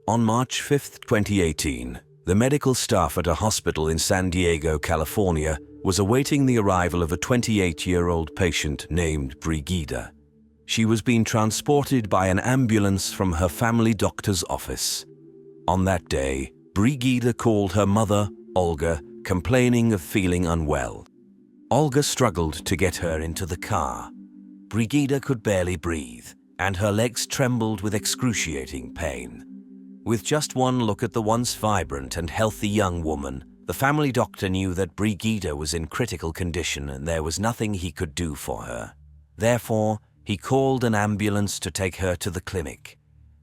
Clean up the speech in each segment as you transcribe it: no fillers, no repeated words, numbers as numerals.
On March 5, 2018, the medical staff at a hospital in San Diego, California, was awaiting the arrival of a 28-year-old patient named Brigida. She was being transported by an ambulance from her family doctor's office. On that day, Brigida called her mother, Olga, complaining of feeling unwell. Olga struggled to get her into the car. Brigida could barely breathe, and her legs trembled with excruciating pain. With just one look at the once vibrant and healthy young woman, the family doctor knew that Brigida was in critical condition and there was nothing he could do for her. Therefore, he called an ambulance to take her to the clinic.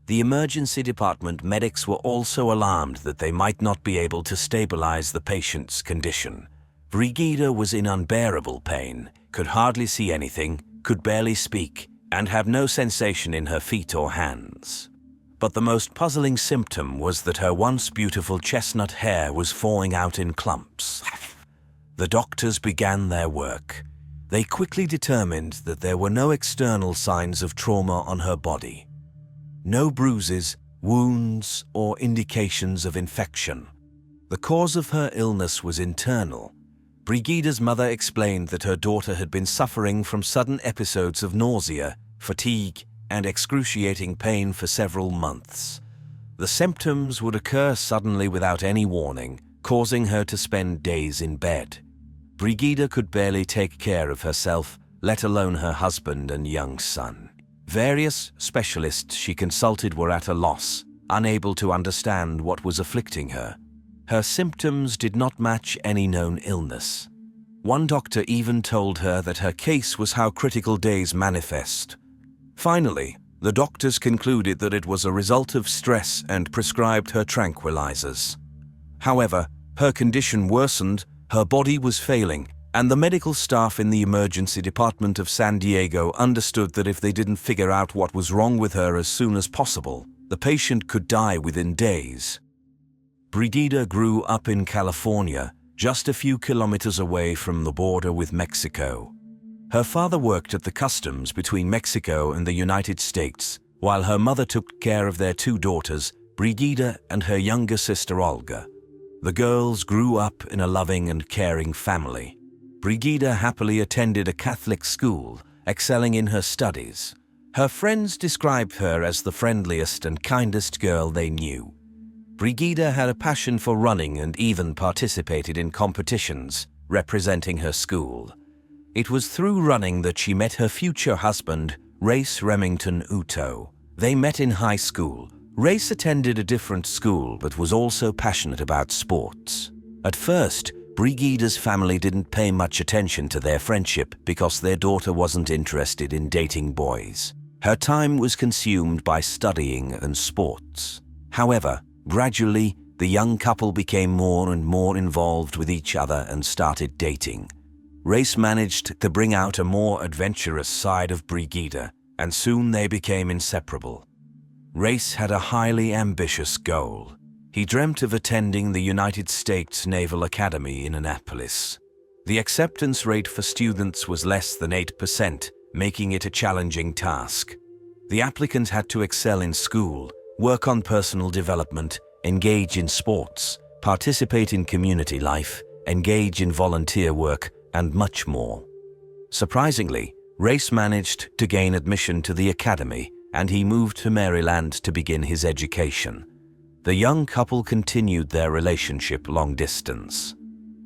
The emergency department medics were also alarmed that they might not be able to stabilize the patient's condition. Brigida was in unbearable pain, could hardly see anything, could barely speak, and had no sensation in her feet or hands. But the most puzzling symptom was that her once beautiful chestnut hair was falling out in clumps. The doctors began their work. They quickly determined that there were no external signs of trauma on her body. No bruises, wounds, or indications of infection. The cause of her illness was internal. Brigida's mother explained that her daughter had been suffering from sudden episodes of nausea, fatigue, and excruciating pain for several months. The symptoms would occur suddenly without any warning, causing her to spend days in bed. Brigida could barely take care of herself, let alone her husband and young son. Various specialists she consulted were at a loss, unable to understand what was afflicting her. Her symptoms did not match any known illness. One doctor even told her that her case was how critical days manifest. Finally, the doctors concluded that it was a result of stress and prescribed her tranquilizers. However, her condition worsened, her body was failing, and the medical staff in the emergency department of San Diego understood that if they didn't figure out what was wrong with her as soon as possible, the patient could die within days. Brigida grew up in California, just a few kilometers away from the border with Mexico. Her father worked at the customs between Mexico and the United States, while her mother took care of their two daughters, Brigida and her younger sister Olga. The girls grew up in a loving and caring family. Brigida happily attended a Catholic school, excelling in her studies. Her friends described her as the friendliest and kindest girl they knew. Brigida had a passion for running and even participated in competitions representing her school. It was through running that she met her future husband, Race Remington Uto. They met in high school. Race attended a different school but was also passionate about sports. At first, Brigida's family didn't pay much attention to their friendship because their daughter wasn't interested in dating boys. Her time was consumed by studying and sports. However, gradually, the young couple became more and more involved with each other and started dating. Race managed to bring out a more adventurous side of Brigida, and soon they became inseparable. Race had a highly ambitious goal. He dreamt of attending the United States Naval Academy in Annapolis. The acceptance rate for students was less than 8%, making it a challenging task. The applicant had to excel in school, work on personal development, engage in sports, participate in community life, engage in volunteer work, and much more. Surprisingly, Race managed to gain admission to the academy, and he moved to Maryland to begin his education. The young couple continued their relationship long distance.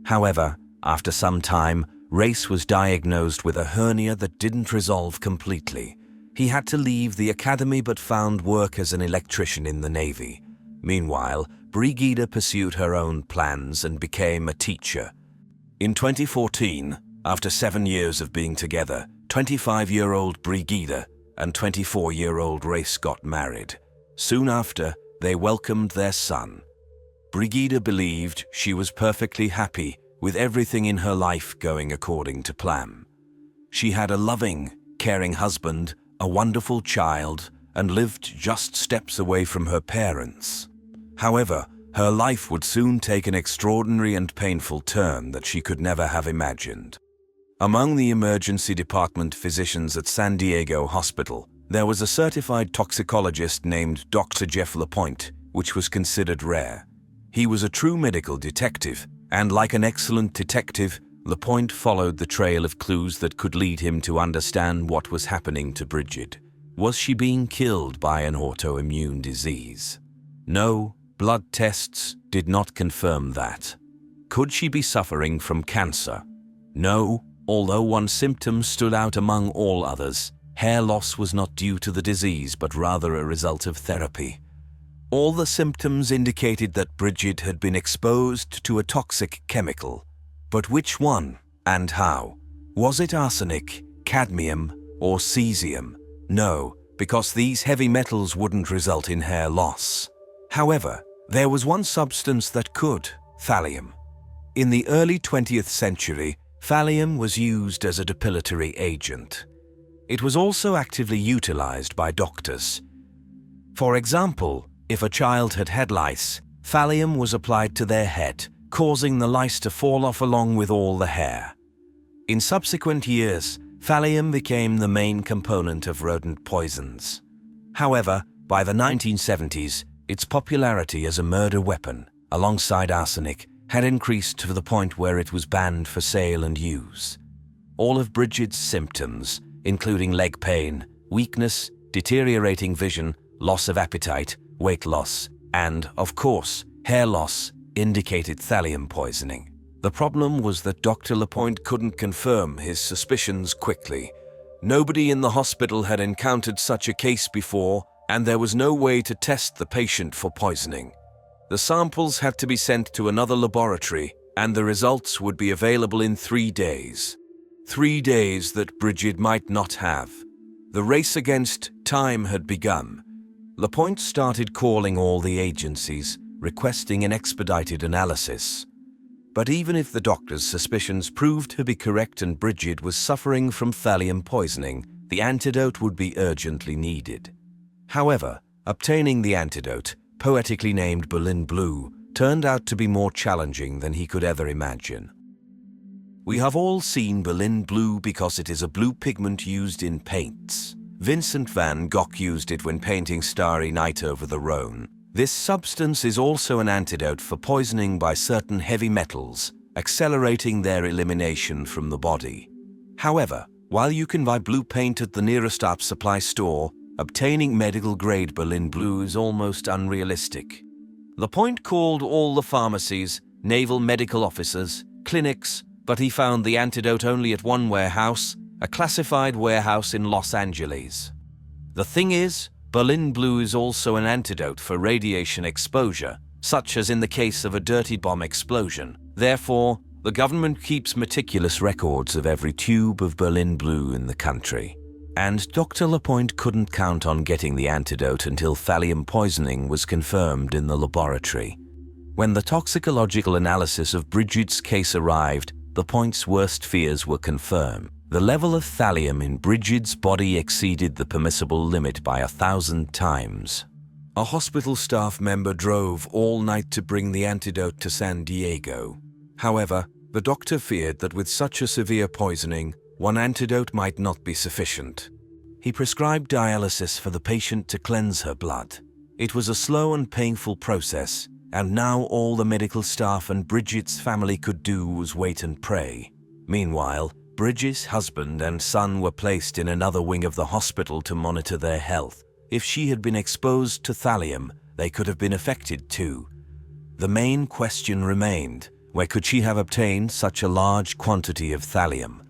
However, after some time, Race was diagnosed with a hernia that didn't resolve completely. He had to leave the academy but found work as an electrician in the Navy. Meanwhile, Brigida pursued her own plans and became a teacher. In 2014, after 7 years of being together, 25-year-old Brigida and 24-year-old Race got married. Soon after, they welcomed their son. Brigida believed she was perfectly happy with everything in her life going according to plan. She had a loving, caring husband, a wonderful child, and lived just steps away from her parents. However, her life would soon take an extraordinary and painful turn that she could never have imagined. Among the emergency department physicians at San Diego Hospital, there was a certified toxicologist named Dr. Jeff Lapointe, which was considered rare. He was a true medical detective, and like an excellent detective, Lapointe followed the trail of clues that could lead him to understand what was happening to Bridget. Was she being killed by an autoimmune disease? No, blood tests did not confirm that. Could she be suffering from cancer? No, although one symptom stood out among all others. Hair loss was not due to the disease, but rather a result of therapy. All the symptoms indicated that Bridget had been exposed to a toxic chemical. But which one and how? Was it arsenic, cadmium, or cesium? No, because these heavy metals wouldn't result in hair loss. However, there was one substance that could: thallium. In the early 20th century, thallium was used as a depilatory agent. It was also actively utilized by doctors. For example, if a child had head lice, thallium was applied to their head, causing the lice to fall off along with all the hair. In subsequent years, thallium became the main component of rodent poisons. However, by the 1970s, its popularity as a murder weapon, alongside arsenic, had increased to the point where it was banned for sale and use. All of Bridget's symptoms, including leg pain, weakness, deteriorating vision, loss of appetite, weight loss, and, of course, hair loss, indicated thallium poisoning. The problem was that Dr. Lapointe couldn't confirm his suspicions quickly. Nobody in the hospital had encountered such a case before, and there was no way to test the patient for poisoning. The samples had to be sent to another laboratory, and the results would be available in 3 days. 3 days that Bridget might not have. The race against time had begun. Lapointe started calling all the agencies, requesting an expedited analysis. But even if the doctor's suspicions proved to be correct and Bridget was suffering from thallium poisoning, the antidote would be urgently needed. However, obtaining the antidote, poetically named Berlin Blue, turned out to be more challenging than he could ever imagine. We have all seen Berlin Blue because it is a blue pigment used in paints. Vincent van Gogh used it when painting Starry Night over the Rhone. This substance is also an antidote for poisoning by certain heavy metals, accelerating their elimination from the body. However, while you can buy blue paint at the nearest art supply store, obtaining medical-grade Berlin Blue is almost unrealistic. Lapointe called all the pharmacies, naval medical officers, clinics, but he found the antidote only at one warehouse, a classified warehouse in Los Angeles. The thing is, Berlin Blue is also an antidote for radiation exposure, such as in the case of a dirty bomb explosion. Therefore, the government keeps meticulous records of every tube of Berlin Blue in the country. And Dr. Lapointe couldn't count on getting the antidote until thallium poisoning was confirmed in the laboratory. When the toxicological analysis of Bridget's case arrived, Lapointe's worst fears were confirmed. The level of thallium in Bridget's body exceeded the permissible limit by 1,000 times. A hospital staff member drove all night to bring the antidote to San Diego. However, the doctor feared that with such a severe poisoning, one antidote might not be sufficient. He prescribed dialysis for the patient to cleanse her blood. It was a slow and painful process, and now all the medical staff and Bridget's family could do was wait and pray. Meanwhile, Bridget's husband and son were placed in another wing of the hospital to monitor their health. If she had been exposed to thallium, they could have been affected too. The main question remained: where could she have obtained such a large quantity of thallium?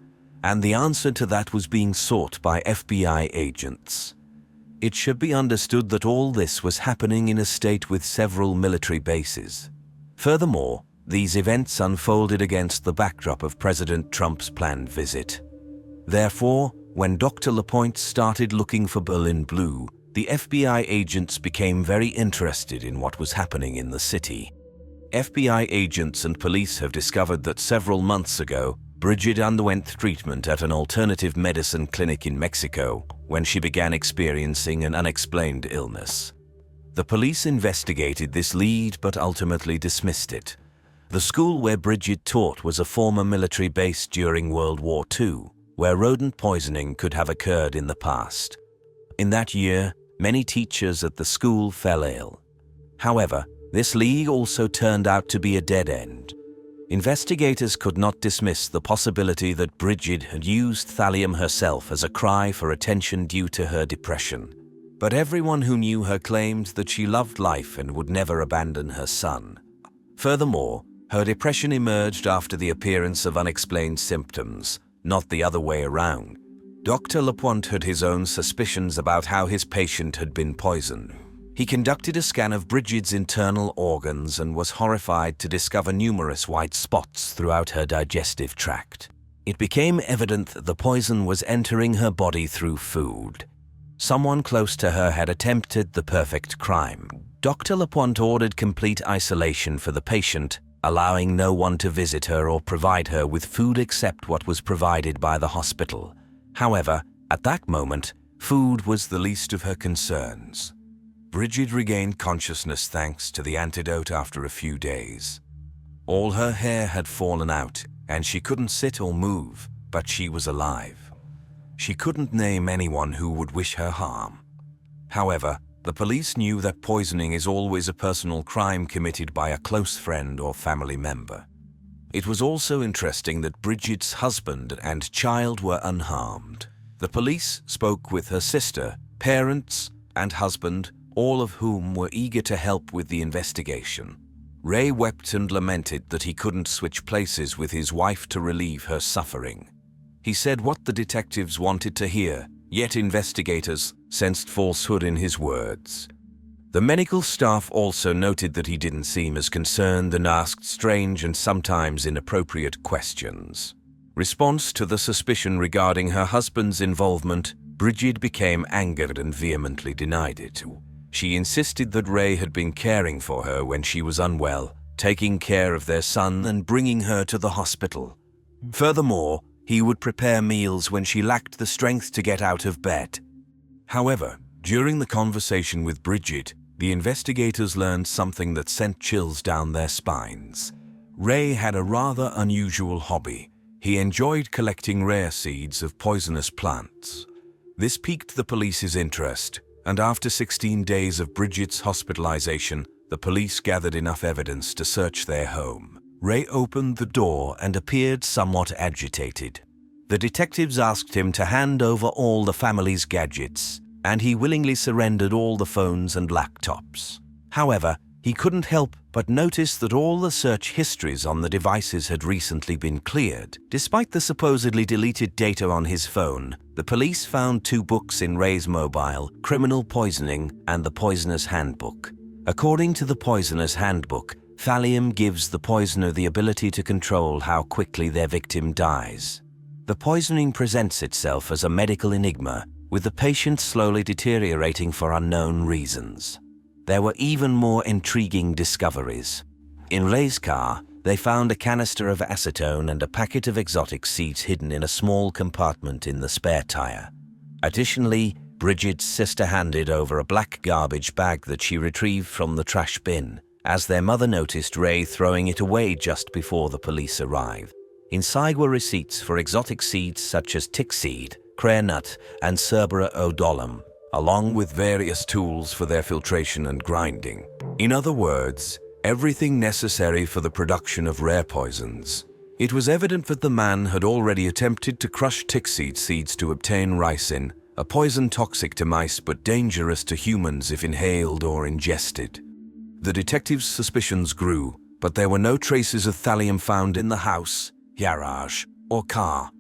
And the answer to that was being sought by FBI agents. It should be understood that all this was happening in a state with several military bases. Furthermore, these events unfolded against the backdrop of President Trump's planned visit. Therefore, when Dr. Lapointe started looking for Berlin Blue, the FBI agents became very interested in what was happening in the city. FBI agents and police have discovered that several months ago, Bridget underwent treatment at an alternative medicine clinic in Mexico when she began experiencing an unexplained illness. The police investigated this lead but ultimately dismissed it. The school where Bridget taught was a former military base during World War II, where rodent poisoning could have occurred in the past. In that year, many teachers at the school fell ill. However, this lead also turned out to be a dead end. Investigators could not dismiss the possibility that Bridget had used thallium herself as a cry for attention due to her depression. But everyone who knew her claimed that she loved life and would never abandon her son. Furthermore, her depression emerged after the appearance of unexplained symptoms, not the other way around. Dr. Lapointe had his own suspicions about how his patient had been poisoned. He conducted a scan of Bridget's internal organs and was horrified to discover numerous white spots throughout her digestive tract. It became evident that the poison was entering her body through food. Someone close to her had attempted the perfect crime. Dr. Lapointe ordered complete isolation for the patient, allowing no one to visit her or provide her with food except what was provided by the hospital. However, at that moment, food was the least of her concerns. Bridget regained consciousness thanks to the antidote after a few days. All her hair had fallen out, and she couldn't sit or move, but she was alive. She couldn't name anyone who would wish her harm. However, the police knew that poisoning is always a personal crime committed by a close friend or family member. It was also interesting that Bridget's husband and child were unharmed. The police spoke with her sister, parents, and husband, all of whom were eager to help with the investigation. Ray wept and lamented that he couldn't switch places with his wife to relieve her suffering. He said what the detectives wanted to hear, yet investigators sensed falsehood in his words. The medical staff also noted that he didn't seem as concerned and asked strange and sometimes inappropriate questions. Response to the suspicion regarding her husband's involvement, Bridget became angered and vehemently denied it. She insisted that Ray had been caring for her when she was unwell, taking care of their son and bringing her to the hospital. Furthermore, he would prepare meals when she lacked the strength to get out of bed. However, during the conversation with Bridget, the investigators learned something that sent chills down their spines. Ray had a rather unusual hobby. He enjoyed collecting rare seeds of poisonous plants. This piqued the police's interest, and after 16 days of Bridget's hospitalization, the police gathered enough evidence to search their home. Ray opened the door and appeared somewhat agitated. The detectives asked him to hand over all the family's gadgets, and he willingly surrendered all the phones and laptops. However, he couldn't help but notice that all the search histories on the devices had recently been cleared. Despite the supposedly deleted data on his phone, the police found 2 books in Ray's mobile, Criminal Poisoning and the Poisoner's Handbook. According to the Poisoner's Handbook, thallium gives the poisoner the ability to control how quickly their victim dies. The poisoning presents itself as a medical enigma, with the patient slowly deteriorating for unknown reasons. There were even more intriguing discoveries. In Ray's car, they found a canister of acetone and a packet of exotic seeds hidden in a small compartment in the spare tire. Additionally, Bridget's sister handed over a black garbage bag that she retrieved from the trash bin, as their mother noticed Ray throwing it away just before the police arrived. Inside were receipts for exotic seeds such as tick seed, crea nut, and Cerbera odolum, along with various tools for their filtration and grinding. In other words, everything necessary for the production of rare poisons. It was evident that the man had already attempted to crush tick seeds to obtain ricin, a poison toxic to mice but dangerous to humans if inhaled or ingested. The detectives' suspicions grew, but there were no traces of thallium found in the house, garage, or car.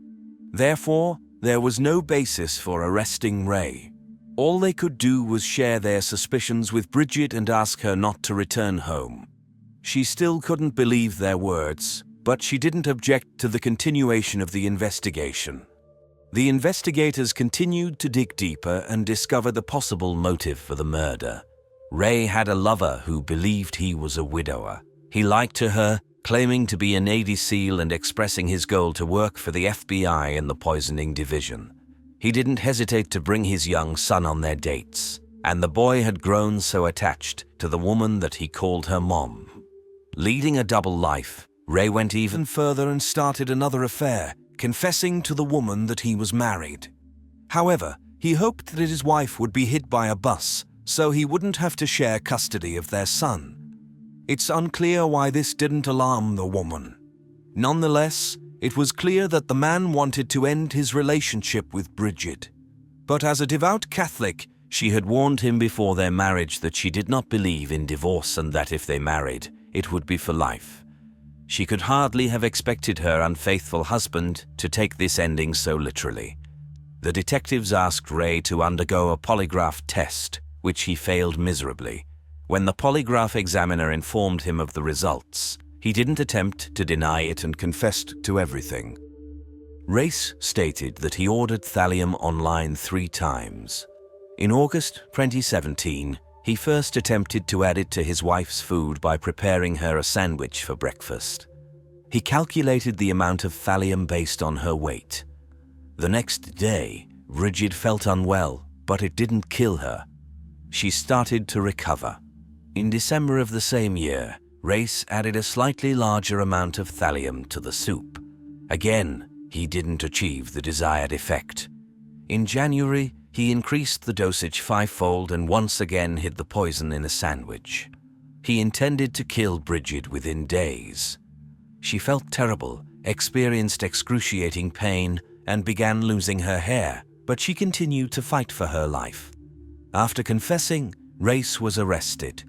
Therefore, there was no basis for arresting Ray. All they could do was share their suspicions with Bridget and ask her not to return home. She still couldn't believe their words, but she didn't object to the continuation of the investigation. The investigators continued to dig deeper and discover the possible motive for the murder. Ray had a lover who believed he was a widower. He lied to her, claiming to be a Navy SEAL and expressing his goal to work for the FBI in the poisoning division. He didn't hesitate to bring his young son on their dates, and the boy had grown so attached to the woman that he called her mom. Leading a double life, Ray went even further and started another affair, confessing to the woman that he was married. However, he hoped that his wife would be hit by a bus, so he wouldn't have to share custody of their son. It's unclear why this didn't alarm the woman. Nonetheless, it was clear that the man wanted to end his relationship with Bridget. But as a devout Catholic, she had warned him before their marriage that she did not believe in divorce and that if they married, it would be for life. She could hardly have expected her unfaithful husband to take this ending so literally. The detectives asked Ray to undergo a polygraph test, which he failed miserably. When the polygraph examiner informed him of the results, he didn't attempt to deny it and confessed to everything. Race stated that he ordered thallium online 3 times. In August 2017, he first attempted to add it to his wife's food by preparing her a sandwich for breakfast. He calculated the amount of thallium based on her weight. The next day, Bridget felt unwell, but it didn't kill her. She started to recover. In December of the same year, Race added a slightly larger amount of thallium to the soup. Again, he didn't achieve the desired effect. In January, he increased the dosage 5-fold and once again hid the poison in a sandwich. He intended to kill Bridget within days. She felt terrible, experienced excruciating pain, and began losing her hair, but she continued to fight for her life. After confessing, Race was arrested.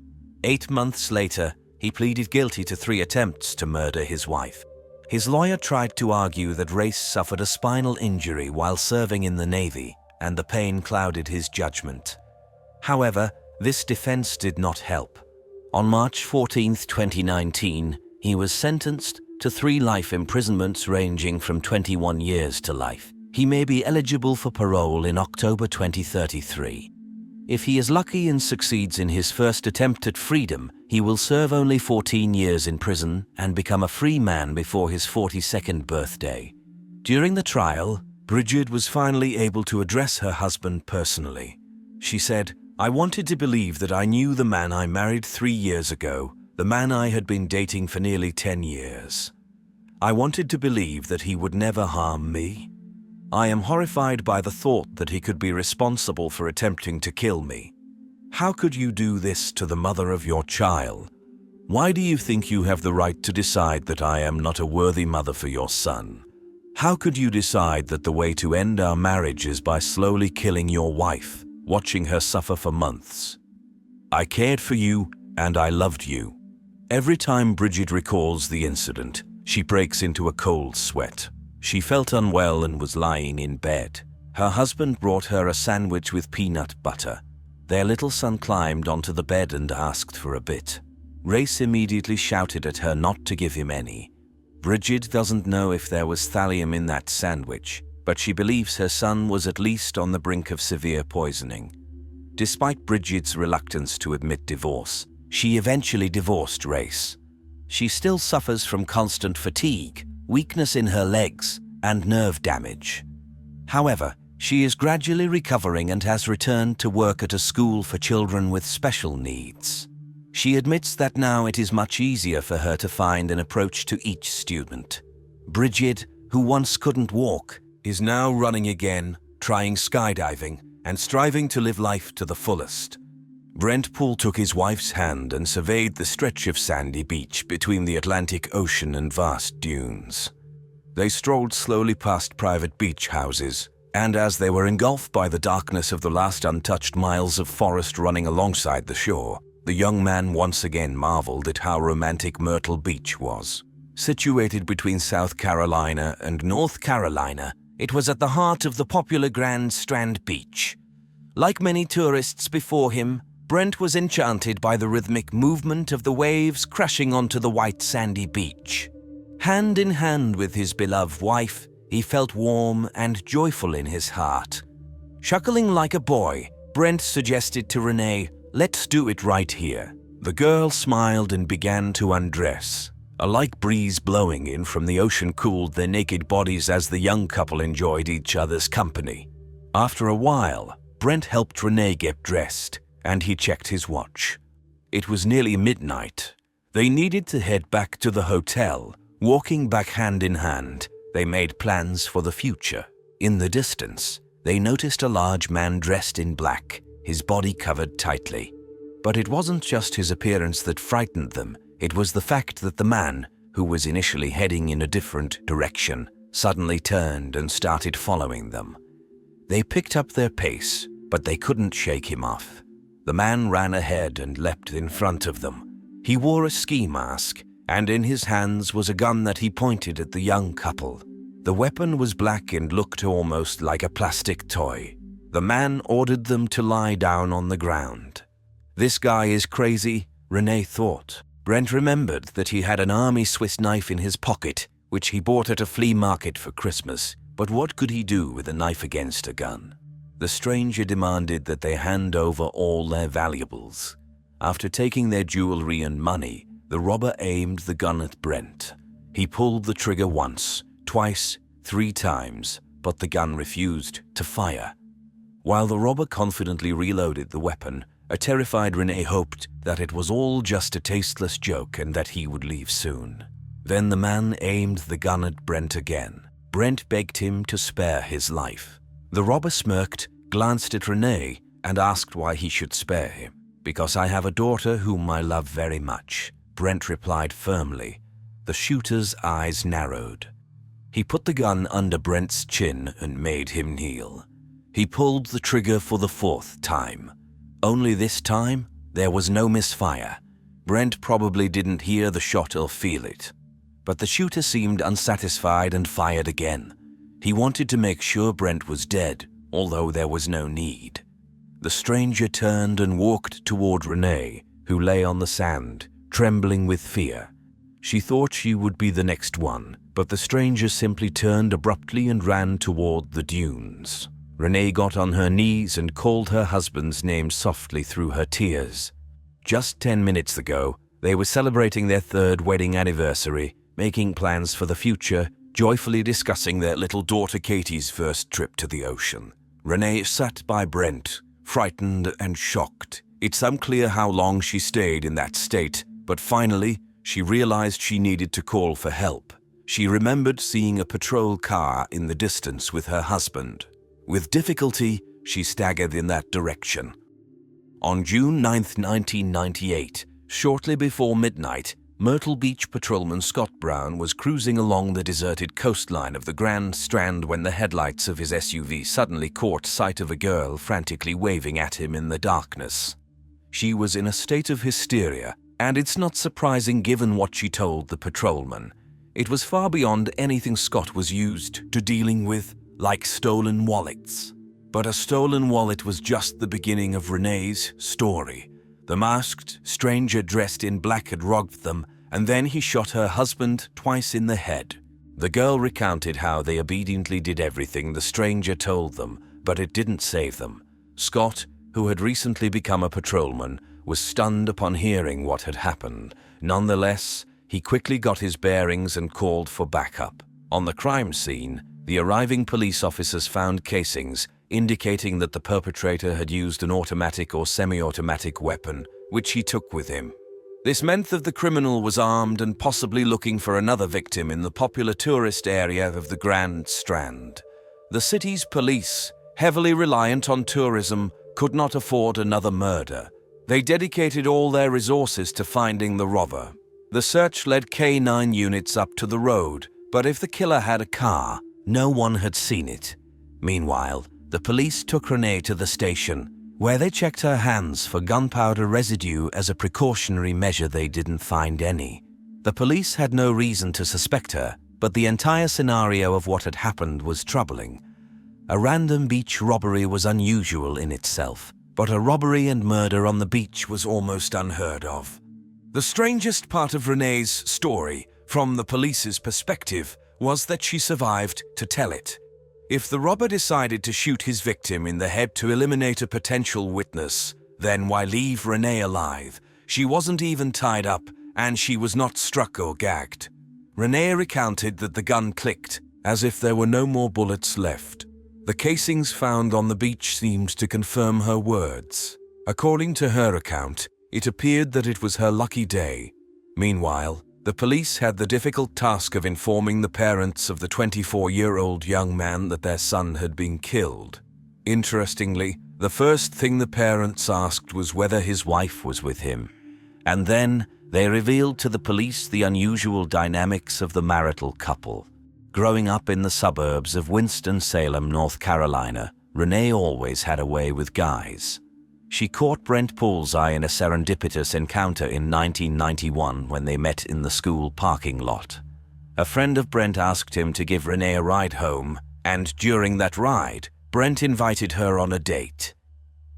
8 months later, he pleaded guilty to 3 attempts to murder his wife. His lawyer tried to argue that Race suffered a spinal injury while serving in the Navy, and the pain clouded his judgment. However, this defense did not help. On March 14, 2019, he was sentenced to 3 life imprisonments ranging from 21 years to life. He may be eligible for parole in October 2033. If he is lucky and succeeds in his first attempt at freedom, he will serve only 14 years in prison and become a free man before his 42nd birthday. During the trial, Bridget was finally able to address her husband personally. She said, "I wanted to believe that I knew the man I married 3 years ago, the man I had been dating for nearly 10 years. I wanted to believe that he would never harm me. I am horrified by the thought that he could be responsible for attempting to kill me. How could you do this to the mother of your child? Why do you think you have the right to decide that I am not a worthy mother for your son? How could you decide that the way to end our marriage is by slowly killing your wife, watching her suffer for months? I cared for you and I loved you." Every time Bridget recalls the incident, she breaks into a cold sweat. She felt unwell and was lying in bed. Her husband brought her a sandwich with peanut butter. Their little son climbed onto the bed and asked for a bit. Race immediately shouted at her not to give him any. Bridget doesn't know if there was thallium in that sandwich, but she believes her son was at least on the brink of severe poisoning. Despite Bridget's reluctance to admit divorce, she eventually divorced Race. She still suffers from constant fatigue, weakness in her legs, and nerve damage. However, she is gradually recovering and has returned to work at a school for children with special needs. She admits that now it is much easier for her to find an approach to each student. Bridget, who once couldn't walk, is now running again, trying skydiving, and striving to live life to the fullest. Brent Poole took his wife's hand and surveyed the stretch of sandy beach between the Atlantic Ocean and vast dunes. They strolled slowly past private beach houses, and as they were engulfed by the darkness of the last untouched miles of forest running alongside the shore, the young man once again marveled at how romantic Myrtle Beach was. Situated between South Carolina and North Carolina, it was at the heart of the popular Grand Strand Beach. Like many tourists before him, Brent was enchanted by the rhythmic movement of the waves crashing onto the white sandy beach. Hand in hand with his beloved wife, he felt warm and joyful in his heart. Chuckling like a boy, Brent suggested to Renee, "Let's do it right here." The girl smiled and began to undress. A light breeze blowing in from the ocean cooled their naked bodies as the young couple enjoyed each other's company. After a while, Brent helped Renee get dressed, and he checked his watch. It was nearly midnight. They needed to head back to the hotel. Walking back hand in hand, they made plans for the future. In the distance, they noticed a large man dressed in black. his body covered tightly. But it wasn't just his appearance that frightened them, it was the fact that the man, who was initially heading in a different direction, suddenly turned and started following them. They picked up their pace, but they couldn't shake him off. The man ran ahead and leapt in front of them. He wore a ski mask, and in his hands was a gun that he pointed at the young couple. The weapon was black and looked almost like a plastic toy. The man ordered them to lie down on the ground. This guy is crazy, Renee thought. Brent remembered that he had an army Swiss knife in his pocket, which he bought at a flea market for Christmas. But what could he do with a knife against a gun? The stranger demanded that they hand over all their valuables. After taking their jewelry and money, the robber aimed the gun at Brent. He pulled the trigger once, twice, 3 times, but the gun refused to fire. While the robber confidently reloaded the weapon, a terrified Renee hoped that it was all just a tasteless joke and that he would leave soon. Then the man aimed the gun at Brent again. Brent begged him to spare his life. The robber smirked, glanced at Renee, and asked why he should spare him. "Because I have a daughter whom I love very much," Brent replied firmly. The shooter's eyes narrowed. He put the gun under Brent's chin and made him kneel. He pulled the trigger for the 4th time. Only this time, there was no misfire. Brent probably didn't hear the shot or feel it. But the shooter seemed unsatisfied and fired again. He wanted to make sure Brent was dead, although there was no need. The stranger turned and walked toward Renee, who lay on the sand, trembling with fear. She thought she would be the next one, but the stranger simply turned abruptly and ran toward the dunes. Renee got on her knees and called her husband's name softly through her tears. Just 10 minutes ago, they were celebrating their 3rd wedding anniversary, making plans for the future, joyfully discussing their little daughter Katie's first trip to the ocean. Renee sat by Brent, frightened and shocked. It's unclear how long she stayed in that state, but finally, she realized she needed to call for help. She remembered seeing a patrol car in the distance with her husband. With difficulty, she staggered in that direction. On June 9, 1998, shortly before midnight, Myrtle Beach patrolman Scott Brown was cruising along the deserted coastline of the Grand Strand when the headlights of his SUV suddenly caught sight of a girl frantically waving at him in the darkness. She was in a state of hysteria, and it's not surprising given what she told the patrolman. It was far beyond anything Scott was used to dealing with, like stolen wallets. But a stolen wallet was just the beginning of Renee's story. The masked stranger dressed in black had robbed them, and then he shot her husband twice in the head. The girl recounted how they obediently did everything the stranger told them, but it didn't save them. Scott, who had recently become a patrolman, was stunned upon hearing what had happened. Nonetheless, he quickly got his bearings and called for backup. On the crime scene, the arriving police officers found casings indicating that the perpetrator had used an automatic or semi-automatic weapon, which he took with him. This meant that the criminal was armed and possibly looking for another victim in the popular tourist area of the Grand Strand. The city's police, heavily reliant on tourism, could not afford another murder. They dedicated all their resources to finding the robber. The search led K9 units up to the road, but if the killer had a car, no one had seen it. Meanwhile, the police took Renee to the station, where they checked her hands for gunpowder residue. As a precautionary measure, they didn't find any. The police had no reason to suspect her, but the entire scenario of what had happened was troubling. A random beach robbery was unusual in itself, but a robbery and murder on the beach was almost unheard of. The strangest part of Renee's story, from the police's perspective, was that she survived to tell it. If the robber decided to shoot his victim in the head to eliminate a potential witness, then why leave Renee alive? She wasn't even tied up, and she was not struck or gagged. Renee recounted that the gun clicked, as if there were no more bullets left. The casings found on the beach seemed to confirm her words. According to her account, it appeared that it was her lucky day. Meanwhile, the police had the difficult task of informing the parents of the 24-year-old young man that their son had been killed. Interestingly, The first thing the parents asked was whether his wife was with him, and then they revealed to the police the unusual dynamics of the marital couple. Growing up in the suburbs of Winston-Salem, North Carolina, Renee always had a way with guys. She caught Brent bullseye in a serendipitous encounter in 1991 when they met in the school parking lot. A friend of Brent asked him to give Renee a ride home, and during that ride, Brent invited her on a date.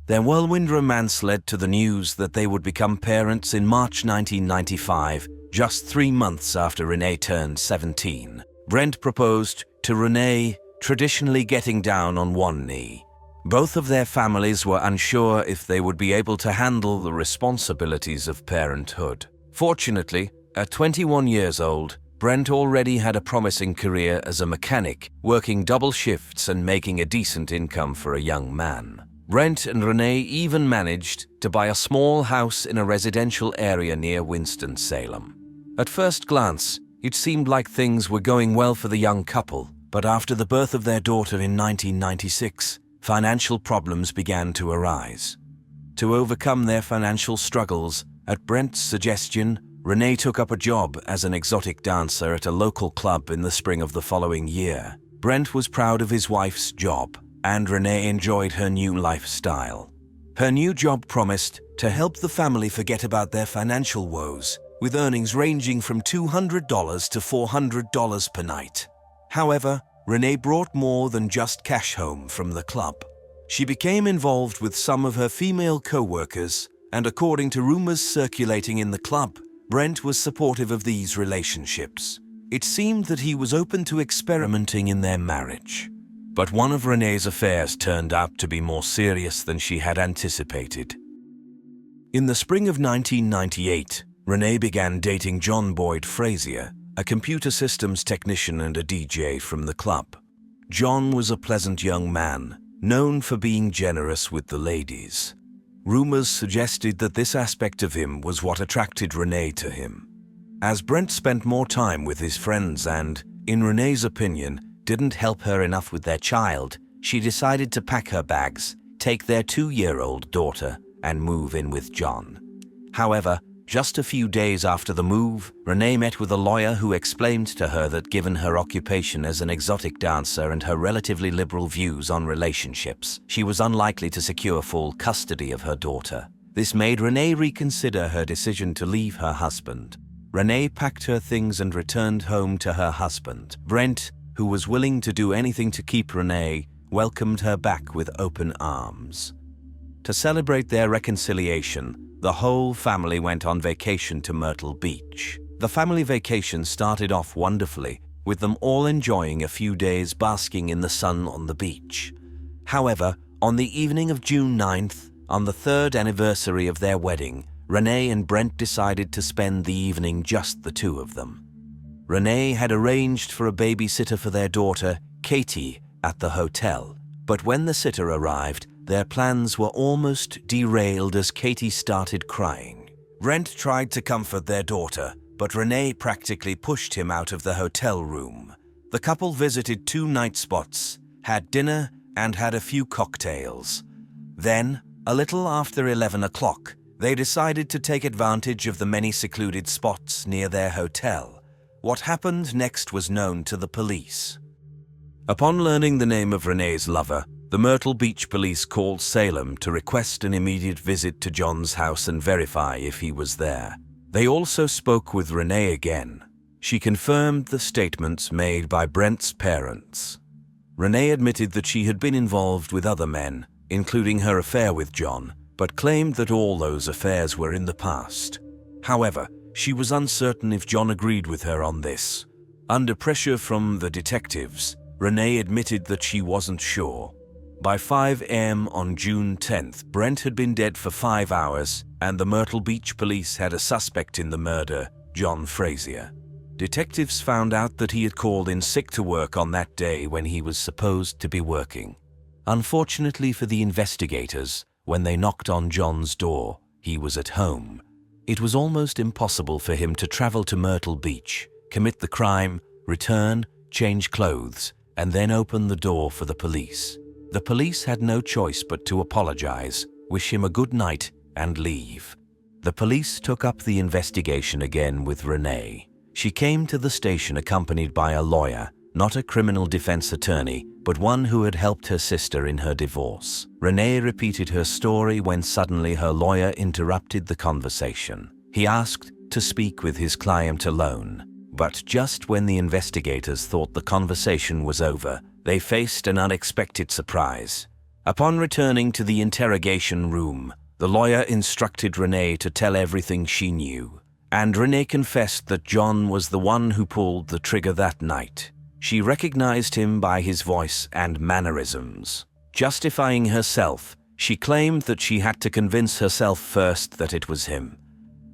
Their whirlwind romance led to the news that they would become parents in March 1995, just 3 months after Renee turned 17. Brent proposed to Renee, traditionally getting down on one knee. Both of their families were unsure if they would be able to handle the responsibilities of parenthood. Fortunately, at 21 years old, Brent already had a promising career as a mechanic, working double shifts and making a decent income for a young man. Brent and Renee even managed to buy a small house in a residential area near Winston-Salem. At first glance, it seemed like things were going well for the young couple, but after the birth of their daughter in 1996, financial problems began to arise. To overcome their financial struggles, at Brent's suggestion, Renee took up a job as an exotic dancer at a local club in the spring of the following year. Brent was proud of his wife's job, and Renee enjoyed her new lifestyle. Her new job promised to help the family forget about their financial woes, with earnings ranging from $200 to $400 per night. However, Renee brought more than just cash home from the club. She became involved with some of her female co-workers, and according to rumors circulating in the club, Brent was supportive of these relationships. It seemed that he was open to experimenting in their marriage. But one of Renee's affairs turned out to be more serious than she had anticipated. In the spring of 1998, Renee began dating John Boyd Frazier, a computer systems technician and a DJ from the club. John was a pleasant young man, known for being generous with the ladies. Rumors suggested that this aspect of him was what attracted Renee to him. As Brent spent more time with his friends and, in Renee's opinion, didn't help her enough with their child, she decided to pack her bags, take their 2-year-old daughter, and move in with John. However, just a few days after the move, Renee met with a lawyer who explained to her that given her occupation as an exotic dancer and her relatively liberal views on relationships, she was unlikely to secure full custody of her daughter. This made Renee reconsider her decision to leave her husband. Renee packed her things and returned home to her husband. Brent, who was willing to do anything to keep Renee, welcomed her back with open arms. To celebrate their reconciliation, the whole family went on vacation to Myrtle Beach. The family vacation started off wonderfully, with them all enjoying a few days basking in the sun on the beach. However, on the evening of June 9th, on the 3rd anniversary of their wedding, Renee and Brent decided to spend the evening just the two of them. Renee had arranged for a babysitter for their daughter, Katie, at the hotel, but when the sitter arrived, their plans were almost derailed as Katie started crying. Brent tried to comfort their daughter, but Renee practically pushed him out of the hotel room. The couple visited 2 night spots, had dinner, and had a few cocktails. Then, a little after 11 o'clock, they decided to take advantage of the many secluded spots near their hotel. What happened next was known to the police. Upon learning the name of Renee's lover, the Myrtle Beach police called Salem to request an immediate visit to John's house and verify if he was there. They also spoke with Renee again. She confirmed the statements made by Brent's parents. Renee admitted that she had been involved with other men, including her affair with John, but claimed that all those affairs were in the past. However, she was uncertain if John agreed with her on this. Under pressure from the detectives, Renee admitted that she wasn't sure. By 5 a.m. on June 10th, Brent had been dead for 5 hours, and the Myrtle Beach police had a suspect in the murder, John Frazier. Detectives found out that he had called in sick to work on that day when he was supposed to be working. Unfortunately for the investigators, when they knocked on John's door, he was at home. It was almost impossible for him to travel to Myrtle Beach, commit the crime, return, change clothes, and then open the door for the police. The police had no choice but to apologize, wish him a good night, and leave. The police took up the investigation again with Renee. She came to the station accompanied by a lawyer, not a criminal defense attorney, but one who had helped her sister in her divorce. Renee repeated her story when suddenly her lawyer interrupted the conversation. He asked to speak with his client alone. But just when the investigators thought the conversation was over, they faced an unexpected surprise. Upon returning to the interrogation room, the lawyer instructed Renee to tell everything she knew. And Renee confessed that John was the one who pulled the trigger that night. She recognized him by his voice and mannerisms. Justifying herself, she claimed that she had to convince herself first that it was him.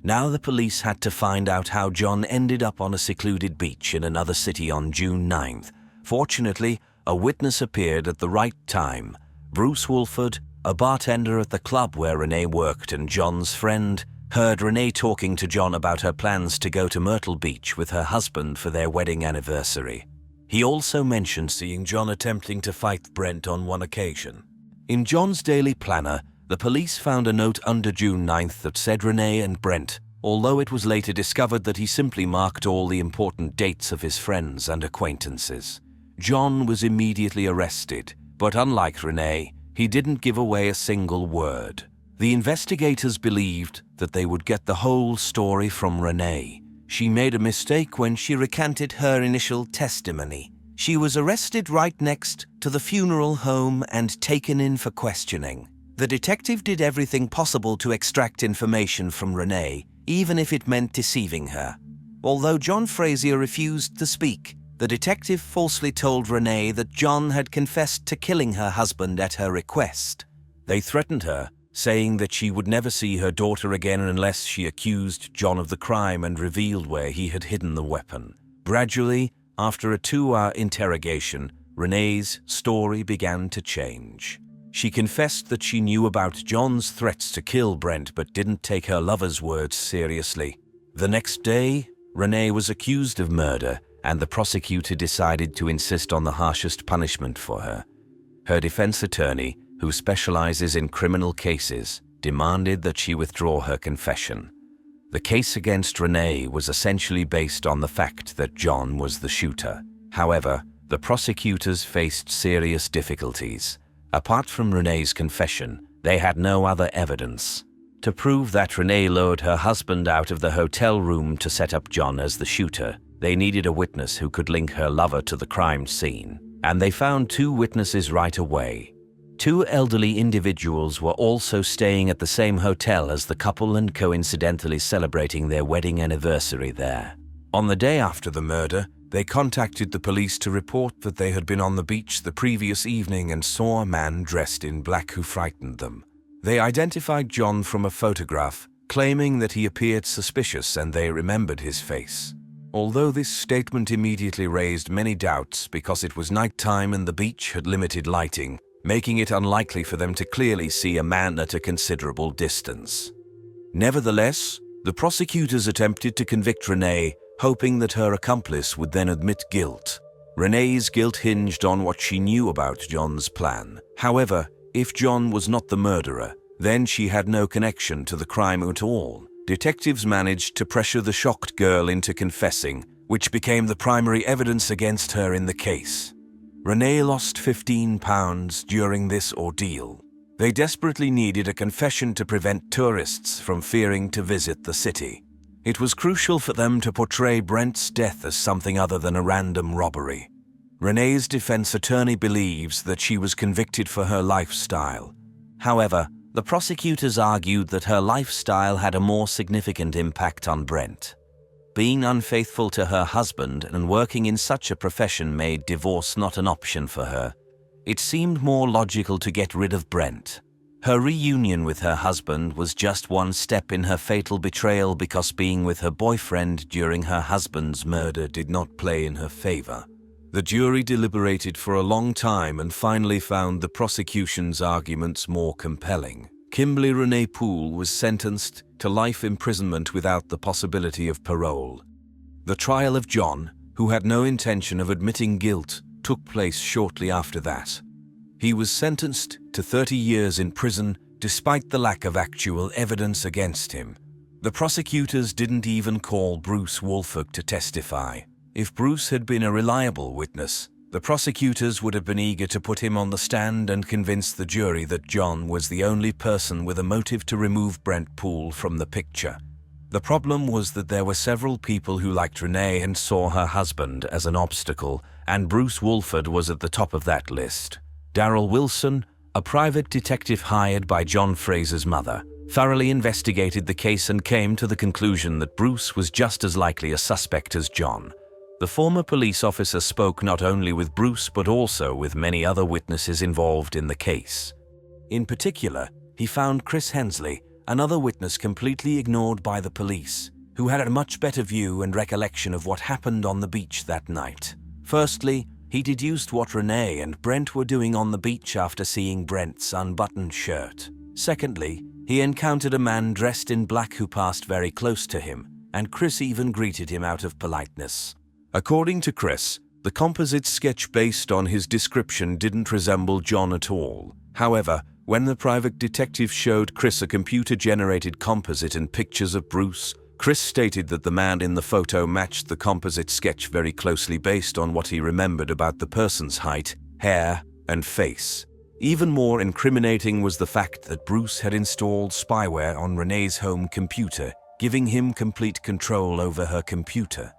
Now the police had to find out how John ended up on a secluded beach in another city on June 9th. Fortunately, a witness appeared at the right time. Bruce Wolford, a bartender at the club where Renee worked and John's friend, heard Renee talking to John about her plans to go to Myrtle Beach with her husband for their wedding anniversary. He also mentioned seeing John attempting to fight Brent on one occasion. In John's daily planner, the police found a note under June 9th that said Renee and Brent, although it was later discovered that he simply marked all the important dates of his friends and acquaintances. John was immediately arrested, but unlike Renee, he didn't give away a single word. The investigators believed that they would get the whole story from Renee. She made a mistake when she recanted her initial testimony. She was arrested right next to the funeral home and taken in for questioning. The detective did everything possible to extract information from Renee, even if it meant deceiving her. Although John Frazier refused to speak, the detective falsely told Renee that John had confessed to killing her husband at her request. They threatened her, saying that she would never see her daughter again unless she accused John of the crime and revealed where he had hidden the weapon. Gradually, after a 2-hour interrogation, Renee's story began to change. She confessed that she knew about John's threats to kill Brent but didn't take her lover's words seriously. The next day, Renee was accused of murder, and the prosecutor decided to insist on the harshest punishment for her. Her defense attorney, who specializes in criminal cases, demanded that she withdraw her confession. The case against Renee was essentially based on the fact that John was the shooter. However, the prosecutors faced serious difficulties. Apart from Renee's confession, they had no other evidence. To prove that Renee lured her husband out of the hotel room to set up John as the shooter, they needed a witness who could link her lover to the crime scene. And they found 2 witnesses right away. 2 elderly individuals were also staying at the same hotel as the couple and coincidentally celebrating their wedding anniversary there. On the day after the murder, they contacted the police to report that they had been on the beach the previous evening and saw a man dressed in black who frightened them. They identified John from a photograph, claiming that he appeared suspicious and they remembered his face. Although this statement immediately raised many doubts because it was nighttime and the beach had limited lighting, making it unlikely for them to clearly see a man at a considerable distance. Nevertheless, the prosecutors attempted to convict Renee, hoping that her accomplice would then admit guilt. Renee's guilt hinged on what she knew about John's plan. However, if John was not the murderer, then she had no connection to the crime at all. Detectives managed to pressure the shocked girl into confessing, which became the primary evidence against her in the case. Renee lost 15 pounds during this ordeal. They desperately needed a confession to prevent tourists from fearing to visit the city. It was crucial for them to portray Brent's death as something other than a random robbery. Renee's defense attorney believes that she was convicted for her lifestyle. However, the prosecutors argued that her lifestyle had a more significant impact on Brent. Being unfaithful to her husband and working in such a profession made divorce not an option for her. It seemed more logical to get rid of Brent. Her reunion with her husband was just one step in her fatal betrayal because being with her boyfriend during her husband's murder did not play in her favor. The jury deliberated for a long time and finally found the prosecution's arguments more compelling. Kimberly Renee Poole was sentenced to life imprisonment without the possibility of parole. The trial of John, who had no intention of admitting guilt, took place shortly after that. He was sentenced to 30 years in prison despite the lack of actual evidence against him. The prosecutors didn't even call Bruce Wolford to testify. If Bruce had been a reliable witness, the prosecutors would have been eager to put him on the stand and convince the jury that John was the only person with a motive to remove Brent Poole from the picture. The problem was that there were several people who liked Renee and saw her husband as an obstacle, and Bruce Wolford was at the top of that list. Darrell Wilson, a private detective hired by John Fraser's mother, thoroughly investigated the case and came to the conclusion that Bruce was just as likely a suspect as John. The former police officer spoke not only with Bruce but also with many other witnesses involved in the case. In particular, he found Chris Hensley, another witness completely ignored by the police, who had a much better view and recollection of what happened on the beach that night. Firstly, he deduced what Renee and Brent were doing on the beach after seeing Brent's unbuttoned shirt. Secondly, he encountered a man dressed in black who passed very close to him, and Chris even greeted him out of politeness. According to Chris, the composite sketch based on his description didn't resemble John at all. However, when the private detective showed Chris a computer-generated composite and pictures of Bruce, Chris stated that the man in the photo matched the composite sketch very closely based on what he remembered about the person's height, hair, and face. Even more incriminating was the fact that Bruce had installed spyware on Renee's home computer, giving him complete control over her computer.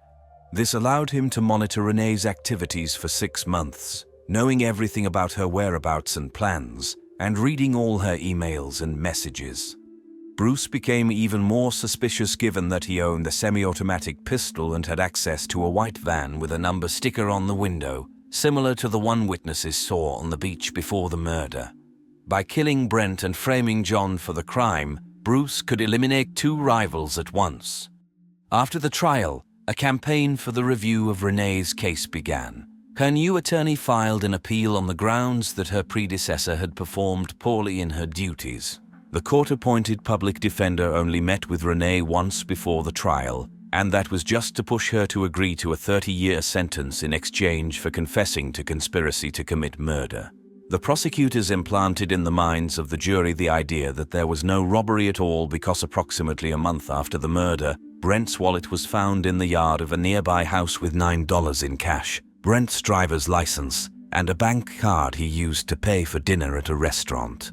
This allowed him to monitor Renee's activities for 6 months, knowing everything about her whereabouts and plans, and reading all her emails and messages. Bruce became even more suspicious given that he owned a semi-automatic pistol and had access to a white van with a number sticker on the window, similar to the one witnesses saw on the beach before the murder. By killing Brent and framing John for the crime, Bruce could eliminate 2 rivals at once. After the trial, a campaign for the review of Renee's case began. Her new attorney filed an appeal on the grounds that her predecessor had performed poorly in her duties. The court-appointed public defender only met with Renee once before the trial, and that was just to push her to agree to a 30-year sentence in exchange for confessing to conspiracy to commit murder. The prosecutors implanted in the minds of the jury the idea that there was no robbery at all because approximately a month after the murder, Brent's wallet was found in the yard of a nearby house with $9 in cash, Brent's driver's license, and a bank card he used to pay for dinner at a restaurant.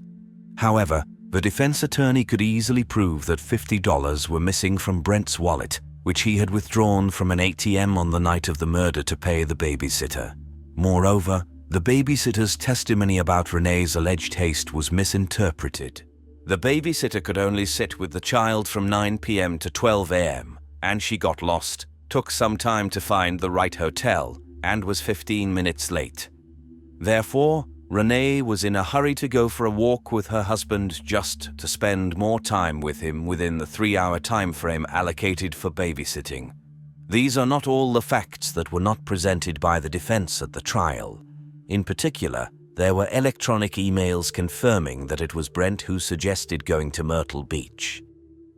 However, the defense attorney could easily prove that $50 were missing from Brent's wallet, which he had withdrawn from an ATM on the night of the murder to pay the babysitter. Moreover, the babysitter's testimony about Renee's alleged haste was misinterpreted. The babysitter could only sit with the child from 9 p.m. to 12 a.m., and she got lost, took some time to find the right hotel, and was 15 minutes late. Therefore, Renee was in a hurry to go for a walk with her husband just to spend more time with him within the 3-hour time frame allocated for babysitting. These are not all the facts that were not presented by the defense at the trial. In particular, there were electronic emails confirming that it was Brent who suggested going to Myrtle Beach.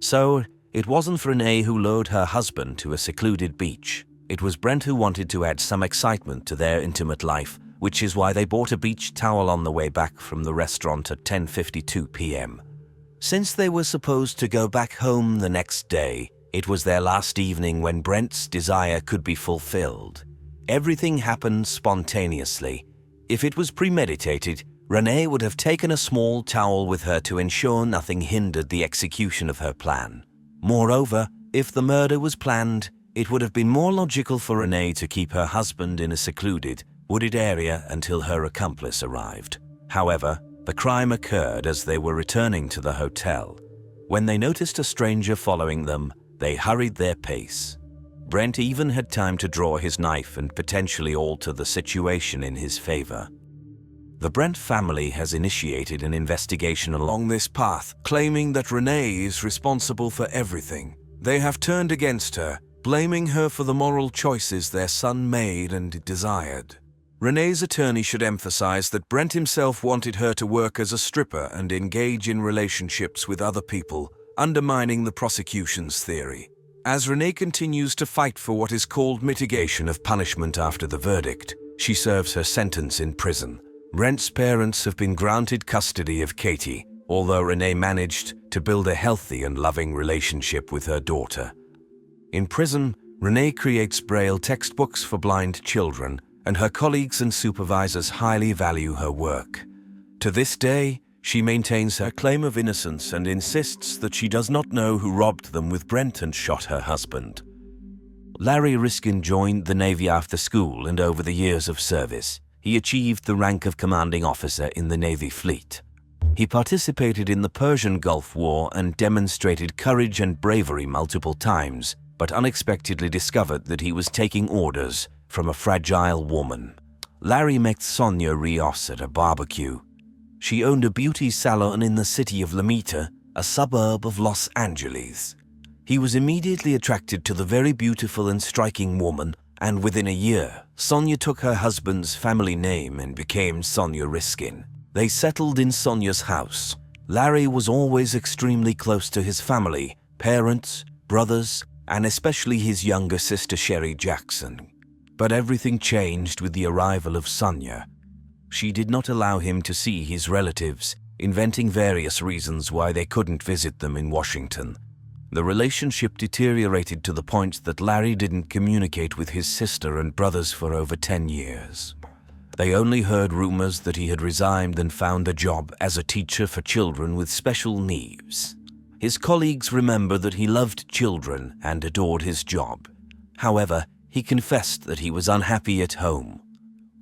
So, it wasn't Renee who lured her husband to a secluded beach. It was Brent who wanted to add some excitement to their intimate life, which is why they bought a beach towel on the way back from the restaurant at 10:52 p.m. Since they were supposed to go back home the next day, it was their last evening when Brent's desire could be fulfilled. Everything happened spontaneously. If it was premeditated, Renee would have taken a small towel with her to ensure nothing hindered the execution of her plan. Moreover, if the murder was planned, it would have been more logical for Renee to keep her husband in a secluded, wooded area until her accomplice arrived. However, the crime occurred as they were returning to the hotel. When they noticed a stranger following them, they hurried their pace. Brent even had time to draw his knife and potentially alter the situation in his favor. The Brent family has initiated an investigation along this path, claiming that Renee is responsible for everything. They have turned against her, blaming her for the moral choices their son made and desired. Renee's attorney should emphasize that Brent himself wanted her to work as a stripper and engage in relationships with other people, undermining the prosecution's theory. As Renee continues to fight for what is called mitigation of punishment after the verdict, she serves her sentence in prison. Brent's parents have been granted custody of Katie, although Renee managed to build a healthy and loving relationship with her daughter. In prison, Renee creates Braille textbooks for blind children, and her colleagues and supervisors highly value her work. To this day, she maintains her claim of innocence and insists that she does not know who robbed them with Brent and shot her husband. Larry Riskin joined the Navy after school, and over the years of service, he achieved the rank of commanding officer in the Navy fleet. He participated in the Persian Gulf War and demonstrated courage and bravery multiple times, but unexpectedly discovered that he was taking orders from a fragile woman. Larry met Sonia Rios at a barbecue. She owned a beauty salon in the city of Lomita, a suburb of Los Angeles. He was immediately attracted to the very beautiful and striking woman, and within a year, Sonia took her husband's family name and became Sonia Riskin. They settled in Sonia's house. Larry was always extremely close to his family, parents, brothers, and especially his younger sister Sherry Jackson. But everything changed with the arrival of Sonia. She did not allow him to see his relatives, inventing various reasons why they couldn't visit them in Washington. The relationship deteriorated to the point that Larry didn't communicate with his sister and brothers for over 10 years. They only heard rumors that he had resigned and found a job as a teacher for children with special needs. His colleagues remember that he loved children and adored his job. However, he confessed that he was unhappy at home.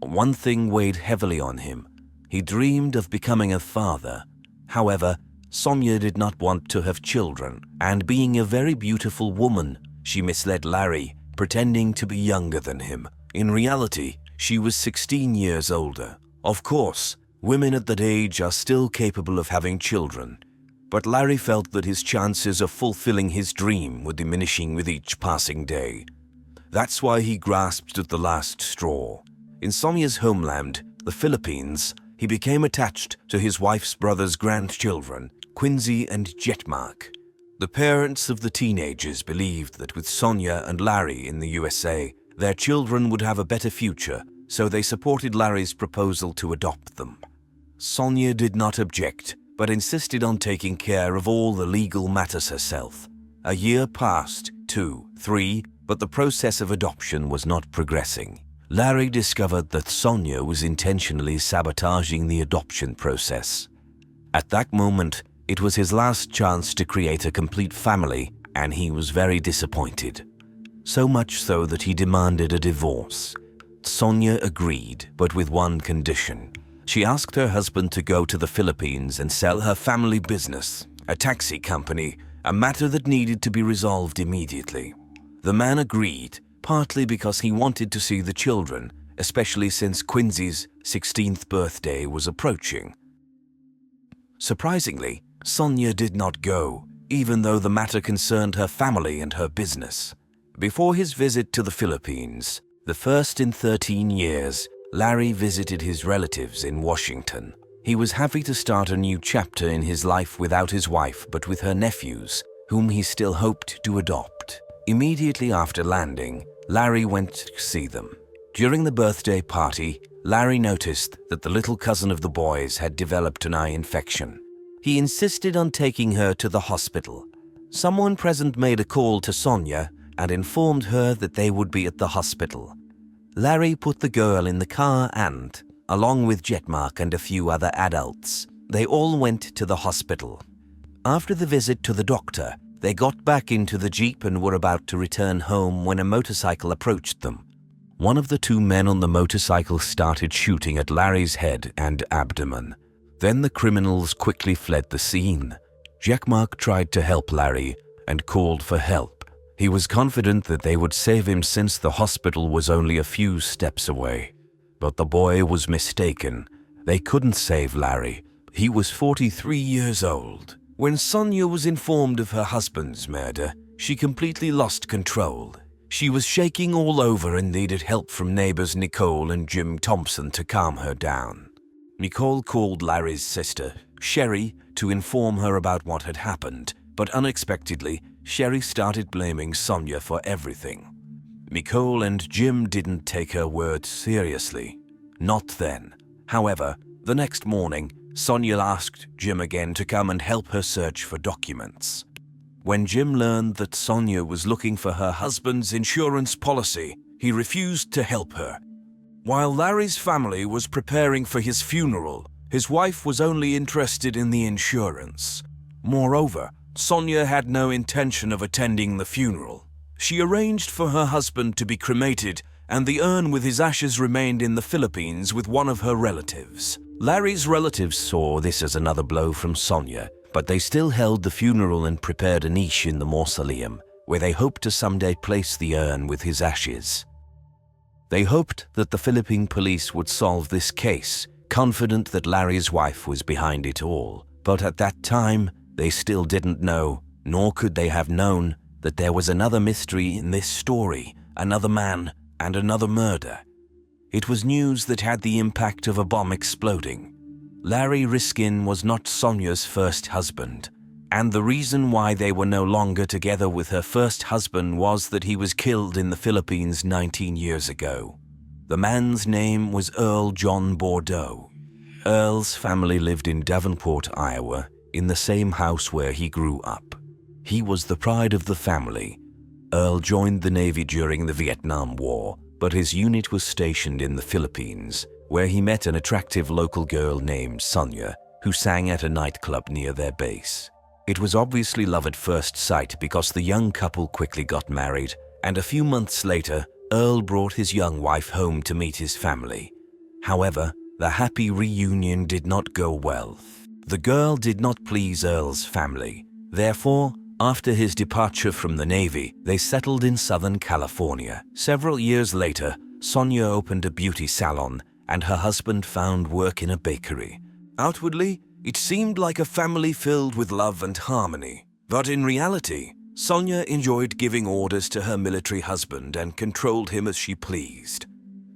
One thing weighed heavily on him. He dreamed of becoming a father. However, Sonia did not want to have children, and being a very beautiful woman, she misled Larry, pretending to be younger than him. In reality, she was 16 years older. Of course, women at that age are still capable of having children, but Larry felt that his chances of fulfilling his dream were diminishing with each passing day. That's why he grasped at the last straw. In Sonia's homeland, the Philippines, he became attached to his wife's brother's grandchildren, Quincy and Jetmark. The parents of the teenagers believed that with Sonia and Larry in the USA, their children would have a better future, so they supported Larry's proposal to adopt them. Sonia did not object, but insisted on taking care of all the legal matters herself. A year passed, 2, 3, but the process of adoption was not progressing. Larry discovered that Sonia was intentionally sabotaging the adoption process. At that moment, it was his last chance to create a complete family, and he was very disappointed. So much so that he demanded a divorce. Sonia agreed, but with one condition. She asked her husband to go to the Philippines and sell her family business, a taxi company, a matter that needed to be resolved immediately. The man agreed, partly because he wanted to see the children, especially since Quincy's 16th birthday was approaching. Surprisingly, Sonia did not go, even though the matter concerned her family and her business. Before his visit to the Philippines, the first in 13 years, Larry visited his relatives in Washington. He was happy to start a new chapter in his life without his wife but with her nephews, whom he still hoped to adopt. Immediately after landing, Larry went to see them. During the birthday party, Larry noticed that the little cousin of the boys had developed an eye infection. He insisted on taking her to the hospital. Someone present made a call to Sonia and informed her that they would be at the hospital. Larry put the girl in the car and, along with Jetmark and a few other adults, they all went to the hospital. After the visit to the doctor, they got back into the Jeep and were about to return home when a motorcycle approached them. One of the two men on the motorcycle started shooting at Larry's head and abdomen. Then the criminals quickly fled the scene. Jetmark tried to help Larry and called for help. He was confident that they would save him since the hospital was only a few steps away. But the boy was mistaken. They couldn't save Larry. He was 43 years old. When Sonia was informed of her husband's murder, she completely lost control. She was shaking all over and needed help from neighbors Nicole and Jim Thompson to calm her down. Nicole called Larry's sister, Sherry, to inform her about what had happened, but unexpectedly, Sherry started blaming Sonia for everything. Nicole and Jim didn't take her words seriously. Not then. However, the next morning, Sonia asked Jim again to come and help her search for documents. When Jim learned that Sonia was looking for her husband's insurance policy, he refused to help her. While Larry's family was preparing for his funeral, his wife was only interested in the insurance. Moreover, Sonia had no intention of attending the funeral. She arranged for her husband to be cremated, and the urn with his ashes remained in the Philippines with one of her relatives. Larry's relatives saw this as another blow from Sonia, but they still held the funeral and prepared a niche in the mausoleum, where they hoped to someday place the urn with his ashes. They hoped that the Philippine police would solve this case, confident that Larry's wife was behind it all. But at that time, they still didn't know, nor could they have known, that there was another mystery in this story, another man, and another murder. It was news that had the impact of a bomb exploding. Larry Riskin was not Sonia's first husband, and the reason why they were no longer together with her first husband was that he was killed in the Philippines 19 years ago. The man's name was Earl John Bordeaux. Earl's family lived in Davenport, Iowa, in the same house where he grew up. He was the pride of the family. Earl joined the Navy during the Vietnam War, but his unit was stationed in the Philippines, where he met an attractive local girl named Sonia, who sang at a nightclub near their base. It was obviously love at first sight because the young couple quickly got married, and a few months later, Earl brought his young wife home to meet his family. However, the happy reunion did not go well. The girl did not please Earl's family. Therefore, after his departure from the Navy, they settled in Southern California. Several years later, Sonia opened a beauty salon, and her husband found work in a bakery. Outwardly, it seemed like a family filled with love and harmony. But in reality, Sonia enjoyed giving orders to her military husband and controlled him as she pleased.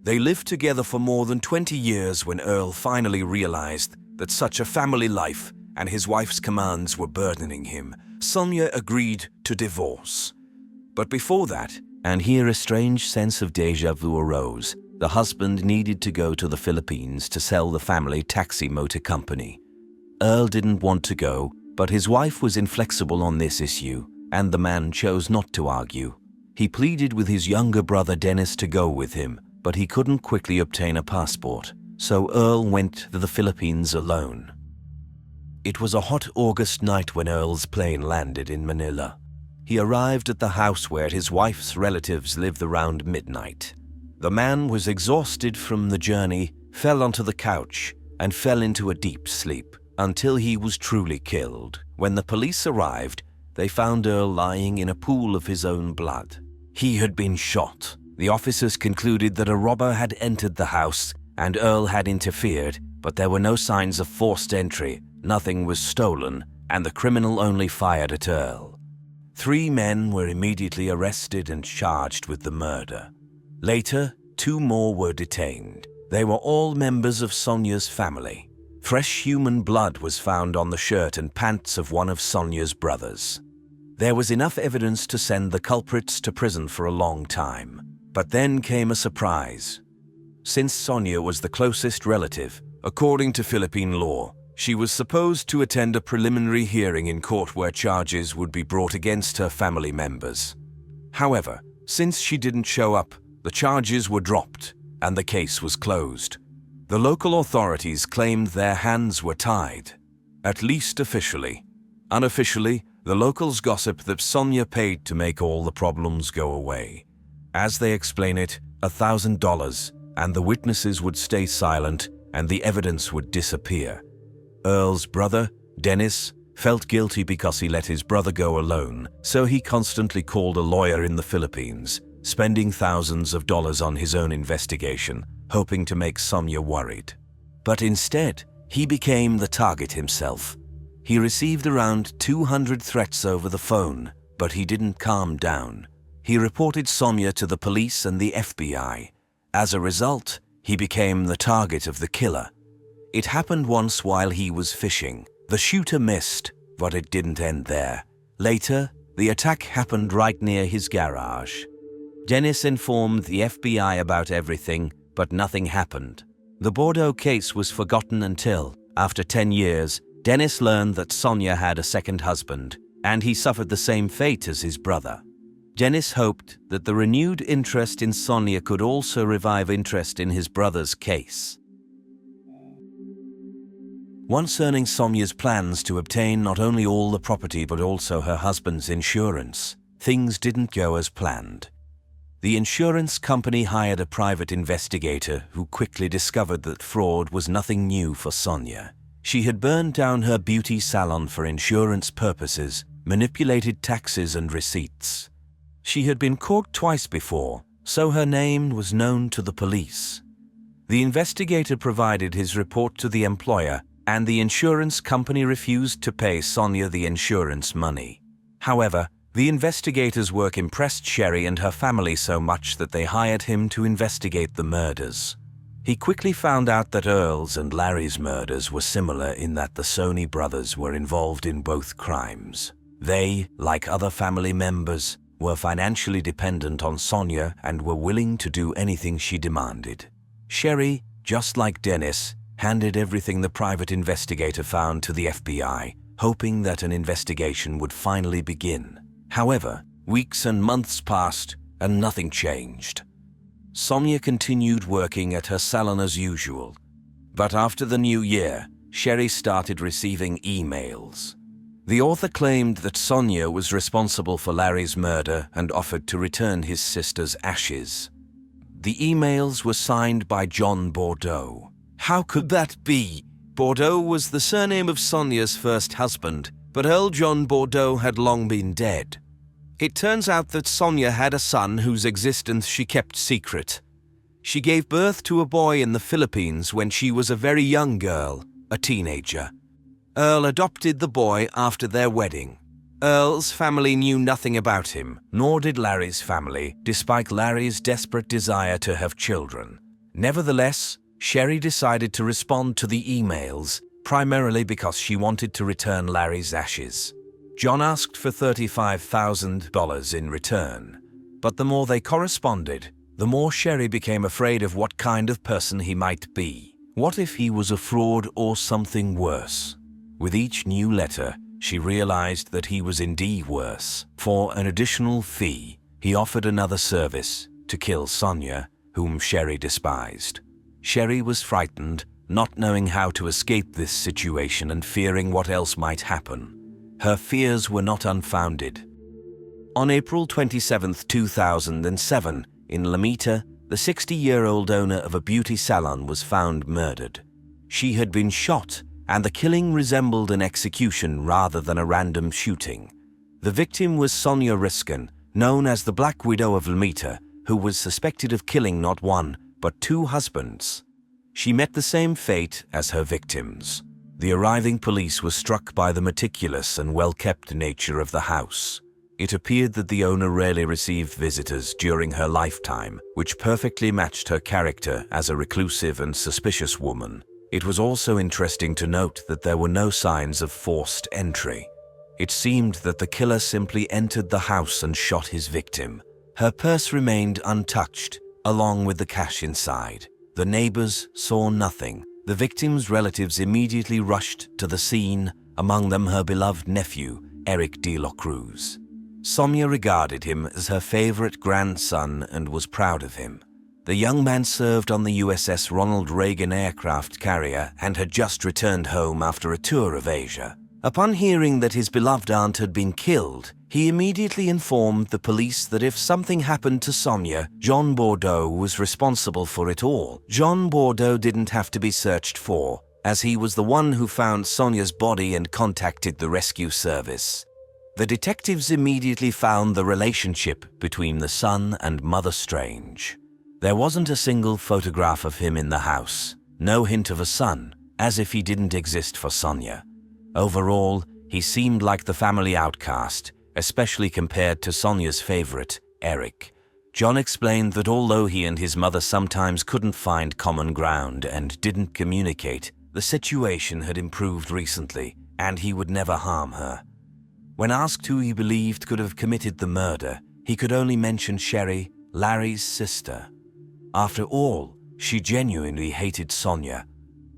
They lived together for more than 20 years when Earl finally realized that such a family life and his wife's commands were burdening him. Sonia agreed to divorce. But before that, and here a strange sense of déjà vu arose, the husband needed to go to the Philippines to sell the family taxi motor company. Earl didn't want to go, but his wife was inflexible on this issue, and the man chose not to argue. He pleaded with his younger brother Dennis to go with him, but he couldn't quickly obtain a passport, so Earl went to the Philippines alone. It was a hot August night when Earl's plane landed in Manila. He arrived at the house where his wife's relatives lived around midnight. The man was exhausted from the journey, fell onto the couch, and fell into a deep sleep until he was truly killed. When the police arrived, they found Earl lying in a pool of his own blood. He had been shot. The officers concluded that a robber had entered the house and Earl had interfered, but there were no signs of forced entry. Nothing was stolen, and the criminal only fired at Earl. 3 men were immediately arrested and charged with the murder. Later, 2 more were detained. They were all members of Sonia's family. Fresh human blood was found on the shirt and pants of one of Sonia's brothers. There was enough evidence to send the culprits to prison for a long time. But then came a surprise. Since Sonia was the closest relative, according to Philippine law, she was supposed to attend a preliminary hearing in court where charges would be brought against her family members. However, since she didn't show up, the charges were dropped and the case was closed. The local authorities claimed their hands were tied, at least officially. Unofficially, the locals gossip that Sonia paid to make all the problems go away. As they explain it, $1,000, and the witnesses would stay silent and the evidence would disappear. Earl's brother, Dennis, felt guilty because he let his brother go alone, so he constantly called a lawyer in the Philippines, spending thousands of dollars on his own investigation, hoping to make Sonia worried. But instead, he became the target himself. He received around 200 threats over the phone, but he didn't calm down. He reported Sonia to the police and the FBI. As a result, he became the target of the killer. It happened once while he was fishing. The shooter missed, but it didn't end there. Later, the attack happened right near his garage. Dennis informed the FBI about everything, but nothing happened. The Bordeaux case was forgotten until, after 10 years, Dennis learned that Sonia had a second husband, and he suffered the same fate as his brother. Dennis hoped that the renewed interest in Sonia could also revive interest in his brother's case. Once learning Sonia's plans to obtain not only all the property but also her husband's insurance, things didn't go as planned. The insurance company hired a private investigator who quickly discovered that fraud was nothing new for Sonia. She had burned down her beauty salon for insurance purposes, manipulated taxes and receipts. She had been caught twice before, so her name was known to the police. The investigator provided his report to the employer, and the insurance company refused to pay Sonia the insurance money. However, the investigator's work impressed Sherry and her family so much that they hired him to investigate the murders. He quickly found out that Earl's and Larry's murders were similar in that the Sony brothers were involved in both crimes. They, like other family members, were financially dependent on Sonia and were willing to do anything she demanded. Sherry, just like Dennis, handed everything the private investigator found to the FBI, hoping that an investigation would finally begin. However, weeks and months passed and nothing changed. Sonia continued working at her salon as usual. But after the new year, Sherry started receiving emails. The author claimed that Sonia was responsible for Larry's murder and offered to return his sister's ashes. The emails were signed by John Bordeaux. How could that be? Bordeaux was the surname of Sonia's first husband, but Earl John Bordeaux had long been dead. It turns out that Sonia had a son whose existence she kept secret. She gave birth to a boy in the Philippines when she was a very young girl, a teenager. Earl adopted the boy after their wedding. Earl's family knew nothing about him, nor did Larry's family, despite Larry's desperate desire to have children. Nevertheless, Sherry decided to respond to the emails, primarily because she wanted to return Larry's ashes. John asked for $35,000 in return, but the more they corresponded, the more Sherry became afraid of what kind of person he might be. What if he was a fraud or something worse? With each new letter, she realized that he was indeed worse. For an additional fee, he offered another service to kill Sonia, whom Sherry despised. Sherry was frightened, not knowing how to escape this situation and fearing what else might happen. Her fears were not unfounded. On April 27, 2007, in Lamita, the 60-year-old owner of a beauty salon was found murdered. She had been shot, and the killing resembled an execution rather than a random shooting. The victim was Sonia Riskin, known as the Black Widow of Lamita, who was suspected of killing not one, but two husbands. She met the same fate as her victims. The arriving police were struck by the meticulous and well-kept nature of the house. It appeared that the owner rarely received visitors during her lifetime, which perfectly matched her character as a reclusive and suspicious woman. It was also interesting to note that there were no signs of forced entry. It seemed that the killer simply entered the house and shot his victim. Her purse remained untouched, along with the cash inside. The neighbors saw nothing. The victim's relatives immediately rushed to the scene, among them her beloved nephew, Eric de la Cruz. Sonia regarded him as her favorite grandson and was proud of him. The young man served on the USS Ronald Reagan aircraft carrier and had just returned home after a tour of Asia. Upon hearing that his beloved aunt had been killed, he immediately informed the police that if something happened to Sonia, John Bordeaux was responsible for it all. John Bordeaux didn't have to be searched for, as he was the one who found Sonia's body and contacted the rescue service. The detectives immediately found the relationship between the son and Mother Strange. There wasn't a single photograph of him in the house, no hint of a son, as if he didn't exist for Sonia. Overall, he seemed like the family outcast, especially compared to Sonia's favorite, Eric. John explained that although he and his mother sometimes couldn't find common ground and didn't communicate, the situation had improved recently, and he would never harm her. When asked who he believed could have committed the murder, he could only mention Sherry, Larry's sister. After all, She genuinely hated Sonia,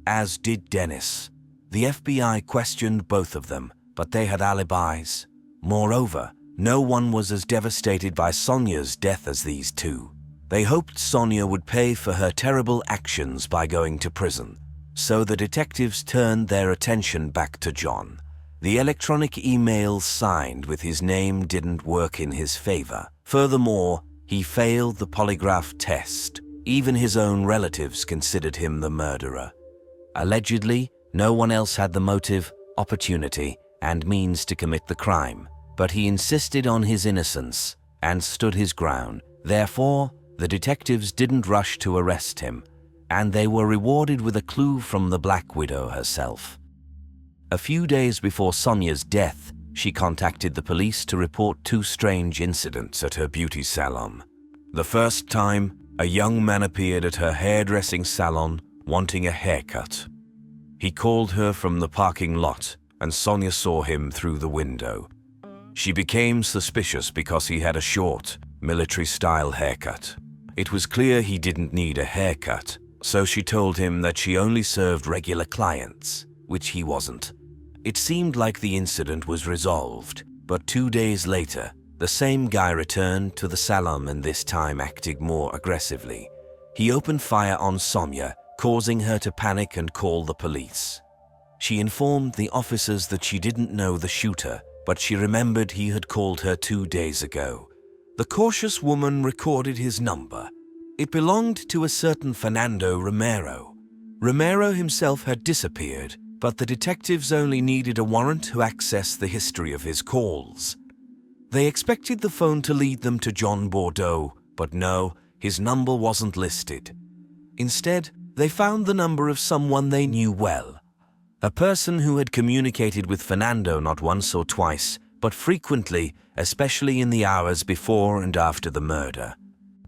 as did Dennis. The FBI questioned both of them, but they had alibis. Moreover, no one was as devastated by Sonia's death as these two. They hoped Sonia would pay for her terrible actions by going to prison, so the detectives turned their attention back to John. The electronic emails signed with his name didn't work in his favor. Furthermore, he failed the polygraph test. Even his own relatives considered him the murderer. Allegedly, no one else had the motive, opportunity, and means to commit the crime, but he insisted on his innocence and stood his ground. Therefore, the detectives didn't rush to arrest him, and they were rewarded with a clue from the Black Widow herself. A few days before Sonia's death, she contacted the police to report two strange incidents at her beauty salon. The first time, a young man appeared at her hairdressing salon wanting a haircut. He called her from the parking lot, and Sonia saw him through the window. She became suspicious because he had a short, military-style haircut. It was clear he didn't need a haircut, so she told him that she only served regular clients, which he wasn't. It seemed like the incident was resolved, but 2 days later, the same guy returned to the salon and this time acted more aggressively. He opened fire on Sonia, causing her to panic and call the police. She informed the officers that she didn't know the shooter, but she remembered he had called her 2 days ago. The cautious woman recorded his number. It belonged to a certain Fernando Romero. Romero himself had disappeared, but the detectives only needed a warrant to access the history of his calls. They expected the phone to lead them to John Bordeaux, but no, his number wasn't listed. Instead, they found the number of someone they knew well, a person who had communicated with Fernando not once or twice, but frequently, especially in the hours before and after the murder.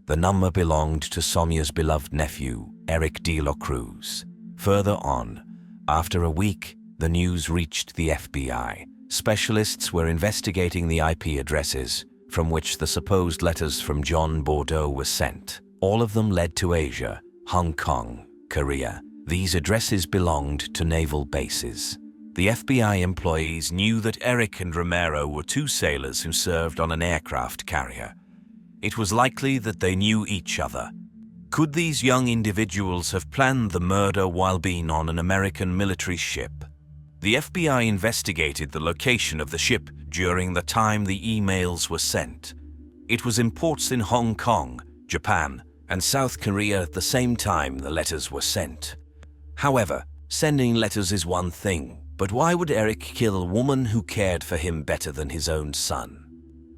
The number belonged to Sonia's beloved nephew, Eric de la Cruz. Further on, after a week, the news reached the FBI. Specialists were investigating the IP addresses from which the supposed letters from John Bordeaux were sent. All of them led to Asia, Hong Kong, Korea. These addresses belonged to naval bases. The FBI employees knew that Eric and Romero were two sailors who served on an aircraft carrier. It was likely that they knew each other. Could these young individuals have planned the murder while being on an American military ship? The FBI investigated the location of the ship during the time the emails were sent. It was in ports in Hong Kong, Japan, and South Korea at the same time the letters were sent. However, sending letters is one thing, but why would Eric kill a woman who cared for him better than his own son?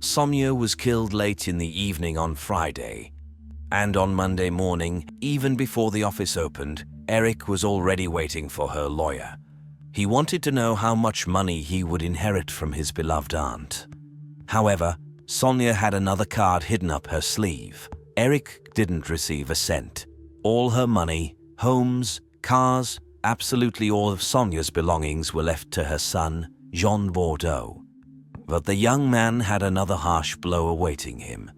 Sonia was killed late in the evening on Friday. And on Monday morning, even before the office opened, Eric was already waiting for her lawyer. He wanted to know how much money he would inherit from his beloved aunt. However, Sonia had another card hidden up her sleeve. Eric didn't receive a cent. All her money, homes, cars, absolutely all of Sonia's belongings were left to her son, Jean Bordeaux. But the young man had another harsh blow awaiting him.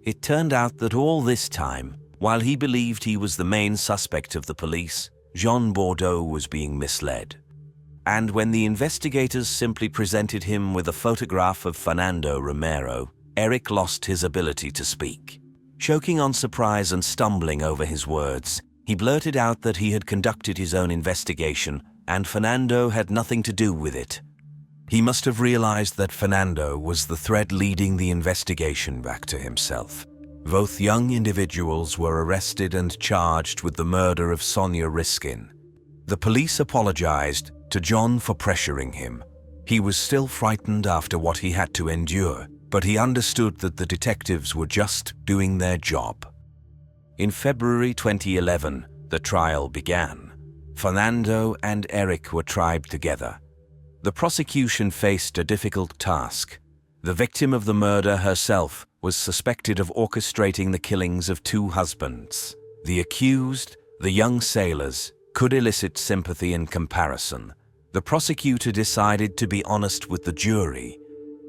It turned out that all this time, while he believed he was the main suspect of the police, Jean Bordeaux was being misled. And when the investigators simply presented him with a photograph of Fernando Romero, Eric lost his ability to speak. Choking on surprise and stumbling over his words, he blurted out that he had conducted his own investigation and Fernando had nothing to do with it. He must have realized that Fernando was the thread leading the investigation back to himself. Both young individuals were arrested and charged with the murder of Sonia Riskin. The police apologized to John for pressuring him. He was still frightened after what he had to endure, but he understood that the detectives were just doing their job. In February 2011, the trial began. Fernando and Eric were tried together. The prosecution faced a difficult task. The victim of the murder herself was suspected of orchestrating the killings of two husbands. The accused, the young sailors, could elicit sympathy and comparison. The prosecutor decided to be honest with the jury.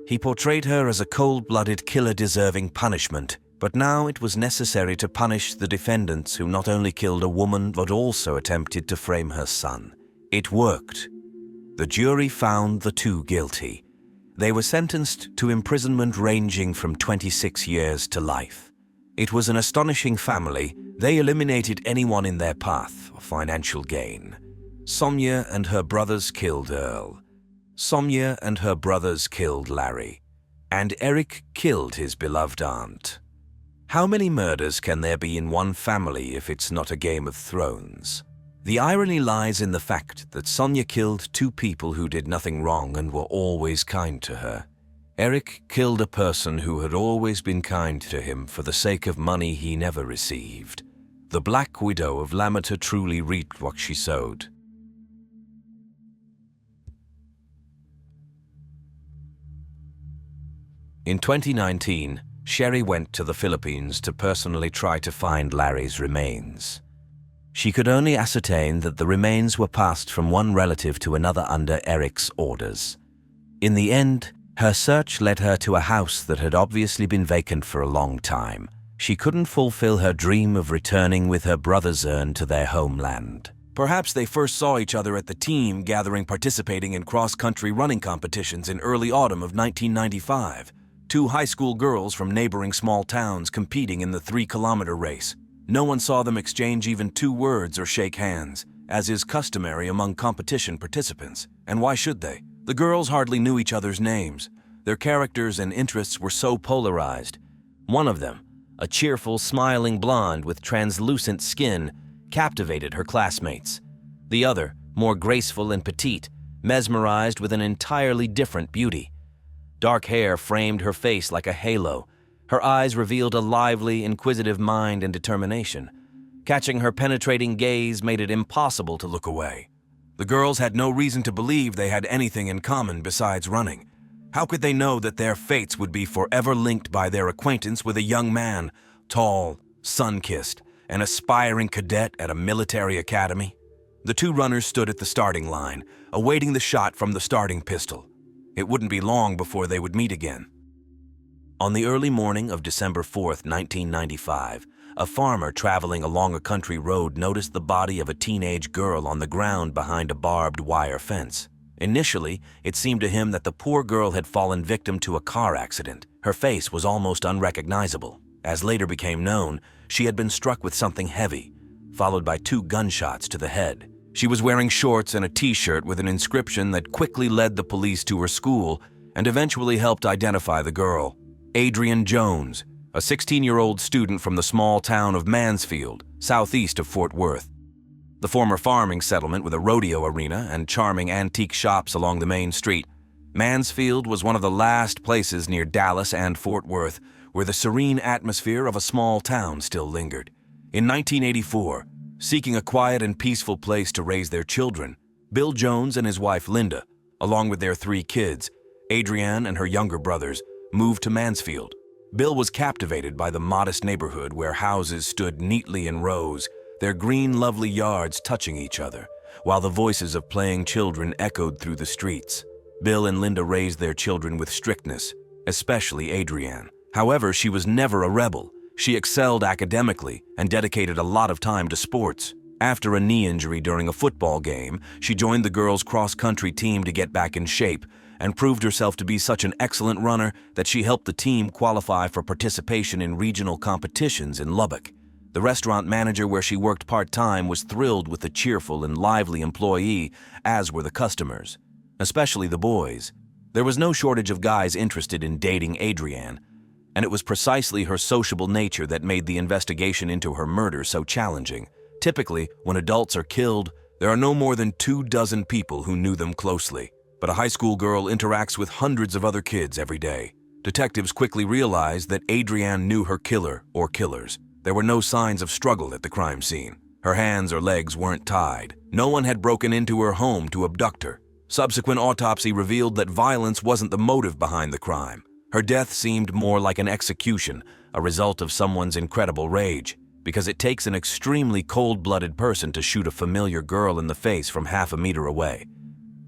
He portrayed her as a cold-blooded killer deserving punishment, But now it was necessary to punish the defendants who not only killed a woman but also attempted to frame her son. It worked. The jury found the two guilty. They were sentenced to imprisonment ranging from 26 years to life. It was an astonishing family. They eliminated anyone in their path of financial gain. Sonia and her brothers killed Earl. Sonia and her brothers killed Larry. And Eric killed his beloved aunt. How many murders can there be in one family if it's not a Game of Thrones? The irony lies in the fact that Sonia killed two people who did nothing wrong and were always kind to her. Eric killed a person who had always been kind to him for the sake of money he never received. The Black Widow of Lamata truly reaped what she sowed. In 2019, Sherry went to the Philippines to personally try to find Larry's remains. She could only ascertain that the remains were passed from one relative to another under Eric's orders. In the end, her search led her to a house that had obviously been vacant for a long time. She couldn't fulfill her dream of returning with her brother's urn to their homeland. Perhaps they first saw each other at the team gathering participating in cross-country running competitions in early autumn of 1995. Two high school girls from neighboring small towns competing in the 3-kilometer race. No one saw them exchange even 2 words or shake hands, as is customary among competition participants. And why should they? The girls hardly knew each other's names. Their characters and interests were so polarized. One of them, a cheerful, smiling blonde with translucent skin, captivated her classmates. The other, more graceful and petite, mesmerized with an entirely different beauty. Dark hair framed her face like a halo. Her eyes revealed a lively, inquisitive mind and determination. Catching her penetrating gaze made it impossible to look away. The girls had no reason to believe they had anything in common besides running. How could they know that their fates would be forever linked by their acquaintance with a young man, tall, sun-kissed, an aspiring cadet at a military academy? The two runners stood at the starting line, awaiting the shot from the starting pistol. It wouldn't be long before they would meet again. On the early morning of December 4th, 1995, a farmer traveling along a country road noticed the body of a teenage girl on the ground behind a barbed wire fence. Initially, it seemed to him that the poor girl had fallen victim to a car accident. Her face was almost unrecognizable. As later became known, she had been struck with something heavy, followed by 2 gunshots to the head. She was wearing shorts and a t-shirt with an inscription that quickly led the police to her school and eventually helped identify the girl. Adrian Jones, a 16-year-old student from the small town of Mansfield, southeast of Fort Worth. The former farming settlement with a rodeo arena and charming antique shops along the main street, Mansfield was one of the last places near Dallas and Fort Worth where the serene atmosphere of a small town still lingered. In 1984, seeking a quiet and peaceful place to raise their children, Bill Jones and his wife Linda, along with their 3 kids, Adrienne and her younger brothers, moved to Mansfield. Bill was captivated by the modest neighborhood where houses stood neatly in rows, their green, lovely yards touching each other, while the voices of playing children echoed through the streets. Bill and Linda raised their children with strictness, especially Adrienne. However, she was never a rebel. She excelled academically and dedicated a lot of time to sports. After a knee injury during a football game, she joined the girls' cross-country team to get back in shape and proved herself to be such an excellent runner that she helped the team qualify for participation in regional competitions in Lubbock. The restaurant manager where she worked part-time was thrilled with the cheerful and lively employee, as were the customers, especially the boys. There was no shortage of guys interested in dating Adrienne, and it was precisely her sociable nature that made the investigation into her murder so challenging. Typically, when adults are killed, there are no more than 24 people who knew them closely. But a high school girl interacts with hundreds of other kids every day. Detectives quickly realized that Adrienne knew her killer or killers. There were no signs of struggle at the crime scene. Her hands or legs weren't tied. No one had broken into her home to abduct her. Subsequent autopsy revealed that violence wasn't the motive behind the crime. Her death seemed more like an execution, a result of someone's incredible rage, because it takes an extremely cold-blooded person to shoot a familiar girl in the face from half a meter away.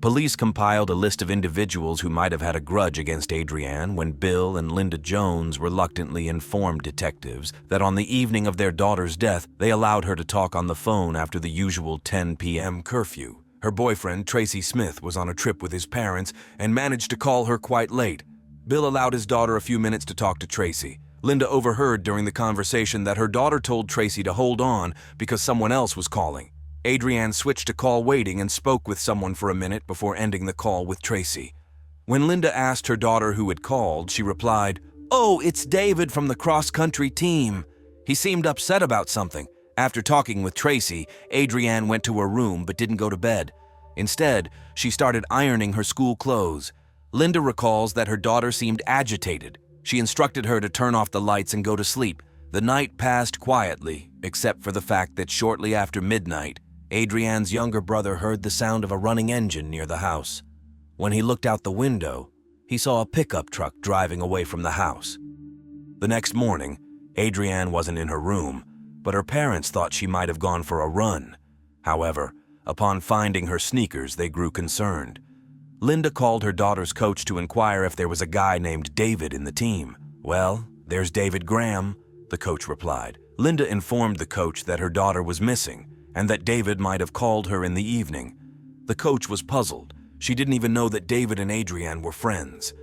Police compiled a list of individuals who might have had a grudge against Adrienne when Bill and Linda Jones reluctantly informed detectives that on the evening of their daughter's death, they allowed her to talk on the phone after the usual 10 p.m. curfew. Her boyfriend, Tracy Smith, was on a trip with his parents and managed to call her quite late. Bill allowed his daughter a few minutes to talk to Tracy. Linda overheard during the conversation that her daughter told Tracy to hold on because someone else was calling. Adrienne switched to call waiting and spoke with someone for a minute before ending the call with Tracy. When Linda asked her daughter who had called, she replied, "Oh, it's David from the cross-country team. He seemed upset about something." After talking with Tracy, Adrienne went to her room but didn't go to bed. Instead, she started ironing her school clothes. Linda recalls that her daughter seemed agitated. She instructed her to turn off the lights and go to sleep. The night passed quietly, except for the fact that shortly after midnight, Adrienne's younger brother heard the sound of a running engine near the house. When he looked out the window, he saw a pickup truck driving away from the house. The next morning, Adrienne wasn't in her room, but her parents thought she might have gone for a run. However, upon finding her sneakers, they grew concerned. Linda called her daughter's coach to inquire if there was a guy named David in the team. "Well, there's David Graham," the coach replied. Linda informed the coach that her daughter was missing and that David might have called her in the evening. The coach was puzzled. She didn't even know that David and Adrienne were friends.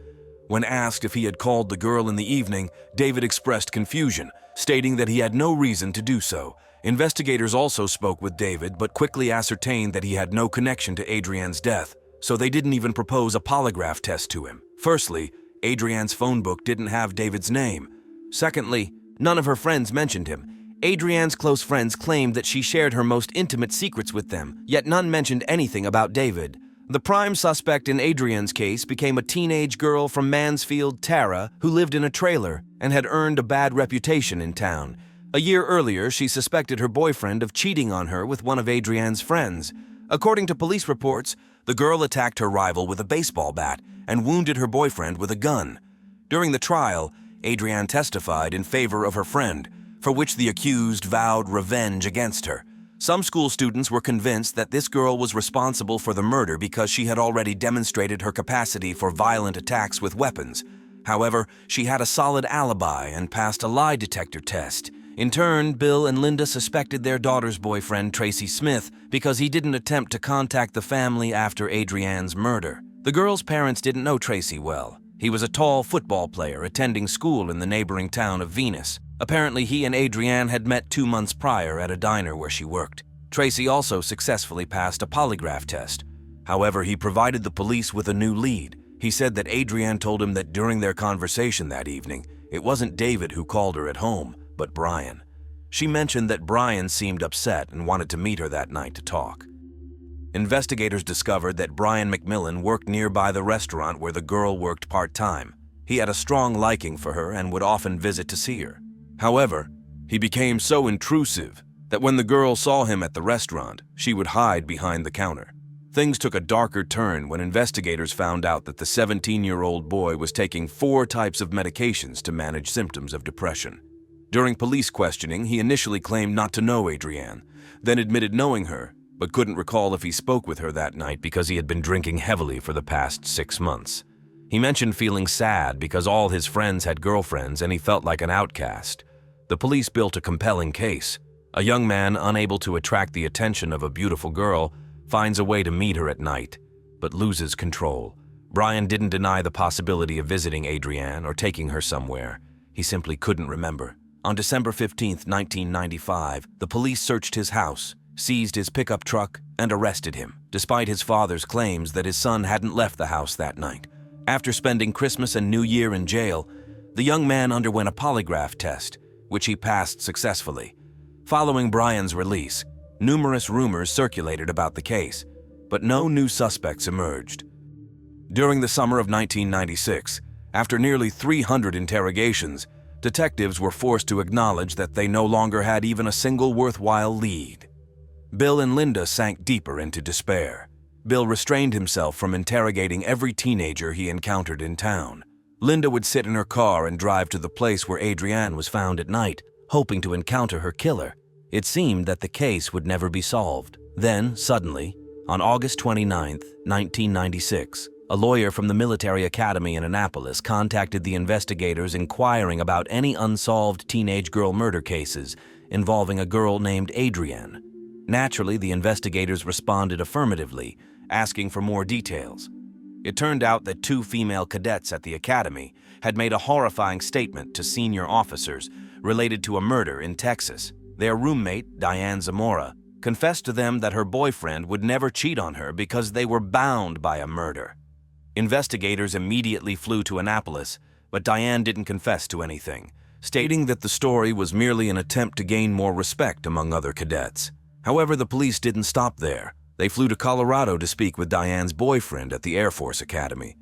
When asked if he had called the girl in the evening, David expressed confusion, stating that he had no reason to do so. Investigators also spoke with David, but quickly ascertained that he had no connection to Adrienne's death, so they didn't even propose a polygraph test to him. Firstly, Adrienne's phone book didn't have David's name. Secondly, none of her friends mentioned him. Adrienne's close friends claimed that she shared her most intimate secrets with them, yet none mentioned anything about David. The prime suspect in Adrienne's case became a teenage girl from Mansfield, Tara, who lived in a trailer and had earned a bad reputation in town. A year earlier, she suspected her boyfriend of cheating on her with one of Adrienne's friends. According to police reports, the girl attacked her rival with a baseball bat and wounded her boyfriend with a gun. During the trial, Adrienne testified in favor of her friend, for which the accused vowed revenge against her. Some school students were convinced that this girl was responsible for the murder because she had already demonstrated her capacity for violent attacks with weapons. However, she had a solid alibi and passed a lie detector test. In turn, Bill and Linda suspected their daughter's boyfriend, Tracy Smith, because he didn't attempt to contact the family after Adrienne's murder. The girl's parents didn't know Tracy well. He was a tall football player attending school in the neighboring town of Venus. Apparently, he and Adrienne had met 2 months prior at a diner where she worked. Tracy also successfully passed a polygraph test. However, he provided the police with a new lead. He said that Adrienne told him that during their conversation that evening, it wasn't David who called her at home, but Brian. She mentioned that Brian seemed upset and wanted to meet her that night to talk. Investigators discovered that Brian McMillan worked nearby the restaurant where the girl worked part-time. He had a strong liking for her and would often visit to see her. However, he became so intrusive that when the girl saw him at the restaurant, she would hide behind the counter. Things took a darker turn when investigators found out that the 17-year-old boy was taking 4 types of medications to manage symptoms of depression. During police questioning, he initially claimed not to know Adrienne, then admitted knowing her, but couldn't recall if he spoke with her that night because he had been drinking heavily for the past 6 months. He mentioned feeling sad because all his friends had girlfriends and he felt like an outcast. The police built a compelling case. A young man unable to attract the attention of a beautiful girl finds a way to meet her at night, but loses control. Brian didn't deny the possibility of visiting Adrienne or taking her somewhere. He simply couldn't remember. On December 15, 1995, the police searched his house, seized his pickup truck, and arrested him, despite his father's claims that his son hadn't left the house that night. After spending Christmas and New Year in jail, the young man underwent a polygraph test, which he passed successfully. Following Brian's release, numerous rumors circulated about the case, but no new suspects emerged. During the summer of 1996, after nearly 300 interrogations, detectives were forced to acknowledge that they no longer had even a single worthwhile lead. Bill and Linda sank deeper into despair. Bill restrained himself from interrogating every teenager he encountered in town. Linda would sit in her car and drive to the place where Adrienne was found at night, hoping to encounter her killer. It seemed that the case would never be solved. Then, suddenly, On August 29, 1996, a lawyer from the military academy in Annapolis contacted the investigators inquiring about any unsolved teenage girl murder cases involving a girl named Adrienne. Naturally, the investigators responded affirmatively, asking for more details. It turned out that 2 female cadets at the academy had made a horrifying statement to senior officers related to a murder in Texas. Their roommate, Diane Zamora, confessed to them that her boyfriend would never cheat on her because they were bound by a murder. Investigators immediately flew to Annapolis, but Diane didn't confess to anything, stating that the story was merely an attempt to gain more respect among other cadets. However, the police didn't stop there. They flew to Colorado to speak with Diane's boyfriend at the Air Force Academy.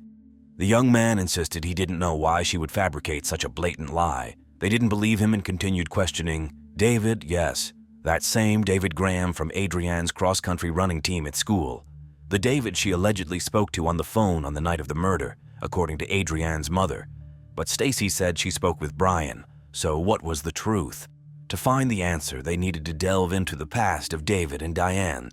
The young man insisted he didn't know why she would fabricate such a blatant lie. They didn't believe him and continued questioning. David, yes, that same David Graham from Adrienne's cross-country running team at school. The David she allegedly spoke to on the phone on the night of the murder, according to Adrienne's mother. But Stacy said she spoke with Brian, so what was the truth? To find the answer, they needed to delve into the past of David and Diane.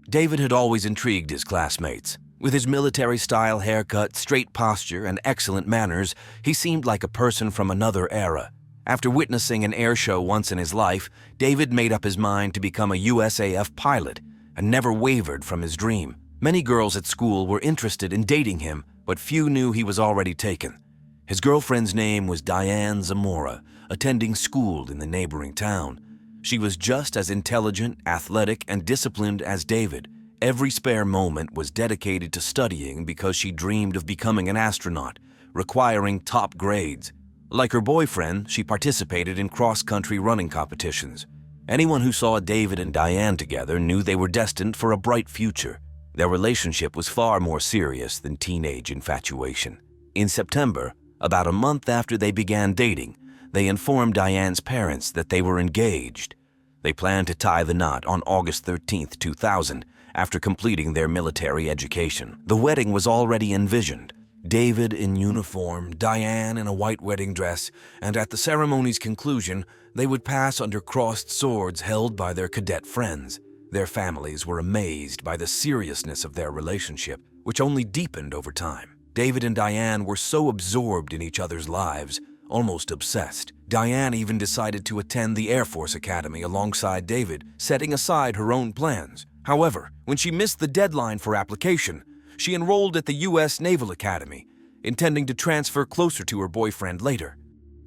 David had always intrigued his classmates. With his military-style haircut, straight posture, and excellent manners, he seemed like a person from another era. After witnessing an air show once in his life, David made up his mind to become a USAF pilot and never wavered from his dream. Many girls at school were interested in dating him, but few knew he was already taken. His girlfriend's name was Diane Zamora, attending school in the neighboring town. She was just as intelligent, athletic, and disciplined as David. Every spare moment was dedicated to studying because she dreamed of becoming an astronaut, requiring top grades. Like her boyfriend, she participated in cross-country running competitions. Anyone who saw David and Diane together knew they were destined for a bright future. Their relationship was far more serious than teenage infatuation. In September, about a month after they began dating, they informed Diane's parents that they were engaged. They planned to tie the knot on August 13, 2000, after completing their military education. The wedding was already envisioned. David in uniform, Diane in a white wedding dress, and at the ceremony's conclusion, they would pass under crossed swords held by their cadet friends. Their families were amazed by the seriousness of their relationship, which only deepened over time. David and Diane were so absorbed in each other's lives, almost obsessed. Diane even decided to attend the Air Force Academy alongside David, setting aside her own plans. However, when she missed the deadline for application, she enrolled at the U.S. Naval Academy, intending to transfer closer to her boyfriend later.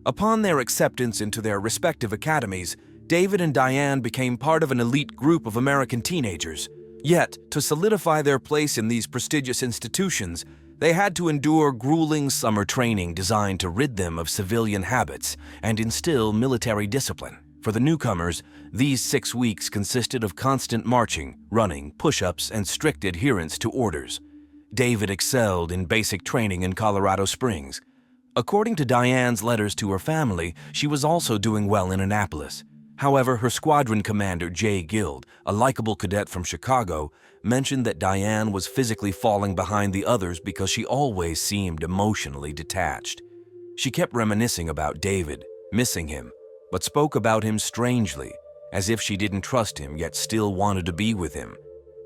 Upon their acceptance into their respective academies, David and Diane became part of an elite group of American teenagers. Yet, to solidify their place in these prestigious institutions, they had to endure grueling summer training designed to rid them of civilian habits and instill military discipline. For the newcomers, these 6 weeks consisted of constant marching, running, push-ups, and strict adherence to orders. David excelled in basic training in Colorado Springs. According to Diane's letters to her family, she was also doing well in Annapolis. However, her squadron commander, Jay Guild, a likable cadet from Chicago, mentioned that Diane was physically falling behind the others because she always seemed emotionally detached. She kept reminiscing about David, missing him, but spoke about him strangely, as if she didn't trust him yet still wanted to be with him.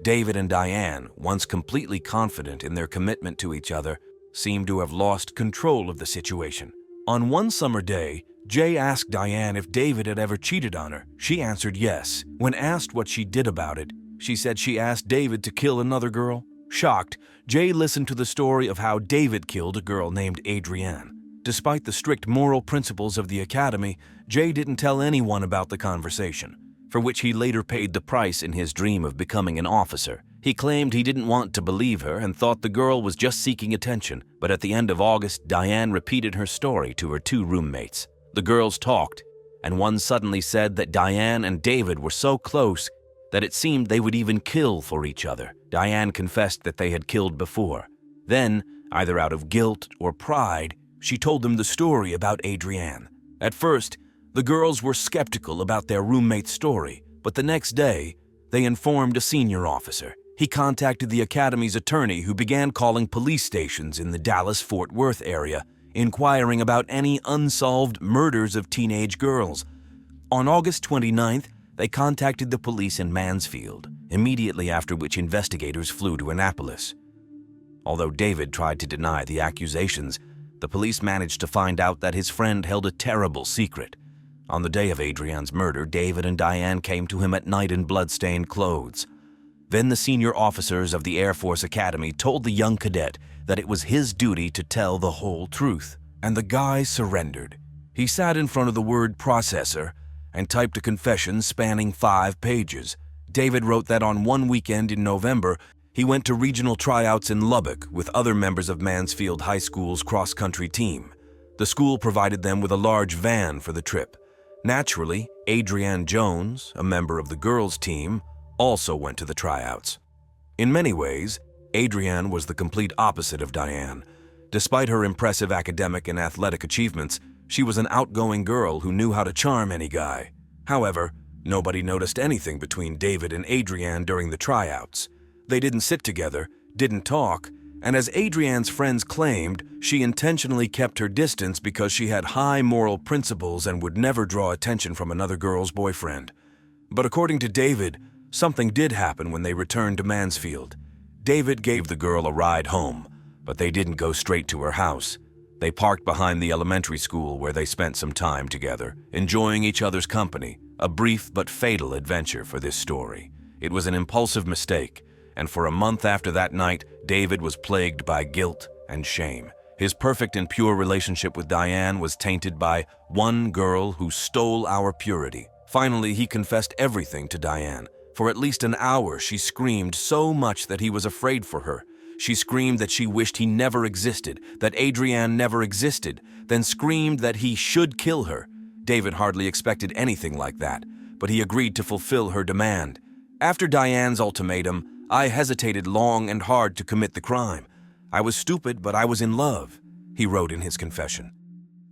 David and Diane, once completely confident in their commitment to each other, seemed to have lost control of the situation. On one summer day, Jay asked Diane if David had ever cheated on her. She answered yes. When asked what she did about it, she said she asked David to kill another girl. Shocked, Jay listened to the story of how David killed a girl named Adrienne. Despite the strict moral principles of the academy, Jay didn't tell anyone about the conversation, for which he later paid the price in his dream of becoming an officer. He claimed he didn't want to believe her and thought the girl was just seeking attention, but at the end of August, Diane repeated her story to her 2 roommates. The girls talked, and one suddenly said that Diane and David were so close that it seemed they would even kill for each other. Diane confessed that they had killed before. Then, either out of guilt or pride, she told them the story about Adrienne. At first, the girls were skeptical about their roommate's story, but the next day, they informed a senior officer. He contacted the academy's attorney, who began calling police stations in the Dallas-Fort Worth area, inquiring about any unsolved murders of teenage girls. On August 29th, they contacted the police in Mansfield, immediately after which investigators flew to Annapolis. Although David tried to deny the accusations, the police managed to find out that his friend held a terrible secret. On the day of Adrian's murder, David and Diane came to him at night in blood-stained clothes. Then the senior officers of the Air Force Academy told the young cadet that it was his duty to tell the whole truth, and the guy surrendered. He sat in front of the word processor and typed a confession spanning 5 pages. David wrote that on one weekend in November, he went to regional tryouts in Lubbock with other members of Mansfield High School's cross-country team. The school provided them with a large van for the trip. Naturally, Adrienne Jones, a member of the girls' team, also went to the tryouts. In many ways, Adrienne was the complete opposite of Diane. Despite her impressive academic and athletic achievements, she was an outgoing girl who knew how to charm any guy. However, nobody noticed anything between David and Adrienne during the tryouts. They didn't sit together, didn't talk, and as Adrienne's friends claimed, she intentionally kept her distance because she had high moral principles and would never draw attention from another girl's boyfriend. But according to David, something did happen when they returned to Mansfield. David gave the girl a ride home, but they didn't go straight to her house. They parked behind the elementary school where they spent some time together, enjoying each other's company, a brief but fatal adventure for this story. It was an impulsive mistake, and for a month after that night, David was plagued by guilt and shame. His perfect and pure relationship with Diane was tainted by one girl who stole our purity. Finally, he confessed everything to Diane. For at least an hour, she screamed so much that he was afraid for her. She screamed that she wished he never existed, that Adrienne never existed, then screamed that he should kill her. David hardly expected anything like that, but he agreed to fulfill her demand. After Diane's ultimatum, I hesitated long and hard to commit the crime. I was stupid, but I was in love, he wrote in his confession.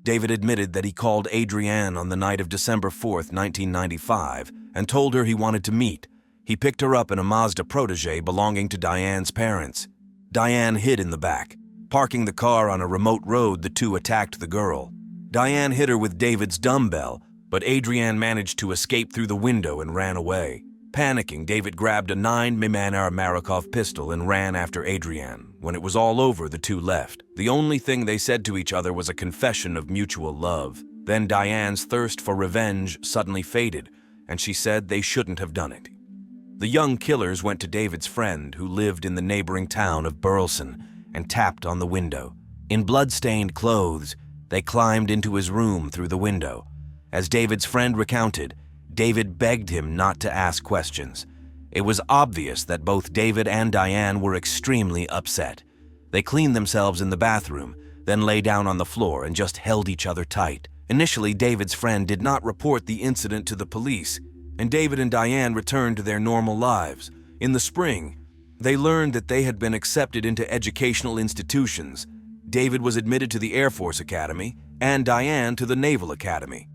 David admitted that he called Adrienne on the night of December 4th, 1995, and told her he wanted to meet. He picked her up in a Mazda Protege belonging to Diane's parents. Diane hid in the back. Parking the car on a remote road, the two attacked the girl. Diane hit her with David's dumbbell, but Adrienne managed to escape through the window and ran away. Panicking, David grabbed a 9mm Marikov pistol and ran after Adrienne. When it was all over, the two left. The only thing they said to each other was a confession of mutual love. Then Diane's thirst for revenge suddenly faded, and she said they shouldn't have done it. The young killers went to David's friend, who lived in the neighboring town of Burleson, and tapped on the window. In blood-stained clothes, they climbed into his room through the window. As David's friend recounted, David begged him not to ask questions. It was obvious that both David and Diane were extremely upset. They cleaned themselves in the bathroom, then lay down on the floor and just held each other tight. Initially, David's friend did not report the incident to the police, and David and Diane returned to their normal lives. In the spring, they learned that they had been accepted into educational institutions. David was admitted to the Air Force Academy, and Diane to the Naval Academy.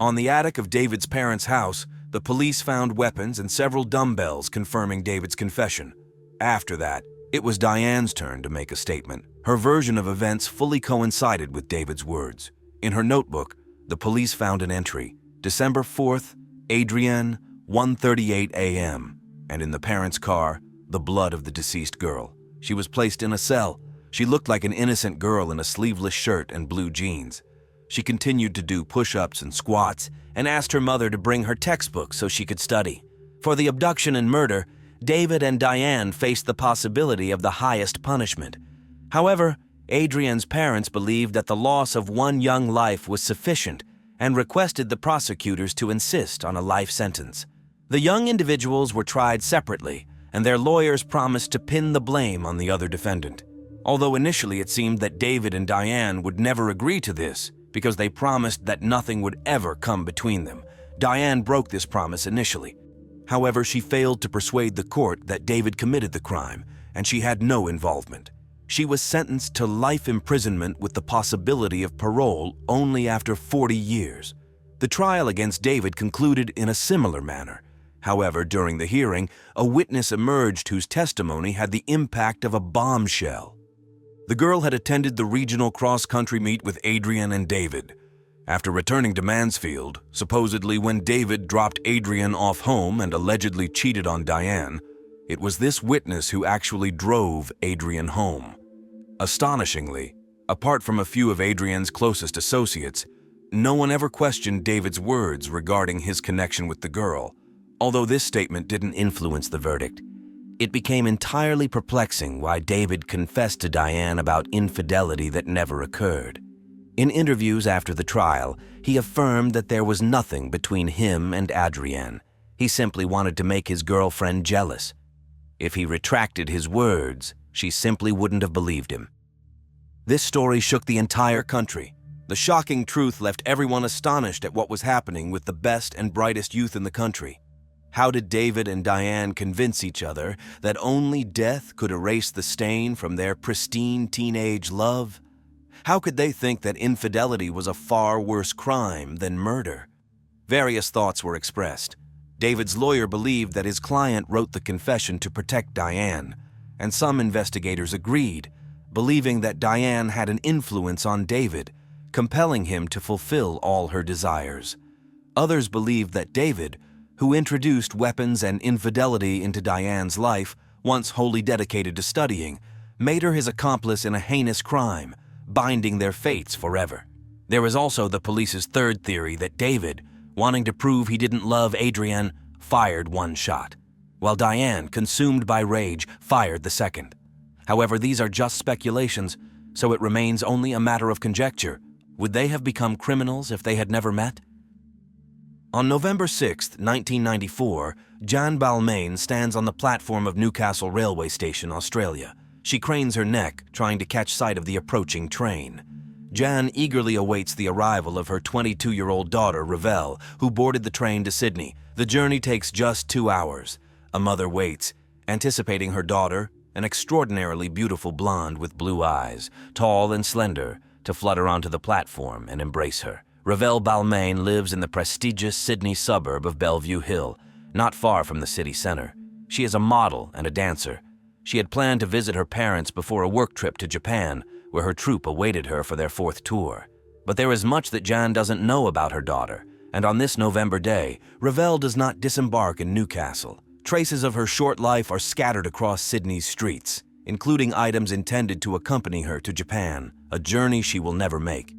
On the attic of David's parents' house, the police found weapons and several dumbbells confirming David's confession. After that, it was Diane's turn to make a statement. Her version of events fully coincided with David's words. In her notebook, the police found an entry, December 4th, Adrienne, 1:38 a.m., and in the parents' car, the blood of the deceased girl. She was placed in a cell. She looked like an innocent girl in a sleeveless shirt and blue jeans. She continued to do push-ups and squats and asked her mother to bring her textbook so she could study. For the abduction and murder, David and Diane faced the possibility of the highest punishment. However, Adrienne's parents believed that the loss of one young life was sufficient and requested the prosecutors to insist on a life sentence. The young individuals were tried separately, and their lawyers promised to pin the blame on the other defendant. Although initially it seemed that David and Diane would never agree to this because they promised that nothing would ever come between them. Diane broke this promise initially. However, she failed to persuade the court that David committed the crime, and she had no involvement. She was sentenced to life imprisonment with the possibility of parole only after 40 years. The trial against David concluded in a similar manner. However, during the hearing, a witness emerged whose testimony had the impact of a bombshell. The girl had attended the regional cross-country meet with Adrienne and David. After returning to Mansfield, supposedly when David dropped Adrian off home and allegedly cheated on Diane, it was this witness who actually drove Adrian home. Astonishingly, apart from a few of Adrian's closest associates, no one ever questioned David's words regarding his connection with the girl, although this statement didn't influence the verdict. It became entirely perplexing why David confessed to Diane about infidelity that never occurred. In interviews after the trial, he affirmed that there was nothing between him and Adrienne. He simply wanted to make his girlfriend jealous. If he retracted his words, she simply wouldn't have believed him. This story shook the entire country. The shocking truth left everyone astonished at what was happening with the best and brightest youth in the country. How did David and Diane convince each other that only death could erase the stain from their pristine teenage love? How could they think that infidelity was a far worse crime than murder? Various thoughts were expressed. David's lawyer believed that his client wrote the confession to protect Diane, and some investigators agreed, believing that Diane had an influence on David, compelling him to fulfill all her desires. Others believed that David, who introduced weapons and infidelity into Diane's life, once wholly dedicated to studying, made her his accomplice in a heinous crime, binding their fates forever. There was also the police's third theory that David, wanting to prove he didn't love Adrienne, fired one shot, while Diane, consumed by rage, fired the second. However, these are just speculations, so it remains only a matter of conjecture. Would they have become criminals if they had never met? On November 6, 1994, Jan Balmain stands on the platform of Newcastle Railway Station, Australia. She cranes her neck, trying to catch sight of the approaching train. Jan eagerly awaits the arrival of her 22-year-old daughter, Ravel, who boarded the train to Sydney. The journey takes just 2 hours. A mother waits, anticipating her daughter, an extraordinarily beautiful blonde with blue eyes, tall and slender, to flutter onto the platform and embrace her. Ravel Balmain lives in the prestigious Sydney suburb of Bellevue Hill, not far from the city center. She is a model and a dancer. She had planned to visit her parents before a work trip to Japan, where her troupe awaited her for their 4th tour. But there is much that Jan doesn't know about her daughter, and on this November day, Ravel does not disembark in Newcastle. Traces of her short life are scattered across Sydney's streets, including items intended to accompany her to Japan, a journey she will never make.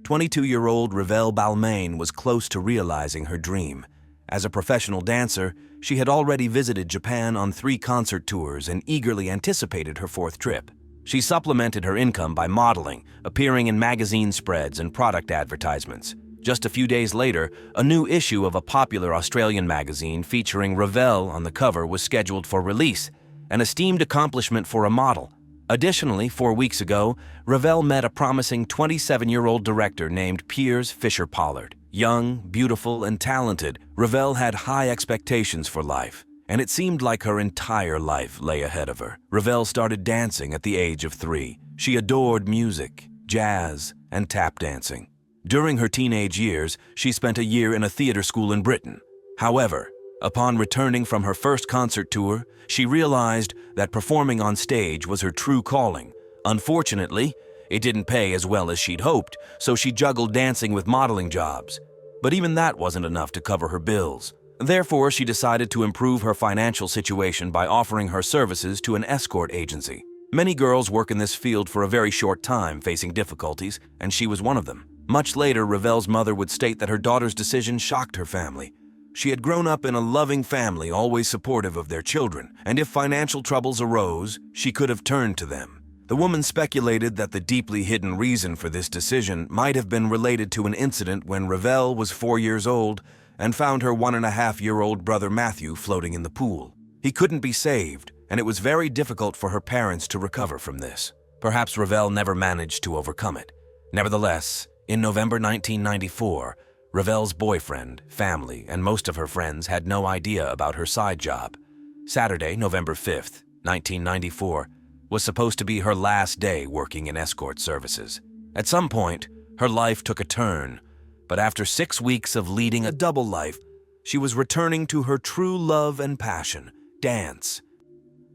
22-year-old Ravel Balmain was close to realizing her dream. As a professional dancer, she had already visited Japan on 3 concert tours and eagerly anticipated her 4th trip. She supplemented her income by modeling, appearing in magazine spreads and product advertisements. Just a few days later, a new issue of a popular Australian magazine featuring Ravel on the cover was scheduled for release, an esteemed accomplishment for a model. Additionally, 4 weeks ago, Ravel met a promising 27-year-old director named Piers Fisher-Pollard. Young, beautiful, and talented, Ravel had high expectations for life, and it seemed like her entire life lay ahead of her. Ravel started dancing at the age of 3. She adored music, jazz, and tap dancing. During her teenage years, she spent a year in a theater school in Britain. However, upon returning from her first concert tour, she realized that performing on stage was her true calling. Unfortunately, it didn't pay as well as she'd hoped, so she juggled dancing with modeling jobs. But even that wasn't enough to cover her bills. Therefore, she decided to improve her financial situation by offering her services to an escort agency. Many girls work in this field for a very short time, facing difficulties, and she was one of them. Much later, Ravel's mother would state that her daughter's decision shocked her family. She had grown up in a loving family, always supportive of their children, and if financial troubles arose, she could have turned to them. The woman speculated that the deeply hidden reason for this decision might have been related to an incident when Ravel was 4 years old and found her 1.5-year-old brother Matthew floating in the pool. He couldn't be saved, and it was very difficult for her parents to recover from this. Perhaps Ravel never managed to overcome it. Nevertheless, in November 1994, Ravel's boyfriend, family, and most of her friends had no idea about her side job. Saturday, November 5th, 1994, was supposed to be her last day working in escort services. At some point, her life took a turn, but after 6 weeks of leading a double life, she was returning to her true love and passion, dance.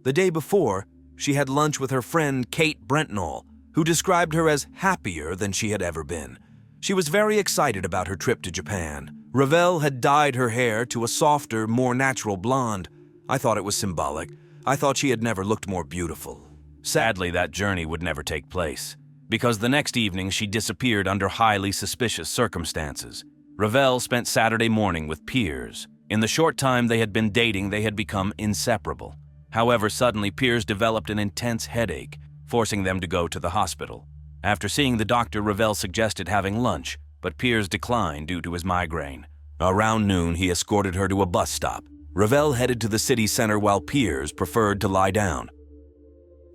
The day before, she had lunch with her friend Kate Brentnall, who described her as happier than she had ever been. She was very excited about her trip to Japan. Ravel had dyed her hair to a softer, more natural blonde. I thought it was symbolic. I thought she had never looked more beautiful. Sadly, that journey would never take place, because the next evening she disappeared under highly suspicious circumstances. Ravel spent Saturday morning with Piers. In the short time they had been dating, they had become inseparable. However, suddenly Piers developed an intense headache, forcing them to go to the hospital. After seeing the doctor, Ravel suggested having lunch, but Piers declined due to his migraine. Around noon, he escorted her to a bus stop. Ravel headed to the city center while Piers preferred to lie down.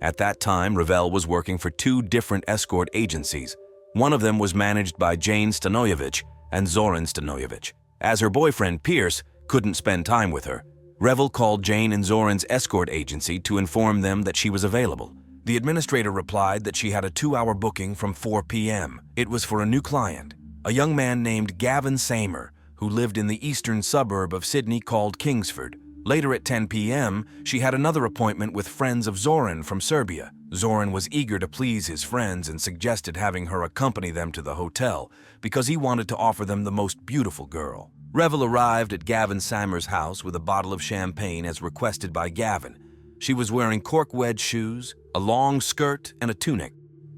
At that time, Ravel was working for 2 different escort agencies. One of them was managed by Jane Stanojevic and Zoran Stanojevic. As her boyfriend, Piers, couldn't spend time with her, Ravel called Jane and Zoran's escort agency to inform them that she was available. The administrator replied that she had a 2-hour booking from 4 p.m. It was for a new client, a young man named Gavin Samer, who lived in the eastern suburb of Sydney called Kingsford. Later at 10 p.m., she had another appointment with friends of Zoran from Serbia. Zoran was eager to please his friends and suggested having her accompany them to the hotel because he wanted to offer them the most beautiful girl. Ravel arrived at Gavin Samer's house with a bottle of champagne as requested by Gavin. She was wearing cork wedge shoes, a long skirt, and a tunic.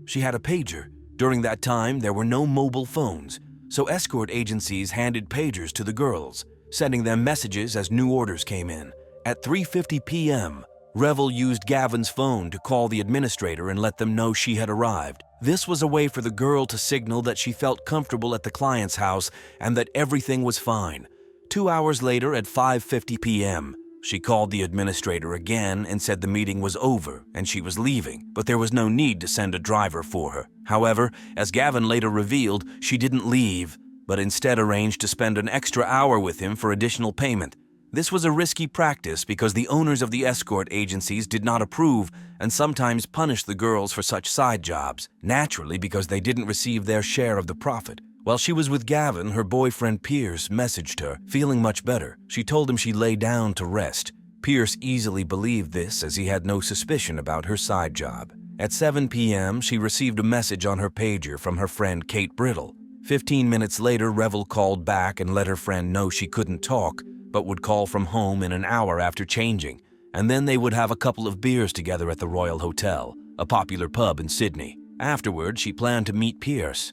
She had a pager. During that time, there were no mobile phones, so escort agencies handed pagers to the girls, sending them messages as new orders came in. At 3:50 p.m., Ravel used Gavin's phone to call the administrator and let them know she had arrived. This was a way for the girl to signal that she felt comfortable at the client's house and that everything was fine. 2 hours later, at 5:50 p.m., she called the administrator again and said the meeting was over and she was leaving, but there was no need to send a driver for her. However, as Gavin later revealed, she didn't leave, but instead arranged to spend an extra hour with him for additional payment. This was a risky practice because the owners of the escort agencies did not approve and sometimes punished the girls for such side jobs, naturally because they didn't receive their share of the profit. While she was with Gavin, her boyfriend Piers messaged her, feeling much better. She told him she'd lay down to rest. Piers easily believed this as he had no suspicion about her side job. At 7 p.m., she received a message on her pager from her friend Kate Brittle. 15 minutes later, Ravel called back and let her friend know she couldn't talk, but would call from home in an hour after changing, and then they would have a couple of beers together at the Royal Hotel, a popular pub in Sydney. Afterward, she planned to meet Piers.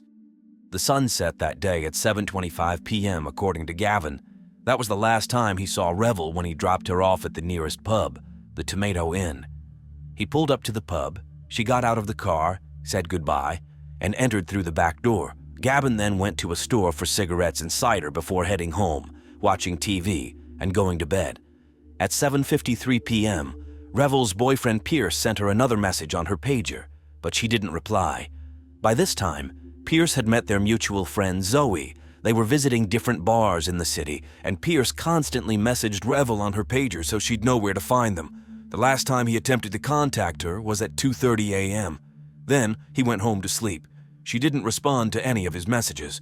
The sun set that day at 7:25 p.m. according to Gavin. That was the last time he saw Ravel when he dropped her off at the nearest pub, the Tomato Inn. He pulled up to the pub, she got out of the car, said goodbye, and entered through the back door. Gavin then went to a store for cigarettes and cider before heading home, watching TV, and going to bed. At 7:53 p.m., Ravel's boyfriend Piers sent her another message on her pager, but she didn't reply. By this time, Piers had met their mutual friend Zoe. They were visiting different bars in the city, and Piers constantly messaged Ravel on her pager so she'd know where to find them. The last time he attempted to contact her was at 2:30 a.m. Then he went home to sleep. She didn't respond to any of his messages.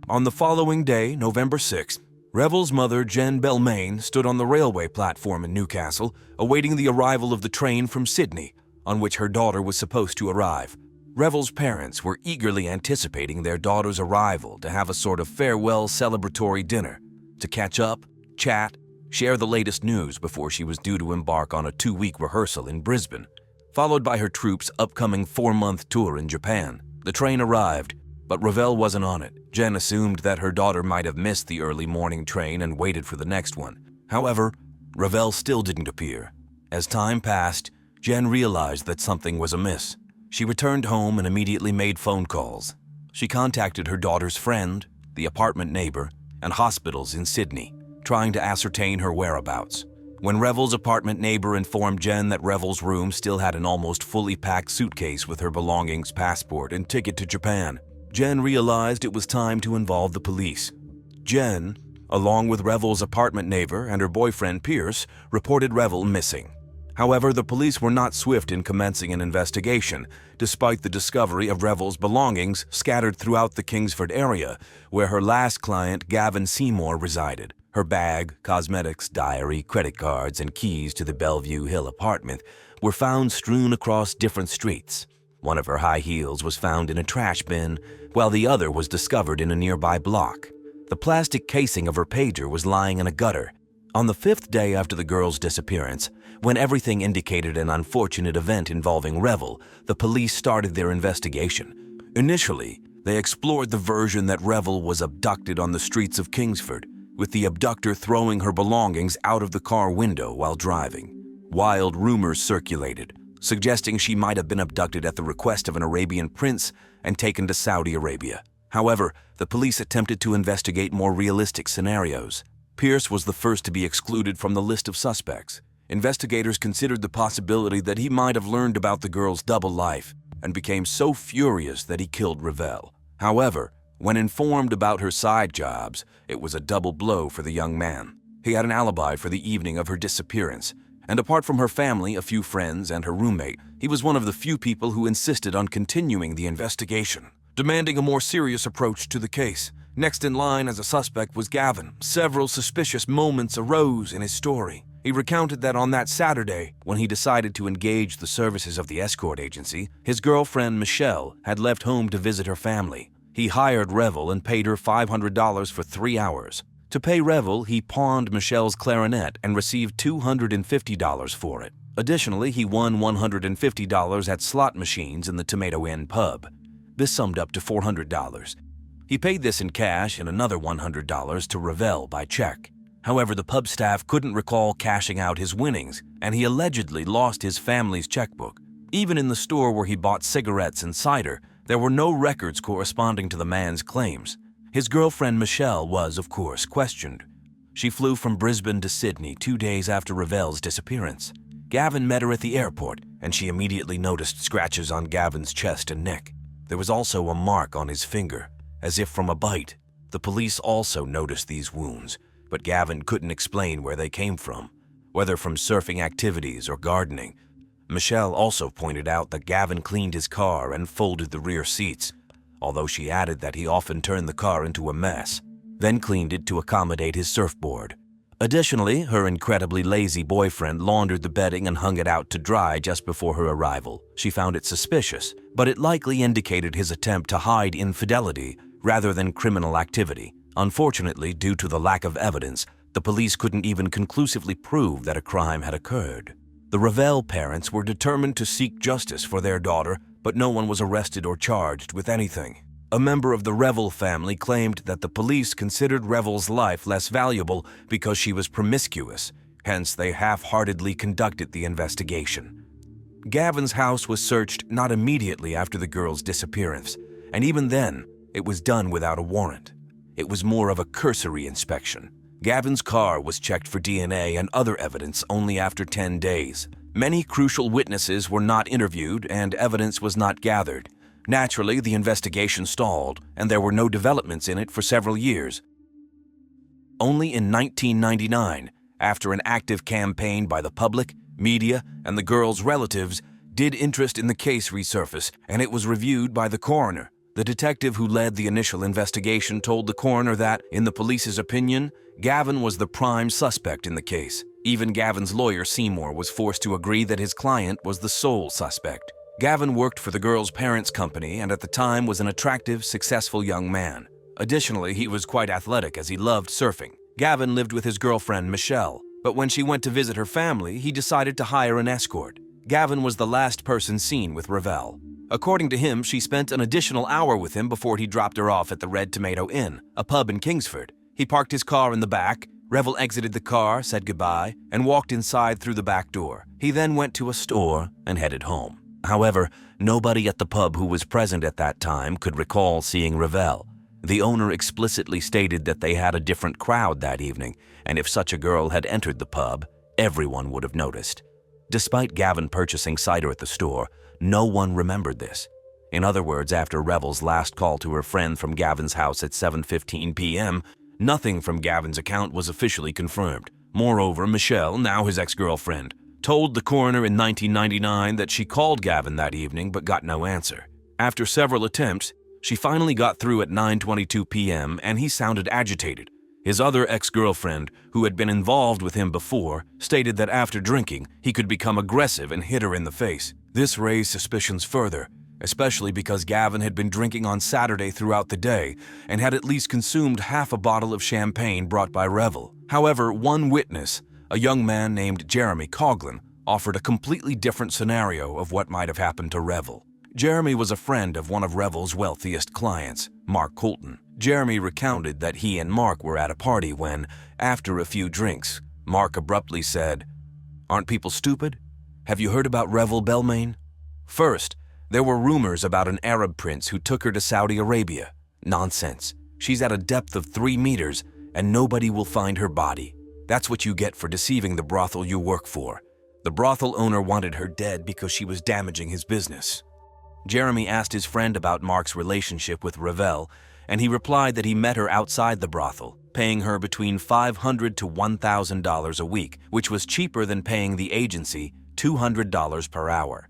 On the following day, November 6th, Ravel's mother, Jen Belmain, stood on the railway platform in Newcastle, awaiting the arrival of the train from Sydney, on which her daughter was supposed to arrive. Ravel's parents were eagerly anticipating their daughter's arrival to have a sort of farewell celebratory dinner, to catch up, chat, share the latest news before she was due to embark on a 2-week rehearsal in Brisbane, followed by her troupe's upcoming 4-month tour in Japan. The train arrived, but Ravel wasn't on it. Jen assumed that her daughter might have missed the early morning train and waited for the next one. However, Ravel still didn't appear. As time passed, Jen realized that something was amiss. She returned home and immediately made phone calls. She contacted her daughter's friend, the apartment neighbor, and hospitals in Sydney, trying to ascertain her whereabouts. When Ravel's apartment neighbor informed Jen that Ravel's room still had an almost fully packed suitcase with her belongings, passport, and ticket to Japan, Jen realized it was time to involve the police. Jen, along with Ravel's apartment neighbor and her boyfriend Piers, reported Ravel missing. However, the police were not swift in commencing an investigation, despite the discovery of Ravel's belongings scattered throughout the Kingsford area, where her last client, Gavin Seymour, resided. Her bag, cosmetics, diary, credit cards, and keys to the Bellevue Hill apartment were found strewn across different streets. One of her high heels was found in a trash bin, while the other was discovered in a nearby block. The plastic casing of her pager was lying in a gutter. On the 5th day after the girl's disappearance, when everything indicated an unfortunate event involving Revel, the police started their investigation. Initially, they explored the version that Revel was abducted on the streets of Kingsford, with the abductor throwing her belongings out of the car window while driving. Wild rumors circulated, suggesting she might have been abducted at the request of an Arabian prince and taken to Saudi Arabia. However, the police attempted to investigate more realistic scenarios. Pierce was the first to be excluded from the list of suspects. Investigators considered the possibility that he might have learned about the girl's double life and became so furious that he killed Revel. However, when informed about her side jobs, it was a double blow for the young man. He had an alibi for the evening of her disappearance, and apart from her family, a few friends, and her roommate, he was one of the few people who insisted on continuing the investigation, demanding a more serious approach to the case. Next in line as a suspect was Gavin. Several suspicious moments arose in his story. He recounted that on that Saturday, when he decided to engage the services of the escort agency, his girlfriend Michelle had left home to visit her family. He hired Revel and paid her $500 for 3 hours. To pay Revel, he pawned Michelle's clarinet and received $250 for it. Additionally, he won $150 at slot machines in the Tomato Inn pub. This summed up to $400. He paid this in cash and another $100 to Revel by check. However, the pub staff couldn't recall cashing out his winnings, and he allegedly lost his family's checkbook. Even in the store where he bought cigarettes and cider, there were no records corresponding to the man's claims. His girlfriend Michelle was, of course, questioned. She flew from Brisbane to Sydney 2 days after Revel's disappearance. Gavin met her at the airport, and she immediately noticed scratches on Gavin's chest and neck. There was also a mark on his finger, as if from a bite. The police also noticed these wounds, but Gavin couldn't explain where they came from, whether from surfing activities or gardening. Michelle also pointed out that Gavin cleaned his car and folded the rear seats, although she added that he often turned the car into a mess, then cleaned it to accommodate his surfboard. Additionally, her incredibly lazy boyfriend laundered the bedding and hung it out to dry just before her arrival. She found it suspicious, but it likely indicated his attempt to hide infidelity rather than criminal activity. Unfortunately, due to the lack of evidence, the police couldn't even conclusively prove that a crime had occurred. The Revel parents were determined to seek justice for their daughter, but no one was arrested or charged with anything. A member of the Revel family claimed that the police considered Revel's life less valuable because she was promiscuous, hence they half-heartedly conducted the investigation. Gavin's house was searched not immediately after the girl's disappearance, and even then, it was done without a warrant. It was more of a cursory inspection. Gavin's car was checked for DNA and other evidence only after 10 days. Many crucial witnesses were not interviewed and evidence was not gathered. Naturally, the investigation stalled, and there were no developments in it for several years. Only in 1999, after an active campaign by the public, media, and the girl's relatives, did interest in the case resurface, and it was reviewed by the coroner. The detective who led the initial investigation told the coroner that, in the police's opinion, Gavin was the prime suspect in the case. Even Gavin's lawyer, Seymour, was forced to agree that his client was the sole suspect. Gavin worked for the girl's parents' company and at the time was an attractive, successful young man. Additionally, he was quite athletic as he loved surfing. Gavin lived with his girlfriend, Michelle, but when she went to visit her family, he decided to hire an escort. Gavin was the last person seen with Revel. According to him, she spent an additional hour with him before he dropped her off at the Red Tomato Inn, a pub in Kingsford. He parked his car in the back. Revel exited the car, said goodbye, and walked inside through the back door. He then went to a store and headed home. However, nobody at the pub who was present at that time could recall seeing Revel. The owner explicitly stated that they had a different crowd that evening, and if such a girl had entered the pub, everyone would have noticed. Despite Gavin purchasing cider at the store, no one remembered this. In other words, after Revel's last call to her friend from Gavin's house at 7:15 p.m., nothing from Gavin's account was officially confirmed. Moreover, Michelle, now his ex-girlfriend, told the coroner in 1999 that she called Gavin that evening but got no answer. After several attempts, she finally got through at 9:22 p.m. and he sounded agitated. His other ex-girlfriend, who had been involved with him before, stated that after drinking, he could become aggressive and hit her in the face. This raised suspicions further, especially because Gavin had been drinking on Saturday throughout the day and had at least consumed half a bottle of champagne brought by Revel. However, one witness, a young man named Jeremy Coughlin, offered a completely different scenario of what might have happened to Revel. Jeremy was a friend of one of Revel's wealthiest clients, Mark Colton. Jeremy recounted that he and Mark were at a party when, after a few drinks, Mark abruptly said, "Aren't people stupid? Have you heard about Revel Belmain? First, there were rumors about an Arab prince who took her to Saudi Arabia. Nonsense. She's at a depth of 3 meters and nobody will find her body. That's what you get for deceiving the brothel you work for. The brothel owner wanted her dead because she was damaging his business." Jeremy asked his friend about Mark's relationship with Revel, and he replied that he met her outside the brothel, paying her between $500 to $1,000 a week, which was cheaper than paying the agency $200 per hour.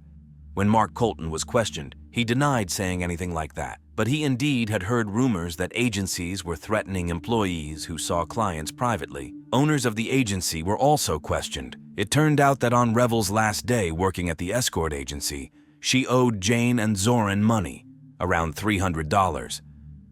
When Mark Colton was questioned, he denied saying anything like that, but he indeed had heard rumors that agencies were threatening employees who saw clients privately. Owners of the agency were also questioned. It turned out that on Revel's last day working at the escort agency, she owed Jane and Zoran money, around $300.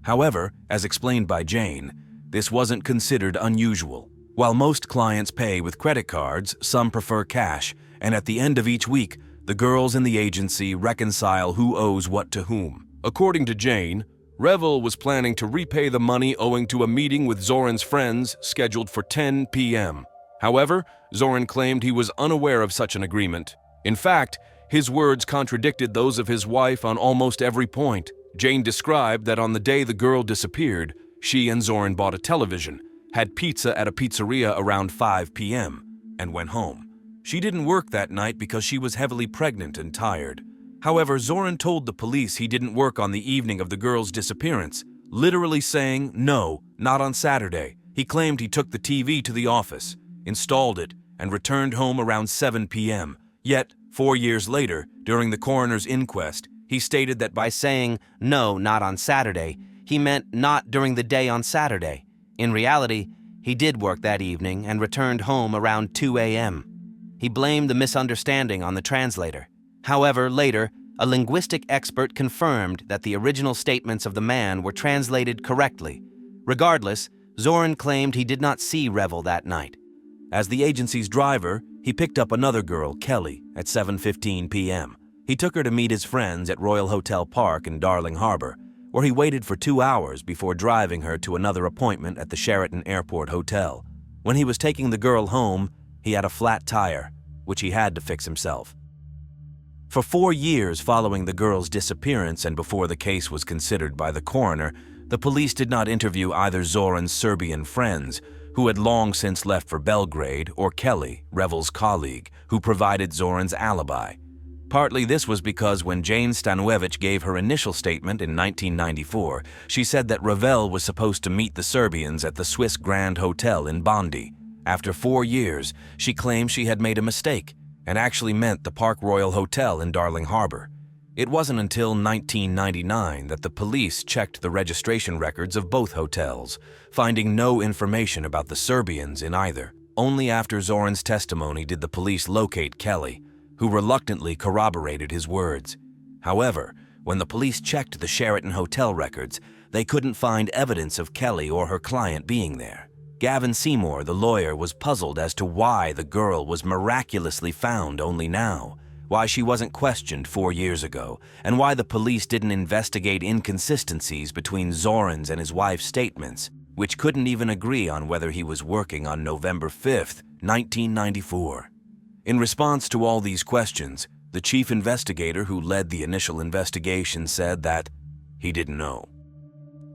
However, as explained by Jane, this wasn't considered unusual. While most clients pay with credit cards, some prefer cash, and at the end of each week, the girls in the agency reconcile who owes what to whom. According to Jane, Revel was planning to repay the money owing to a meeting with Zoran's friends scheduled for 10 p.m. However, Zoran claimed he was unaware of such an agreement. In fact, his words contradicted those of his wife on almost every point. Jane described that on the day the girl disappeared, she and Zoran bought a television, had pizza at a pizzeria around 5 p.m., and went home. She didn't work that night because she was heavily pregnant and tired. However, Zoran told the police he didn't work on the evening of the girl's disappearance, literally saying, "No, not on Saturday." He claimed he took the TV to the office, installed it, and returned home around 7 p.m. Yet, 4 years later, during the coroner's inquest, he stated that by saying, "No, not on Saturday," he meant not during the day on Saturday. In reality, he did work that evening and returned home around 2 a.m. He blamed the misunderstanding on the translator. However, later, a linguistic expert confirmed that the original statements of the man were translated correctly. Regardless, Zoran claimed he did not see Revel that night. As the agency's driver, he picked up another girl, Kelly, at 7:15 p.m. He took her to meet his friends at Royal Hotel Park in Darling Harbour, where he waited for 2 hours before driving her to another appointment at the Sheraton Airport Hotel. When he was taking the girl home, he had a flat tire, which he had to fix himself. For 4 years following the girl's disappearance and before the case was considered by the coroner, the police did not interview either Zoran's Serbian friends, who had long since left for Belgrade, or Kelly, Revel's colleague, who provided Zoran's alibi. Partly this was because when Jane Stanojevic gave her initial statement in 1994, she said that Revel was supposed to meet the Serbians at the Swiss Grand Hotel in Bondi. After 4 years, she claimed she had made a mistake and actually meant the Park Royal Hotel in Darling Harbour. It wasn't until 1999 that the police checked the registration records of both hotels, finding no information about the Serbians in either. Only after Zoran's testimony did the police locate Kelly, who reluctantly corroborated his words. However, when the police checked the Sheraton Hotel records, they couldn't find evidence of Kelly or her client being there. Gavin Seymour, the lawyer, was puzzled as to why the girl was miraculously found only now, why she wasn't questioned 4 years ago, and why the police didn't investigate inconsistencies between Zoran's and his wife's statements, which couldn't even agree on whether he was working on November 5th, 1994. In response to all these questions, the chief investigator who led the initial investigation said that he didn't know.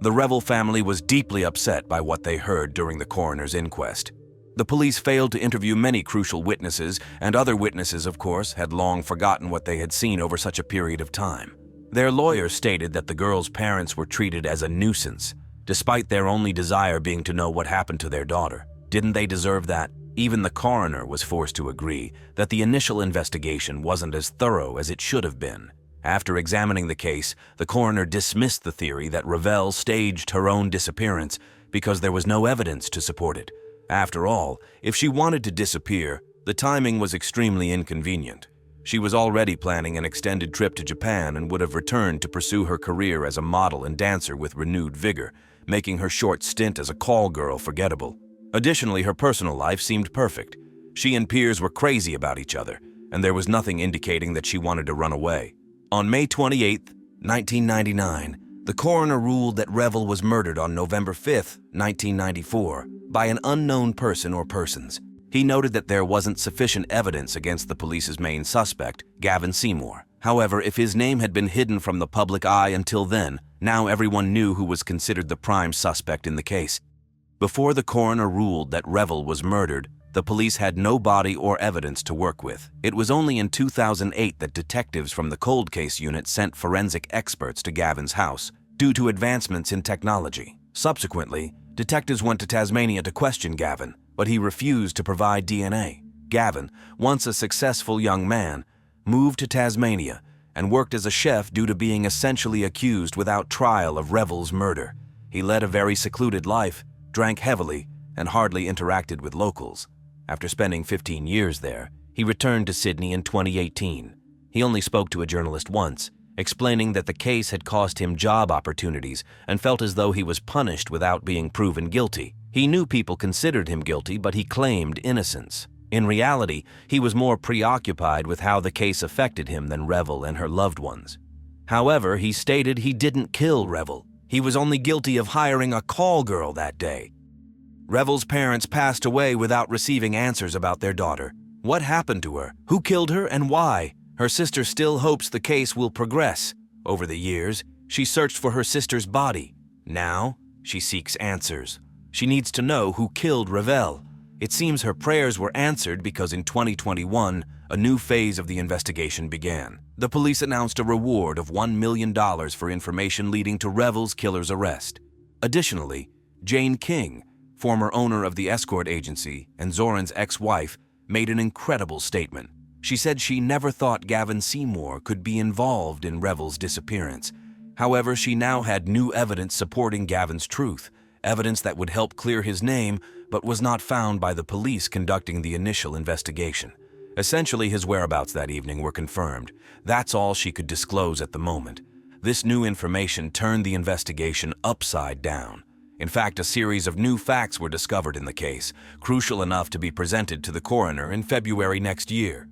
The Revel family was deeply upset by what they heard during the coroner's inquest. The police failed to interview many crucial witnesses, and other witnesses, of course, had long forgotten what they had seen over such a period of time. Their lawyers stated that the girl's parents were treated as a nuisance, despite their only desire being to know what happened to their daughter. Didn't they deserve that? Even the coroner was forced to agree that the initial investigation wasn't as thorough as it should have been. After examining the case, the coroner dismissed the theory that Revel staged her own disappearance because there was no evidence to support it. After all, if she wanted to disappear, the timing was extremely inconvenient. She was already planning an extended trip to Japan and would have returned to pursue her career as a model and dancer with renewed vigor, making her short stint as a call girl forgettable. Additionally, her personal life seemed perfect. She and Piers were crazy about each other, and there was nothing indicating that she wanted to run away. On May 28, 1999, the coroner ruled that Revel was murdered on November 5, 1994, by an unknown person or persons. He noted that there wasn't sufficient evidence against the police's main suspect, Gavin Seymour. However, if his name had been hidden from the public eye until then, now everyone knew who was considered the prime suspect in the case. Before the coroner ruled that Revel was murdered, the police had no body or evidence to work with. It was only in 2008 that detectives from the cold case unit sent forensic experts to Gavin's house, due to advancements in technology. Subsequently, detectives went to Tasmania to question Gavin, but he refused to provide DNA. Gavin, once a successful young man, moved to Tasmania and worked as a chef due to being essentially accused without trial of Revel's murder. He led a very secluded life, drank heavily, and hardly interacted with locals. After spending 15 years there, he returned to Sydney in 2018. He only spoke to a journalist once, explaining that the case had cost him job opportunities and felt as though he was punished without being proven guilty. He knew people considered him guilty, but he claimed innocence. In reality, he was more preoccupied with how the case affected him than Revel and her loved ones. However, he stated he didn't kill Revel. He was only guilty of hiring a call girl that day. Revel's parents passed away without receiving answers about their daughter. What happened to her? Who killed her and why? Her sister still hopes the case will progress. Over the years, she searched for her sister's body. Now, she seeks answers. She needs to know who killed Revel. It seems her prayers were answered because in 2021, a new phase of the investigation began. The police announced a reward of $1 million for information leading to Revel's killer's arrest. Additionally, Jane King, former owner of the escort agency and Zoran's ex-wife, made an incredible statement. She said she never thought Gavin Seymour could be involved in Revel's disappearance. However, she now had new evidence supporting Gavin's truth, evidence that would help clear his name, but was not found by the police conducting the initial investigation. Essentially, his whereabouts that evening were confirmed. That's all she could disclose at the moment. This new information turned the investigation upside down. In fact, a series of new facts were discovered in the case, crucial enough to be presented to the coroner in February next year.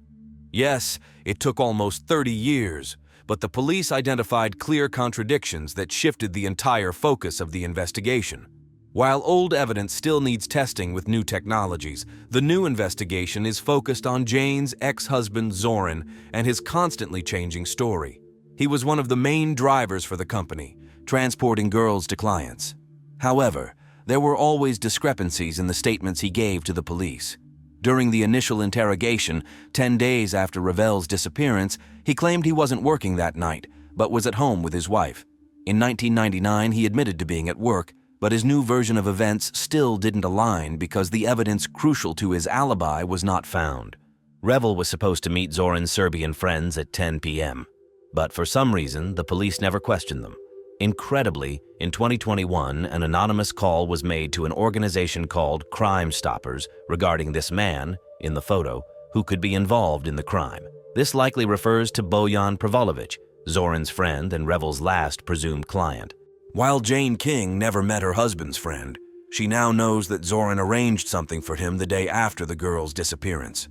Yes, it took almost 30 years, but the police identified clear contradictions that shifted the entire focus of the investigation. While old evidence still needs testing with new technologies, the new investigation is focused on Jane's ex-husband Zoran and his constantly changing story. He was one of the main drivers for the company, transporting girls to clients. However, there were always discrepancies in the statements he gave to the police. During the initial interrogation, 10 days after Revel's disappearance, he claimed he wasn't working that night, but was at home with his wife. In 1999, he admitted to being at work, but his new version of events still didn't align because the evidence crucial to his alibi was not found. Revel was supposed to meet Zoran's Serbian friends at 10 p.m., but for some reason, the police never questioned them. Incredibly, in 2021, an anonymous call was made to an organization called Crime Stoppers regarding this man, in the photo, who could be involved in the crime. This likely refers to Bojan Prevalovic, Zoran's friend and Revel's last presumed client. While Jane King never met her husband's friend, she now knows that Zoran arranged something for him the day after the girl's disappearance.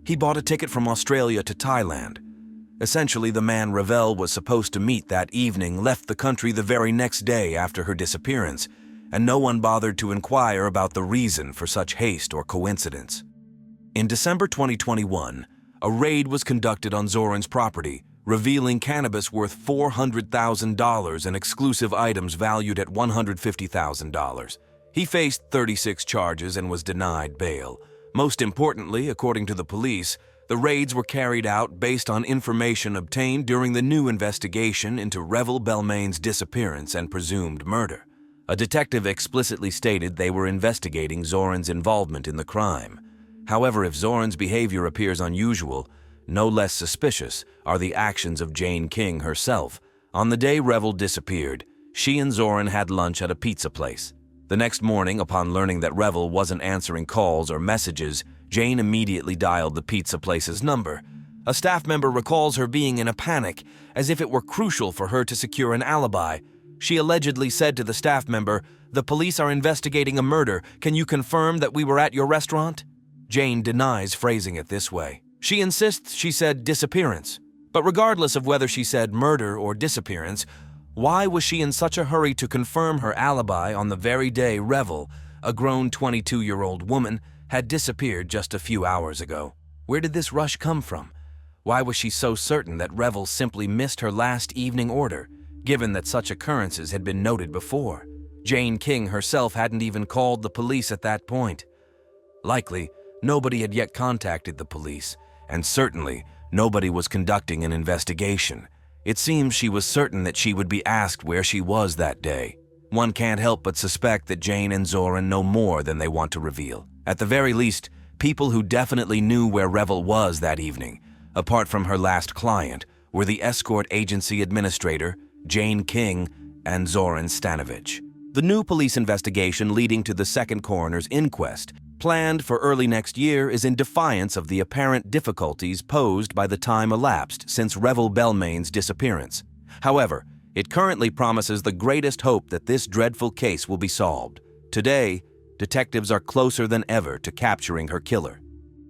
He bought a ticket from Australia to Thailand. Essentially, the man Revel was supposed to meet that evening left the country the very next day after her disappearance, and no one bothered to inquire about the reason for such haste or coincidence. In December 2021, a raid was conducted on Zoran's property, revealing cannabis worth $400,000 and exclusive items valued at $150,000. He faced 36 charges and was denied bail. Most importantly, according to the police, the raids were carried out based on information obtained during the new investigation into Revel Belmain's disappearance and presumed murder. A detective explicitly stated they were investigating Zoran's involvement in the crime. However, if Zoran's behavior appears unusual, no less suspicious are the actions of Jane King herself. On the day Revel disappeared, she and Zoran had lunch at a pizza place. The next morning, upon learning that Revel wasn't answering calls or messages, Jane immediately dialed the pizza place's number. A staff member recalls her being in a panic, as if it were crucial for her to secure an alibi. She allegedly said to the staff member, "The police are investigating a murder. Can you confirm that we were at your restaurant?" Jane denies phrasing it this way. She insists she said disappearance. But regardless of whether she said murder or disappearance, why was she in such a hurry to confirm her alibi on the very day Revel, a grown 22-year-old woman, had disappeared just a few hours ago? Where did this rush come from? Why was she so certain that Revel simply missed her last evening order, given that such occurrences had been noted before? Jane King herself hadn't even called the police at that point. Likely, nobody had yet contacted the police, and certainly nobody was conducting an investigation. It seems she was certain that she would be asked where she was that day. One can't help but suspect that Jane and Zoran know more than they want to reveal. At the very least, people who definitely knew where Revel was that evening, apart from her last client, were the escort agency administrator, Jane King, and Zoran Stanovich. The new police investigation leading to the second coroner's inquest, planned for early next year, is in defiance of the apparent difficulties posed by the time elapsed since Revel Belmain's disappearance. However, it currently promises the greatest hope that this dreadful case will be solved. Today, detectives are closer than ever to capturing her killer.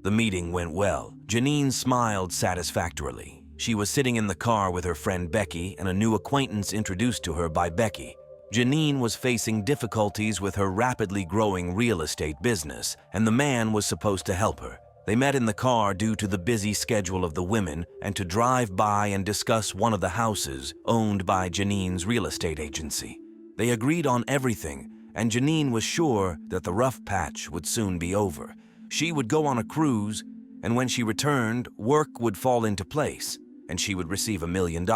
The meeting went well. Janine smiled satisfactorily. She was sitting in the car with her friend Becky and a new acquaintance introduced to her by Becky. Janine was facing difficulties with her rapidly growing real estate business, and the man was supposed to help her. They met in the car due to the busy schedule of the women and to drive by and discuss one of the houses owned by Janine's real estate agency. They agreed on everything, and Janine was sure that the rough patch would soon be over. She would go on a cruise, and when she returned, work would fall into place, and she would receive $1 million,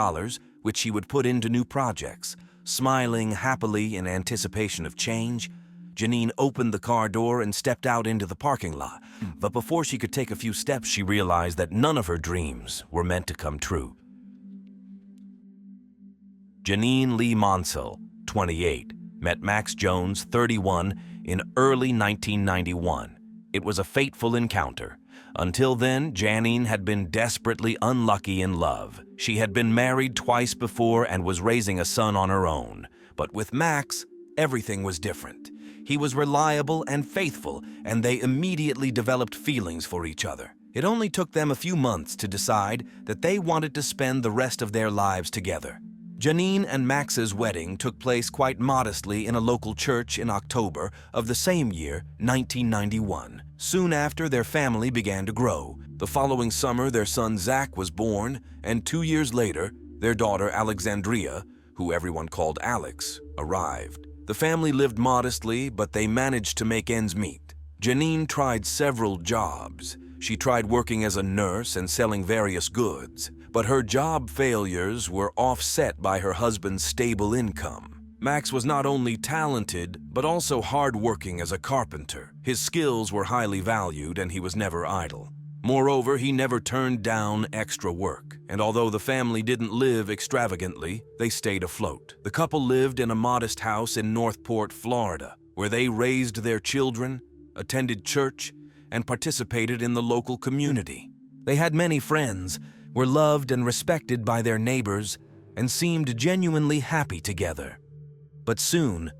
which she would put into new projects. Smiling happily in anticipation of change, Janine opened the car door and stepped out into the parking lot. But before she could take a few steps, she realized that none of her dreams were meant to come true. Janine Lee Monsell, 28, met Max Jones, 31, in early 1991. It was a fateful encounter. Until then, Janine had been desperately unlucky in love. She had been married twice before and was raising a son on her own. But with Max, everything was different. He was reliable and faithful, and they immediately developed feelings for each other. It only took them a few months to decide that they wanted to spend the rest of their lives together. Janine and Max's wedding took place quite modestly in a local church in October of the same year, 1991. Soon after, their family began to grow. The following summer, their son Zach was born, and 2 years later, their daughter Alexandria, who everyone called Alex, arrived. The family lived modestly, but they managed to make ends meet. Janine tried several jobs. She tried working as a nurse and selling various goods, but her job failures were offset by her husband's stable income. Max was not only talented, but also hardworking as a carpenter. His skills were highly valued, and he was never idle. Moreover, he never turned down extra work, and although the family didn't live extravagantly, they stayed afloat. The couple lived in a modest house in Northport, Florida, where they raised their children, attended church, and participated in the local community. They had many friends, were loved and respected by their neighbors, and seemed genuinely happy together. But soon,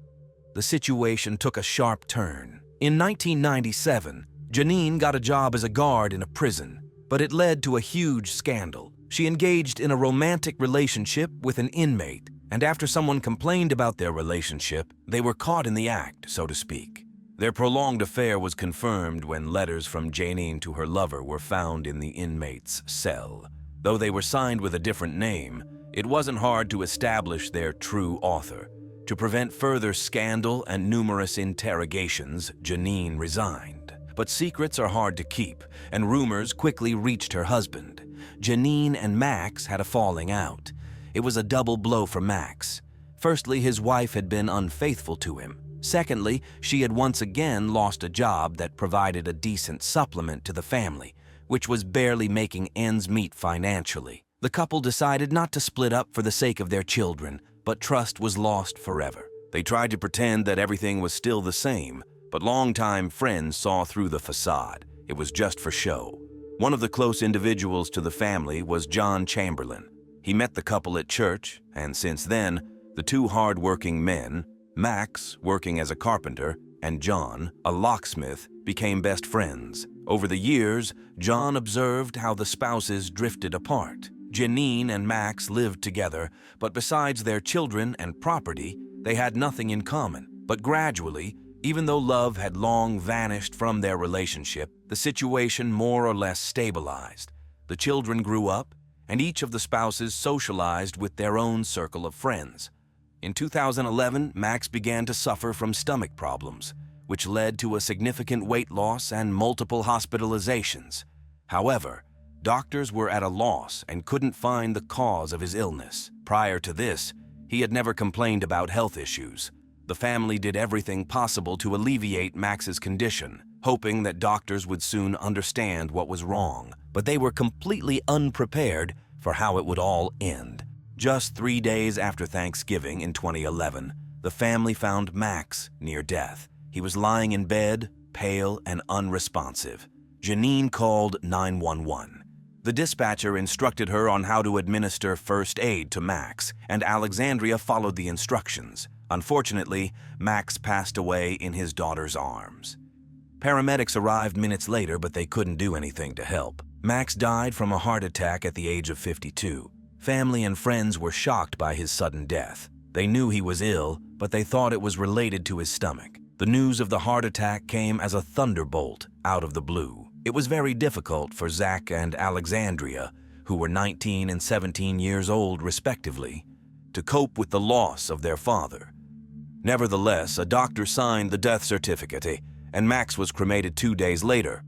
the situation took a sharp turn. In 1997, Janine got a job as a guard in a prison, but it led to a huge scandal. She engaged in a romantic relationship with an inmate, and after someone complained about their relationship, they were caught in the act, so to speak. Their prolonged affair was confirmed when letters from Janine to her lover were found in the inmate's cell. Though they were signed with a different name, it wasn't hard to establish their true author. To prevent further scandal and numerous interrogations, Janine resigned. But secrets are hard to keep, and rumors quickly reached her husband. Janine and Max had a falling out. It was a double blow for Max. Firstly, his wife had been unfaithful to him. Secondly, she had once again lost a job that provided a decent supplement to the family, which was barely making ends meet financially. The couple decided not to split up for the sake of their children, but trust was lost forever. They tried to pretend that everything was still the same, but longtime friends saw through the facade. It was just for show. One of the close individuals to the family was John Chamberlain. He met the couple at church, and since then, the two hard-working men, Max, working as a carpenter, and John, a locksmith, became best friends. Over the years, John observed how the spouses drifted apart. Janine and Max lived together, but besides their children and property, they had nothing in common. But gradually, even though love had long vanished from their relationship, the situation more or less stabilized. The children grew up, and each of the spouses socialized with their own circle of friends. In 2011, Max began to suffer from stomach problems, which led to a significant weight loss and multiple hospitalizations. However, doctors were at a loss and couldn't find the cause of his illness. Prior to this, he had never complained about health issues. The family did everything possible to alleviate Max's condition, hoping that doctors would soon understand what was wrong, but they were completely unprepared for how it would all end. Just 3 days after Thanksgiving in 2011, the family found Max near death. He was lying in bed, pale and unresponsive. Janine called 911. The dispatcher instructed her on how to administer first aid to Max, and Alexandria followed the instructions. Unfortunately, Max passed away in his daughter's arms. Paramedics arrived minutes later, but they couldn't do anything to help. Max died from a heart attack at the age of 52. Family and friends were shocked by his sudden death. They knew he was ill, but they thought it was related to his stomach. The news of the heart attack came as a thunderbolt out of the blue. It was very difficult for Zach and Alexandria, who were 19 and 17 years old respectively, to cope with the loss of their father. Nevertheless, a doctor signed the death certificate, and Max was cremated 2 days later.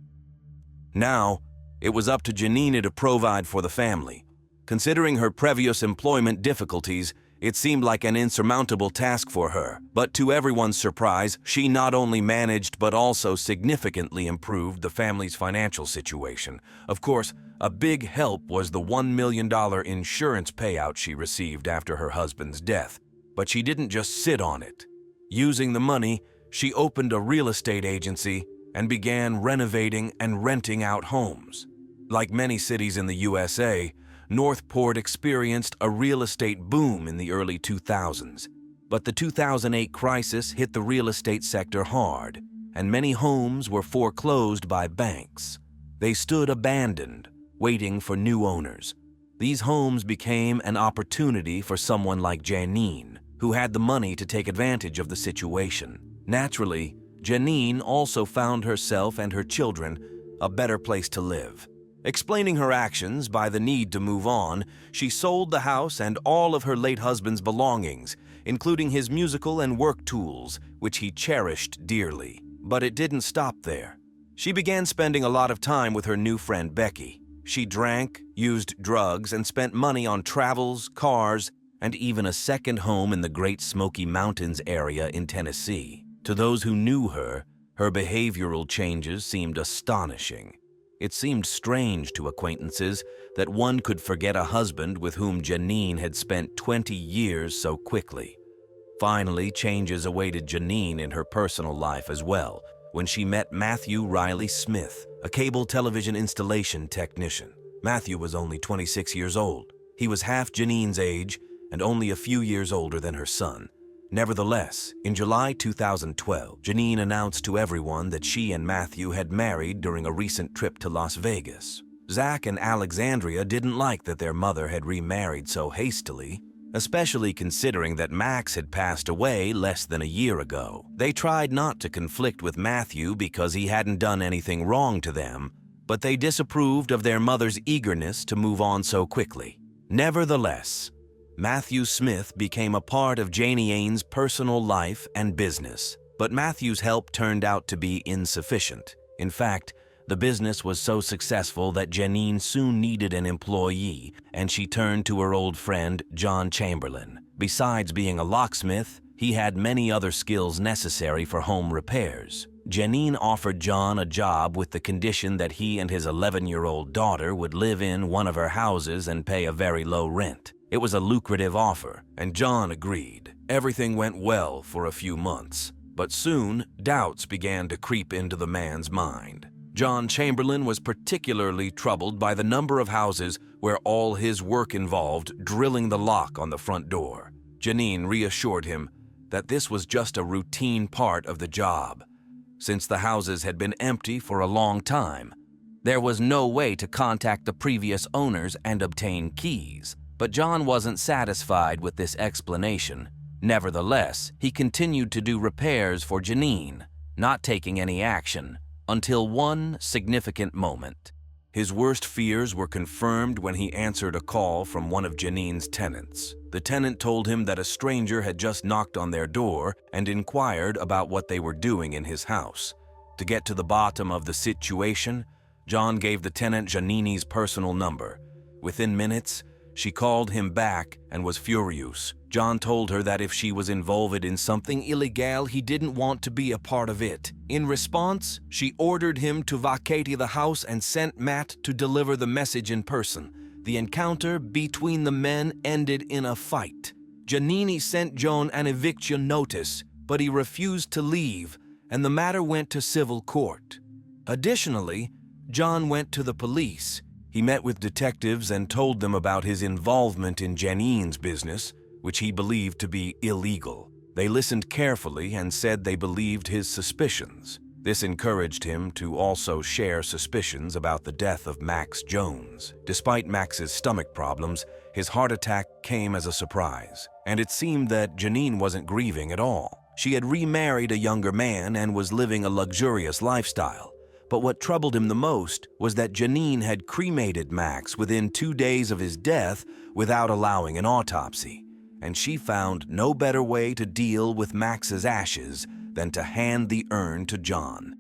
Now, it was up to Janina to provide for the family. Considering her previous employment difficulties, it seemed like an insurmountable task for her. But to everyone's surprise, she not only managed but also significantly improved the family's financial situation. Of course, a big help was the $1 million insurance payout she received after her husband's death. But she didn't just sit on it. Using the money, she opened a real estate agency and began renovating and renting out homes. Like many cities in the USA, Northport experienced a real estate boom in the early 2000s. But the 2008 crisis hit the real estate sector hard, and many homes were foreclosed by banks. They stood abandoned, waiting for new owners. These homes became an opportunity for someone like Janine, who had the money to take advantage of the situation. Naturally, Janine also found herself and her children a better place to live. Explaining her actions by the need to move on, she sold the house and all of her late husband's belongings, including his musical and work tools, which he cherished dearly. But it didn't stop there. She began spending a lot of time with her new friend Becky. She drank, used drugs, and spent money on travels, cars, and even a second home in the Great Smoky Mountains area in Tennessee. To those who knew her behavioral changes seemed astonishing. It seemed strange to acquaintances that one could forget a husband with whom Janine had spent 20 years so quickly. Finally, changes awaited Janine in her personal life as well, when she met Matthew Riley Smith, a cable television installation technician. Matthew was only 26 years old. He was half Janine's age and only a few years older than her son. Nevertheless, in July 2012, Janine announced to everyone that she and Matthew had married during a recent trip to Las Vegas. Zach and Alexandria didn't like that their mother had remarried so hastily, especially considering that Max had passed away less than a year ago. They tried not to conflict with Matthew because he hadn't done anything wrong to them, but they disapproved of their mother's eagerness to move on so quickly. Nevertheless, Matthew Smith became a part of Janie Ain's personal life and business, but Matthew's help turned out to be insufficient. In fact, the business was so successful that Janine soon needed an employee, and she turned to her old friend, John Chamberlain. Besides being a locksmith, he had many other skills necessary for home repairs. Janine offered John a job with the condition that he and his 11-year-old daughter would live in one of her houses and pay a very low rent. It was a lucrative offer, and John agreed. Everything went well for a few months, but soon doubts began to creep into the man's mind. John Chamberlain was particularly troubled by the number of houses where all his work involved drilling the lock on the front door. Janine reassured him that this was just a routine part of the job. Since the houses had been empty for a long time, there was no way to contact the previous owners and obtain keys. But John wasn't satisfied with this explanation. Nevertheless, he continued to do repairs for Janine, not taking any action, until one significant moment. His worst fears were confirmed when he answered a call from one of Janine's tenants. The tenant told him that a stranger had just knocked on their door and inquired about what they were doing in his house. To get to the bottom of the situation, John gave the tenant Janine's personal number. Within minutes, she called him back and was furious. John told her that if she was involved in something illegal, he didn't want to be a part of it. In response, she ordered him to vacate the house and sent Matt to deliver the message in person. The encounter between the men ended in a fight. Janine sent John an eviction notice, but he refused to leave, and the matter went to civil court. Additionally, John went to the police. He met with detectives and told them about his involvement in Janine's business, which he believed to be illegal. They listened carefully and said they believed his suspicions. This encouraged him to also share suspicions about the death of Max Jones. Despite Max's stomach problems, his heart attack came as a surprise, and it seemed that Janine wasn't grieving at all. She had remarried a younger man and was living a luxurious lifestyle. But what troubled him the most was that Janine had cremated Max within 2 days of his death without allowing an autopsy, and she found no better way to deal with Max's ashes than to hand the urn to John.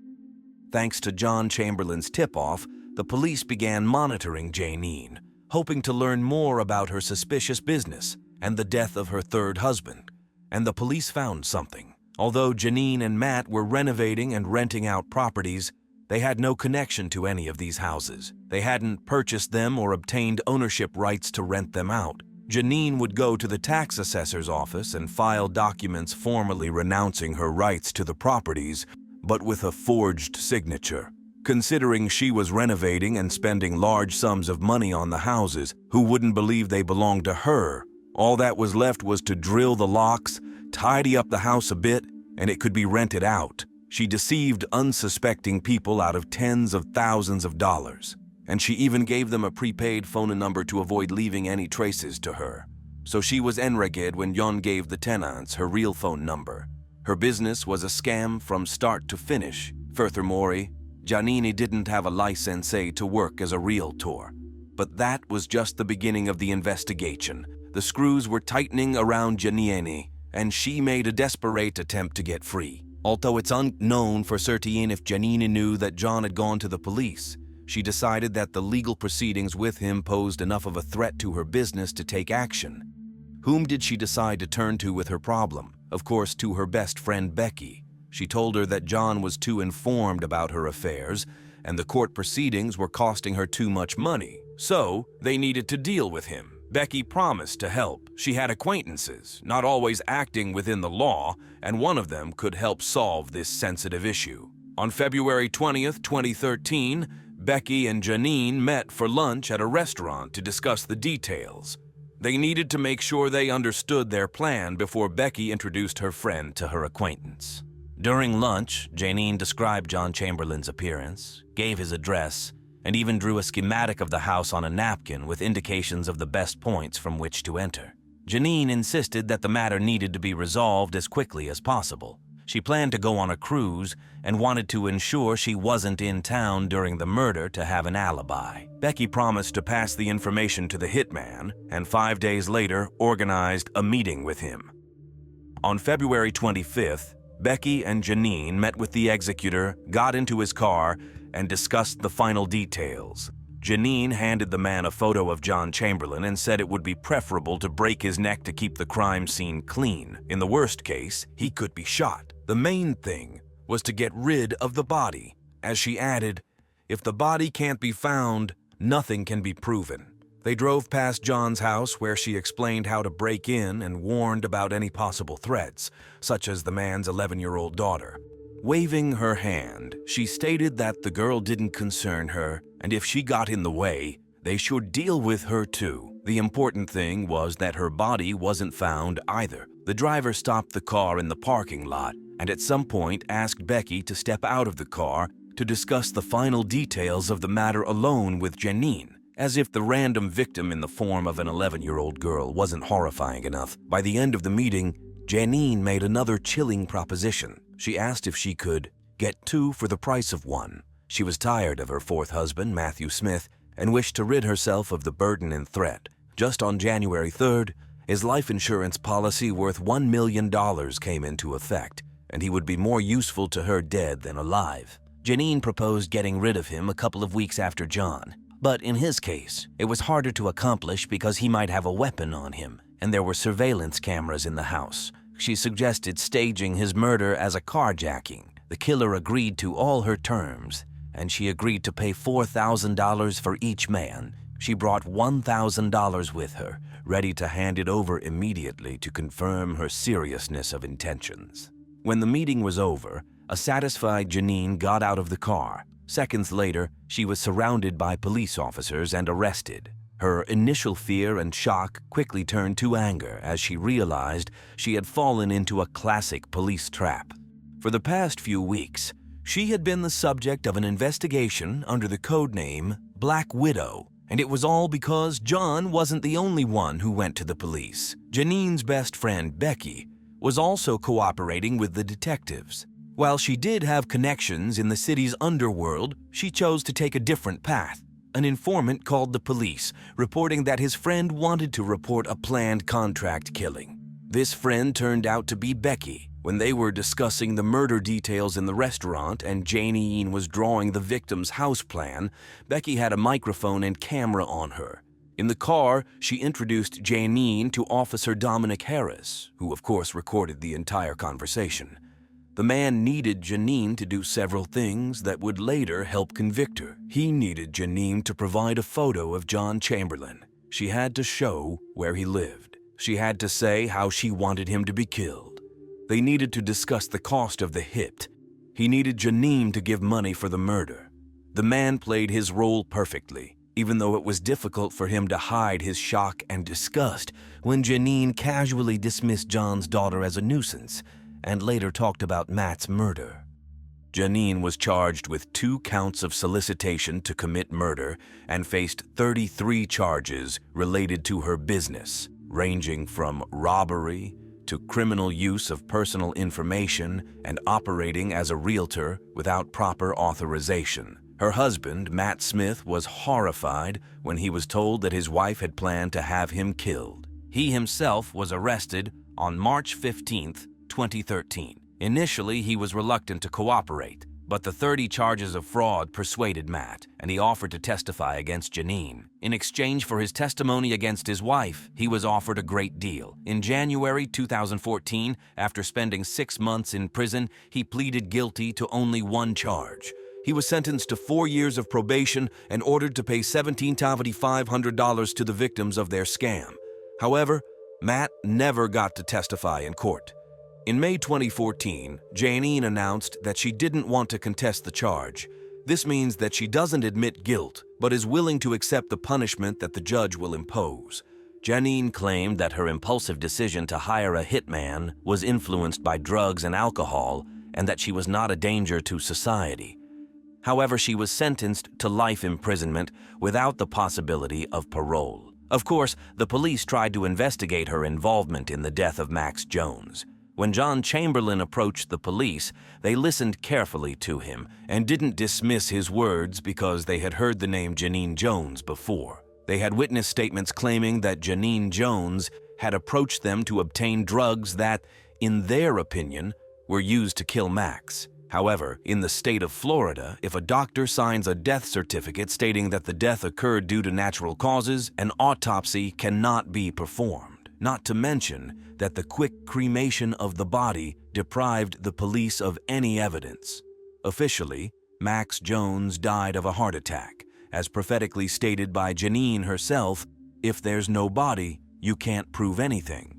Thanks to John Chamberlain's tip-off, the police began monitoring Janine, hoping to learn more about her suspicious business and the death of her third husband. And the police found something. Although Janine and Matt were renovating and renting out properties, they had no connection to any of these houses. They hadn't purchased them or obtained ownership rights to rent them out. Janine would go to the tax assessor's office and file documents formally renouncing her rights to the properties, but with a forged signature. Considering she was renovating and spending large sums of money on the houses, who wouldn't believe they belonged to her? All that was left was to drill the locks, tidy up the house a bit, and it could be rented out. She deceived unsuspecting people out of tens of thousands of dollars, and she even gave them a prepaid phone number to avoid leaving any traces to her. So she was enraged when Jon gave the tenants her real phone number. Her business was a scam from start to finish. Furthermore, Janine didn't have a license to work as a realtor. But that was just the beginning of the investigation. The screws were tightening around Janine, and she made a desperate attempt to get free. Although it's unknown for certain if Janine knew that Jon had gone to the police, she decided that the legal proceedings with him posed enough of a threat to her business to take action. Whom did she decide to turn to with her problem? Of course, to her best friend Becky. She told her that Jon was too informed about her affairs, and the court proceedings were costing her too much money, so they needed to deal with him. Becky promised to help. She had acquaintances, not always acting within the law, and one of them could help solve this sensitive issue. On February 20th, 2013, Becky and Janine met for lunch at a restaurant to discuss the details. They needed to make sure they understood their plan before Becky introduced her friend to her acquaintance. During lunch, Janine described Jon Chamberlain's appearance, gave his address, and even drew a schematic of the house on a napkin with indications of the best points from which to enter. Janine insisted that the matter needed to be resolved as quickly as possible. She planned to go on a cruise and wanted to ensure she wasn't in town during the murder to have an alibi. Becky promised to pass the information to the hitman, and 5 days later organized a meeting with him. On February 25th, Becky and Janine met with the executor, got into his car, and discussed the final details. Janine handed the man a photo of Jon Chamberlain and said it would be preferable to break his neck to keep the crime scene clean. In the worst case, he could be shot. The main thing was to get rid of the body. As she added, if the body can't be found, nothing can be proven. They drove past Jon's house where she explained how to break in and warned about any possible threats, such as the man's 11-year-old daughter. Waving her hand, she stated that the girl didn't concern her, and if she got in the way, they should deal with her too. The important thing was that her body wasn't found either. The driver stopped the car in the parking lot and at some point asked Becky to step out of the car to discuss the final details of the matter alone with Janine. As if the random victim in the form of an 11-year-old girl wasn't horrifying enough, by the end of the meeting, Janine made another chilling proposition. She asked if she could get 2 for the price of 1. She was tired of her 4th husband, Matthew Smith, and wished to rid herself of the burden and threat. Just on January 3rd, his life insurance policy worth $1 million came into effect, and he would be more useful to her dead than alive. Janine proposed getting rid of him a couple of weeks after John. But in his case, it was harder to accomplish because he might have a weapon on him, and there were surveillance cameras in the house. She suggested staging his murder as a carjacking. The killer agreed to all her terms, and she agreed to pay $4,000 for each man. She brought $1,000 with her, ready to hand it over immediately to confirm her seriousness of intentions. When the meeting was over, a satisfied Janine got out of the car. Seconds later, she was surrounded by police officers and arrested. Her initial fear and shock quickly turned to anger as she realized she had fallen into a classic police trap. For the past few weeks, she had been the subject of an investigation under the codename Black Widow, and it was all because John wasn't the only one who went to the police. Janine's best friend, Becky, was also cooperating with the detectives. While she did have connections in the city's underworld, she chose to take a different path. An informant called the police, reporting that his friend wanted to report a planned contract killing. This friend turned out to be Becky. When they were discussing the murder details in the restaurant and Janine was drawing the victim's house plan, Becky had a microphone and camera on her. In the car, she introduced Janine to Officer Dominic Harris, who of course recorded the entire conversation. The man needed Janine to do several things that would later help convict her. He needed Janine to provide a photo of John Chamberlain. She had to show where he lived. She had to say how she wanted him to be killed. They needed to discuss the cost of the hit. He needed Janine to give money for the murder. The man played his role perfectly, even though it was difficult for him to hide his shock and disgust when Janine casually dismissed John's daughter as a nuisance and later talked about Matt's murder. Janine was charged with 2 counts of solicitation to commit murder and faced 33 charges related to her business, ranging from robbery to criminal use of personal information and operating as a realtor without proper authorization. Her husband, Matt Smith, was horrified when he was told that his wife had planned to have him killed. He himself was arrested on March 15th, 2013. Initially, he was reluctant to cooperate, but the 30 charges of fraud persuaded Matt, and he offered to testify against Janine. In exchange for his testimony against his wife, he was offered a great deal. In January 2014, after spending 6 months in prison, he pleaded guilty to only 1 charge. He was sentenced to 4 years of probation and ordered to pay $17,500 to the victims of their scam. However, Matt never got to testify in court. In May 2014, Janine announced that she didn't want to contest the charge. This means that she doesn't admit guilt, but is willing to accept the punishment that the judge will impose. Janine claimed that her impulsive decision to hire a hitman was influenced by drugs and alcohol, and that she was not a danger to society. However, she was sentenced to life imprisonment without the possibility of parole. Of course, the police tried to investigate her involvement in the death of Max Jones. When John Chamberlain approached the police, they listened carefully to him and didn't dismiss his words because they had heard the name Janine Jones before. They had witness statements claiming that Janine Jones had approached them to obtain drugs that, in their opinion, were used to kill Max. However, in the state of Florida, if a doctor signs a death certificate stating that the death occurred due to natural causes, an autopsy cannot be performed. Not to mention that the quick cremation of the body deprived the police of any evidence. Officially, Max Jones died of a heart attack. As prophetically stated by Janine herself, if there's no body, you can't prove anything.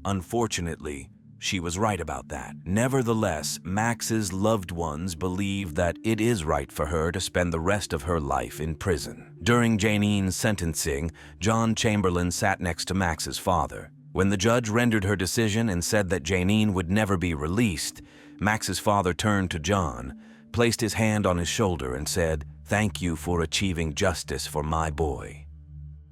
Unfortunately, she was right about that. Nevertheless, Max's loved ones believe that it is right for her to spend the rest of her life in prison. During Janine's sentencing, John Chamberlain sat next to Max's father. When the judge rendered her decision and said that Janine would never be released, Max's father turned to John, placed his hand on his shoulder and said, "Thank you for achieving justice for my boy."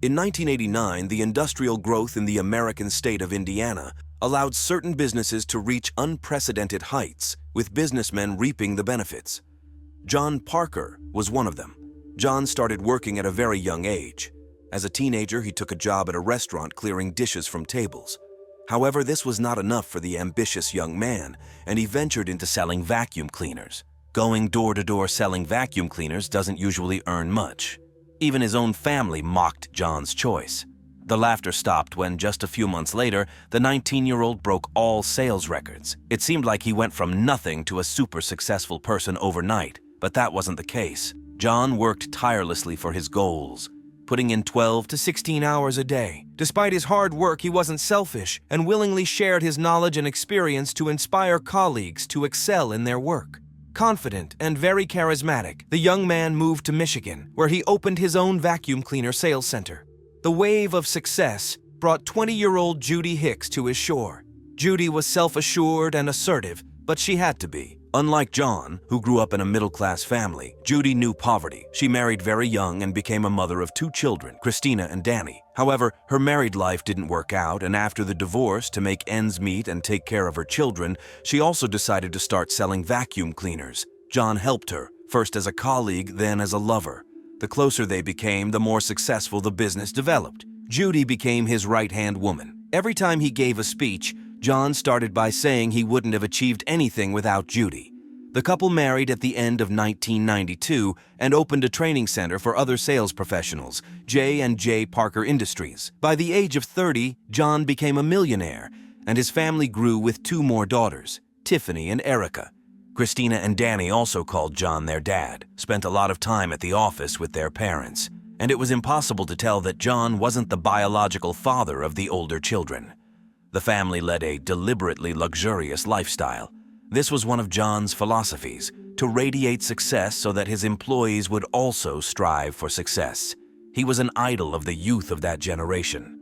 In 1989, the industrial growth in the American state of Indiana allowed certain businesses to reach unprecedented heights, with businessmen reaping the benefits. John Parker was one of them. John started working at a very young age. As a teenager, he took a job at a restaurant clearing dishes from tables. However, this was not enough for the ambitious young man, and he ventured into selling vacuum cleaners. Going door-to-door selling vacuum cleaners doesn't usually earn much. Even his own family mocked John's choice. The laughter stopped when, just a few months later, the 19-year-old broke all sales records. It seemed like he went from nothing to a super successful person overnight, but that wasn't the case. John worked tirelessly for his goals, putting in 12 to 16 hours a day. Despite his hard work, he wasn't selfish and willingly shared his knowledge and experience to inspire colleagues to excel in their work. Confident and very charismatic, the young man moved to Michigan, where he opened his own vacuum cleaner sales center. The wave of success brought 20-year-old Judy Hicks to his shore. Judy was self-assured and assertive, but she had to be. Unlike John, who grew up in a middle-class family, Judy knew poverty. She married very young and became a mother of 2 children, Christina and Danny. However, her married life didn't work out, and after the divorce, to make ends meet and take care of her children, she also decided to start selling vacuum cleaners. John helped her, first as a colleague, then as a lover. The closer they became, the more successful the business developed. Judy became his right-hand woman. Every time he gave a speech, John started by saying he wouldn't have achieved anything without Judy. The couple married at the end of 1992 and opened a training center for other sales professionals, J&J Parker Industries. By the age of 30, John became a millionaire, and his family grew with 2 more daughters, Tiffany and Erica. Christina and Danny also called John their dad, spent a lot of time at the office with their parents, and it was impossible to tell that John wasn't the biological father of the older children. The family led a deliberately luxurious lifestyle. This was one of John's philosophies, to radiate success so that his employees would also strive for success. He was an idol of the youth of that generation.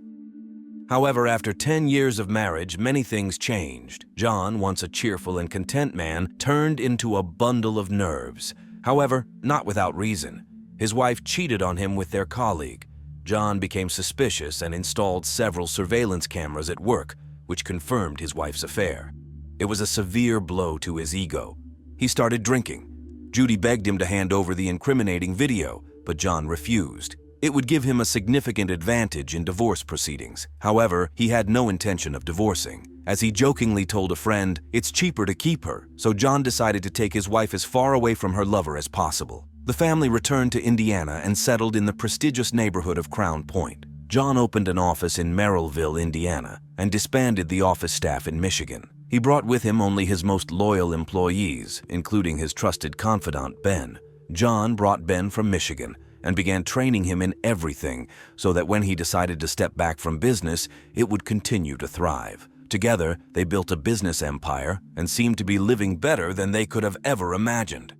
However, after 10 years of marriage, many things changed. John, once a cheerful and content man, turned into a bundle of nerves. However, not without reason. His wife cheated on him with their colleague. John became suspicious and installed several surveillance cameras at work, which confirmed his wife's affair. It was a severe blow to his ego. He started drinking. Judy begged him to hand over the incriminating video, but John refused. It would give him a significant advantage in divorce proceedings. However, he had no intention of divorcing. As he jokingly told a friend, it's cheaper to keep her, so John decided to take his wife as far away from her lover as possible. The family returned to Indiana and settled in the prestigious neighborhood of Crown Point. John opened an office in Merrillville, Indiana, and disbanded the office staff in Michigan. He brought with him only his most loyal employees, including his trusted confidant, Ben. John brought Ben from Michigan and began training him in everything so that when he decided to step back from business, it would continue to thrive. Together, they built a business empire and seemed to be living better than they could have ever imagined.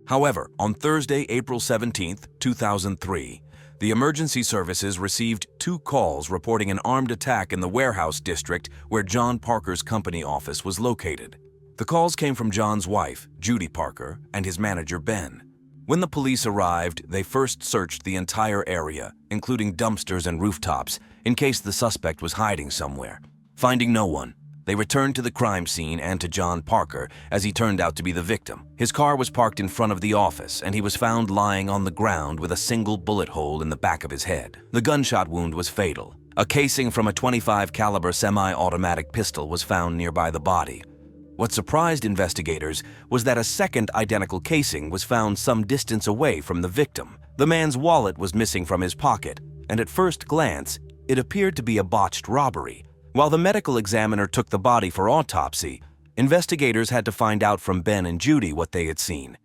However, on Thursday, April 17, 2003, the emergency services received 2 calls reporting an armed attack in the warehouse district where John Parker's company office was located. The calls came from John's wife, Judy Parker, and his manager, Ben. When the police arrived, they first searched the entire area, including dumpsters and rooftops, in case the suspect was hiding somewhere. Finding no one, they returned to the crime scene and to John Parker, as he turned out to be the victim. His car was parked in front of the office, and he was found lying on the ground with a single bullet hole in the back of his head. The gunshot wound was fatal. A casing from a .25 caliber semi-automatic pistol was found nearby the body. What surprised investigators was that a second identical casing was found some distance away from the victim. The man's wallet was missing from his pocket, and at first glance, it appeared to be a botched robbery. While the medical examiner took the body for autopsy, investigators had to find out from Ben and Judy what they had seen.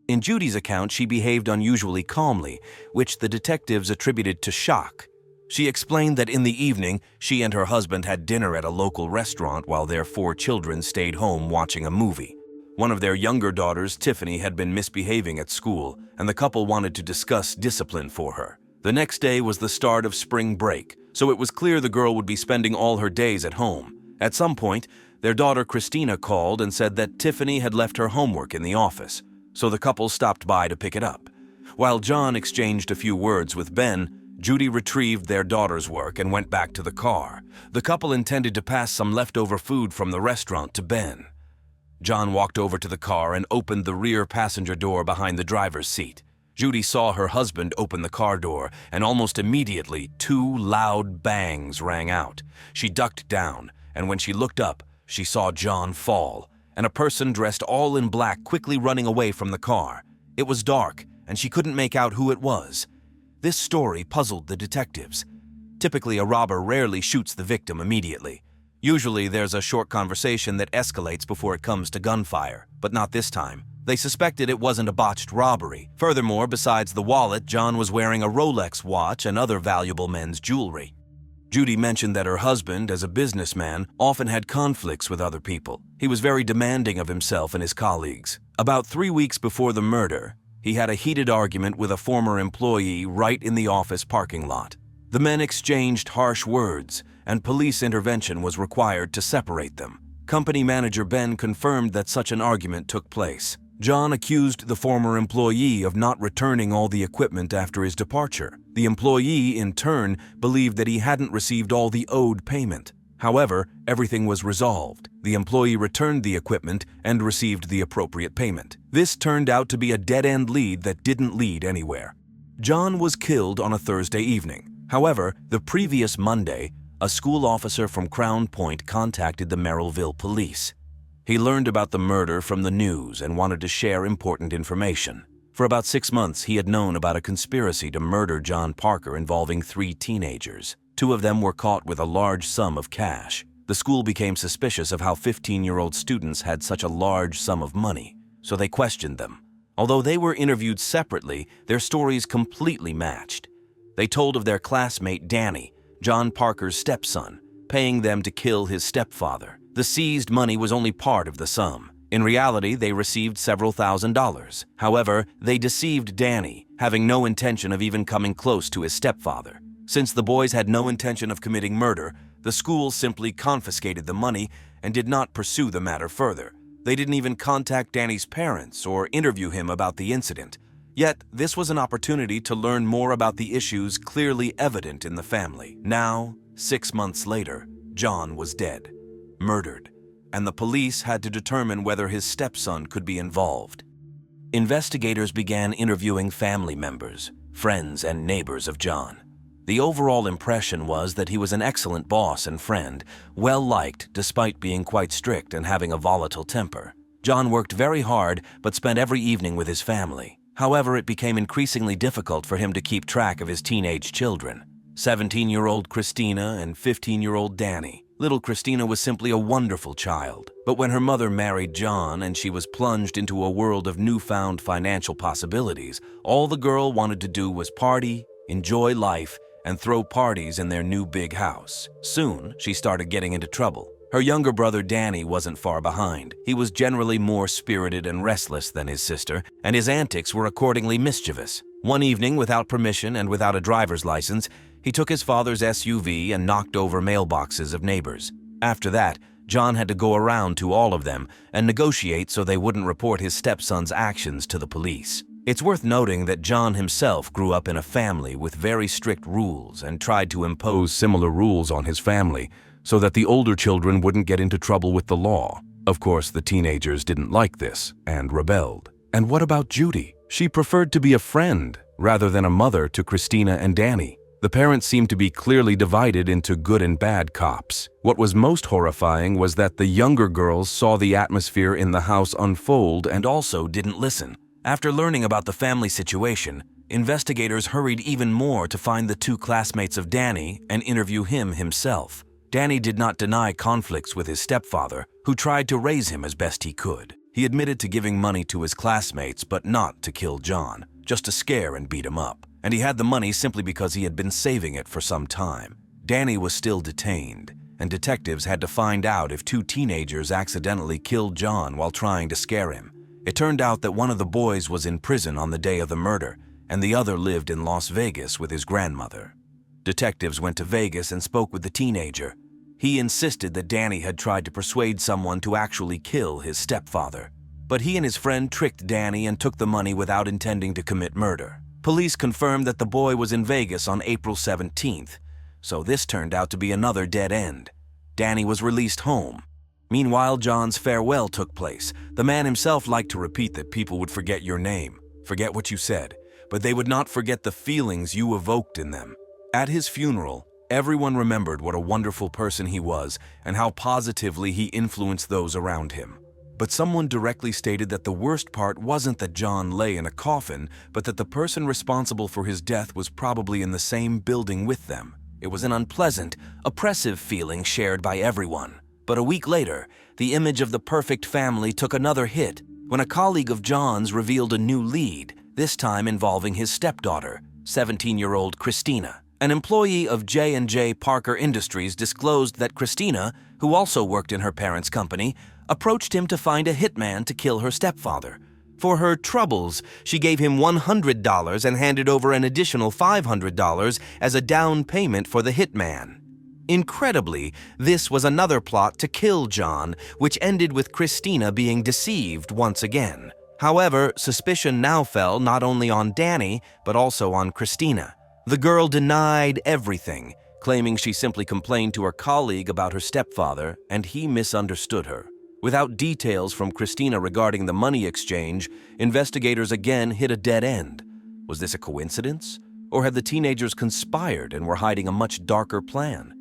In Judy's account, she behaved unusually calmly, which the detectives attributed to shock. She explained that in the evening, she and her husband had dinner at a local restaurant while their 4 children stayed home watching a movie. One of their younger daughters, Tiffany, had been misbehaving at school, and the couple wanted to discuss discipline for her. The next day was the start of spring break, so it was clear the girl would be spending all her days at home. At some point, their daughter Christina called and said that Tiffany had left her homework in the office, so the couple stopped by to pick it up. While John exchanged a few words with Ben, Judy retrieved their daughter's work and went back to the car. The couple intended to pass some leftover food from the restaurant to Ben. John walked over to the car and opened the rear passenger door behind the driver's seat. Judy saw her husband open the car door, and almost immediately 2 loud bangs rang out. She ducked down, and when she looked up, she saw John fall, and a person dressed all in black quickly running away from the car. It was dark, and she couldn't make out who it was. This story puzzled the detectives. Typically, a robber rarely shoots the victim immediately. Usually, there's a short conversation that escalates before it comes to gunfire, but not this time. They suspected it wasn't a botched robbery. Furthermore, besides the wallet, John was wearing a Rolex watch and other valuable men's jewelry. Judy mentioned that her husband, as a businessman, often had conflicts with other people. He was very demanding of himself and his colleagues. About 3 weeks before the murder, he had a heated argument with a former employee right in the office parking lot. The men exchanged harsh words, and police intervention was required to separate them. Company manager Ben confirmed that such an argument took place. John accused the former employee of not returning all the equipment after his departure. The employee, in turn, believed that he hadn't received all the owed payment. However, everything was resolved. The employee returned the equipment and received the appropriate payment. This turned out to be a dead-end lead that didn't lead anywhere. John was killed on a Thursday evening. However, the previous Monday, a school officer from Crown Point contacted the Merrillville police. He learned about the murder from the news and wanted to share important information. For about 6 months, he had known about a conspiracy to murder John Parker involving 3 teenagers. 2 of them were caught with a large sum of cash. The school became suspicious of how 15-year-old students had such a large sum of money, so they questioned them. Although they were interviewed separately, their stories completely matched. They told of their classmate Danny, John Parker's stepson, paying them to kill his stepfather. The seized money was only part of the sum. In reality, they received several $1,000s. However, they deceived Danny, having no intention of even coming close to his stepfather. Since the boys had no intention of committing murder, the school simply confiscated the money and did not pursue the matter further. They didn't even contact Danny's parents or interview him about the incident. Yet, this was an opportunity to learn more about the issues clearly evident in the family. Now, 6 months later, John was dead, murdered, and the police had to determine whether his stepson could be involved. Investigators began interviewing family members, friends, and neighbors of John. The overall impression was that he was an excellent boss and friend, well-liked despite being quite strict and having a volatile temper. John worked very hard but spent every evening with his family. However, it became increasingly difficult for him to keep track of his teenage children, 17-year-old Christina and 15-year-old Danny. Little Christina was simply a wonderful child, but when her mother married John and she was plunged into a world of newfound financial possibilities, all the girl wanted to do was party, enjoy life, and throw parties in their new big house. Soon, she started getting into trouble. Her younger brother Danny wasn't far behind. He was generally more spirited and restless than his sister, and his antics were accordingly mischievous. One evening, without permission and without a driver's license, he took his father's SUV and knocked over mailboxes of neighbors. After that, John had to go around to all of them and negotiate so they wouldn't report his stepson's actions to the police. It's worth noting that John himself grew up in a family with very strict rules and tried to impose similar rules on his family so that the older children wouldn't get into trouble with the law. Of course, the teenagers didn't like this and rebelled. And what about Judy? She preferred to be a friend rather than a mother to Christina and Danny. The parents seemed to be clearly divided into good and bad cops. What was most horrifying was that the younger girls saw the atmosphere in the house unfold and also didn't listen. After learning about the family situation, investigators hurried even more to find the 2 classmates of Danny and interview him himself. Danny did not deny conflicts with his stepfather, who tried to raise him as best he could. He admitted to giving money to his classmates, but not to kill John, just to scare and beat him up. And he had the money simply because he had been saving it for some time. Danny was still detained, and detectives had to find out if two teenagers accidentally killed John while trying to scare him. It turned out that one of the boys was in prison on the day of the murder, and the other lived in Las Vegas with his grandmother. Detectives went to Vegas and spoke with the teenager. He insisted that Danny had tried to persuade someone to actually kill his stepfather. But he and his friend tricked Danny and took the money without intending to commit murder. Police confirmed that the boy was in Vegas on April 17th, so this turned out to be another dead end. Danny was released home. Meanwhile, John's farewell took place. The man himself liked to repeat that people would forget your name, forget what you said, but they would not forget the feelings you evoked in them. At his funeral, everyone remembered what a wonderful person he was and how positively he influenced those around him. But someone directly stated that the worst part wasn't that John lay in a coffin, but that the person responsible for his death was probably in the same building with them. It was an unpleasant, oppressive feeling shared by everyone. But a week later, the image of the perfect family took another hit when a colleague of John's revealed a new lead, this time involving his stepdaughter, 17-year-old Christina. An employee of J&J Parker Industries disclosed that Christina, who also worked in her parents' company, approached him to find a hitman to kill her stepfather. For her troubles, she gave him $100 and handed over an additional $500 as a down payment for the hitman. Incredibly, this was another plot to kill John, which ended with Christina being deceived once again. However, suspicion now fell not only on Danny, but also on Christina. The girl denied everything, claiming she simply complained to her colleague about her stepfather, and he misunderstood her. Without details from Christina regarding the money exchange, investigators again hit a dead end. Was this a coincidence? Or had the teenagers conspired and were hiding a much darker plan?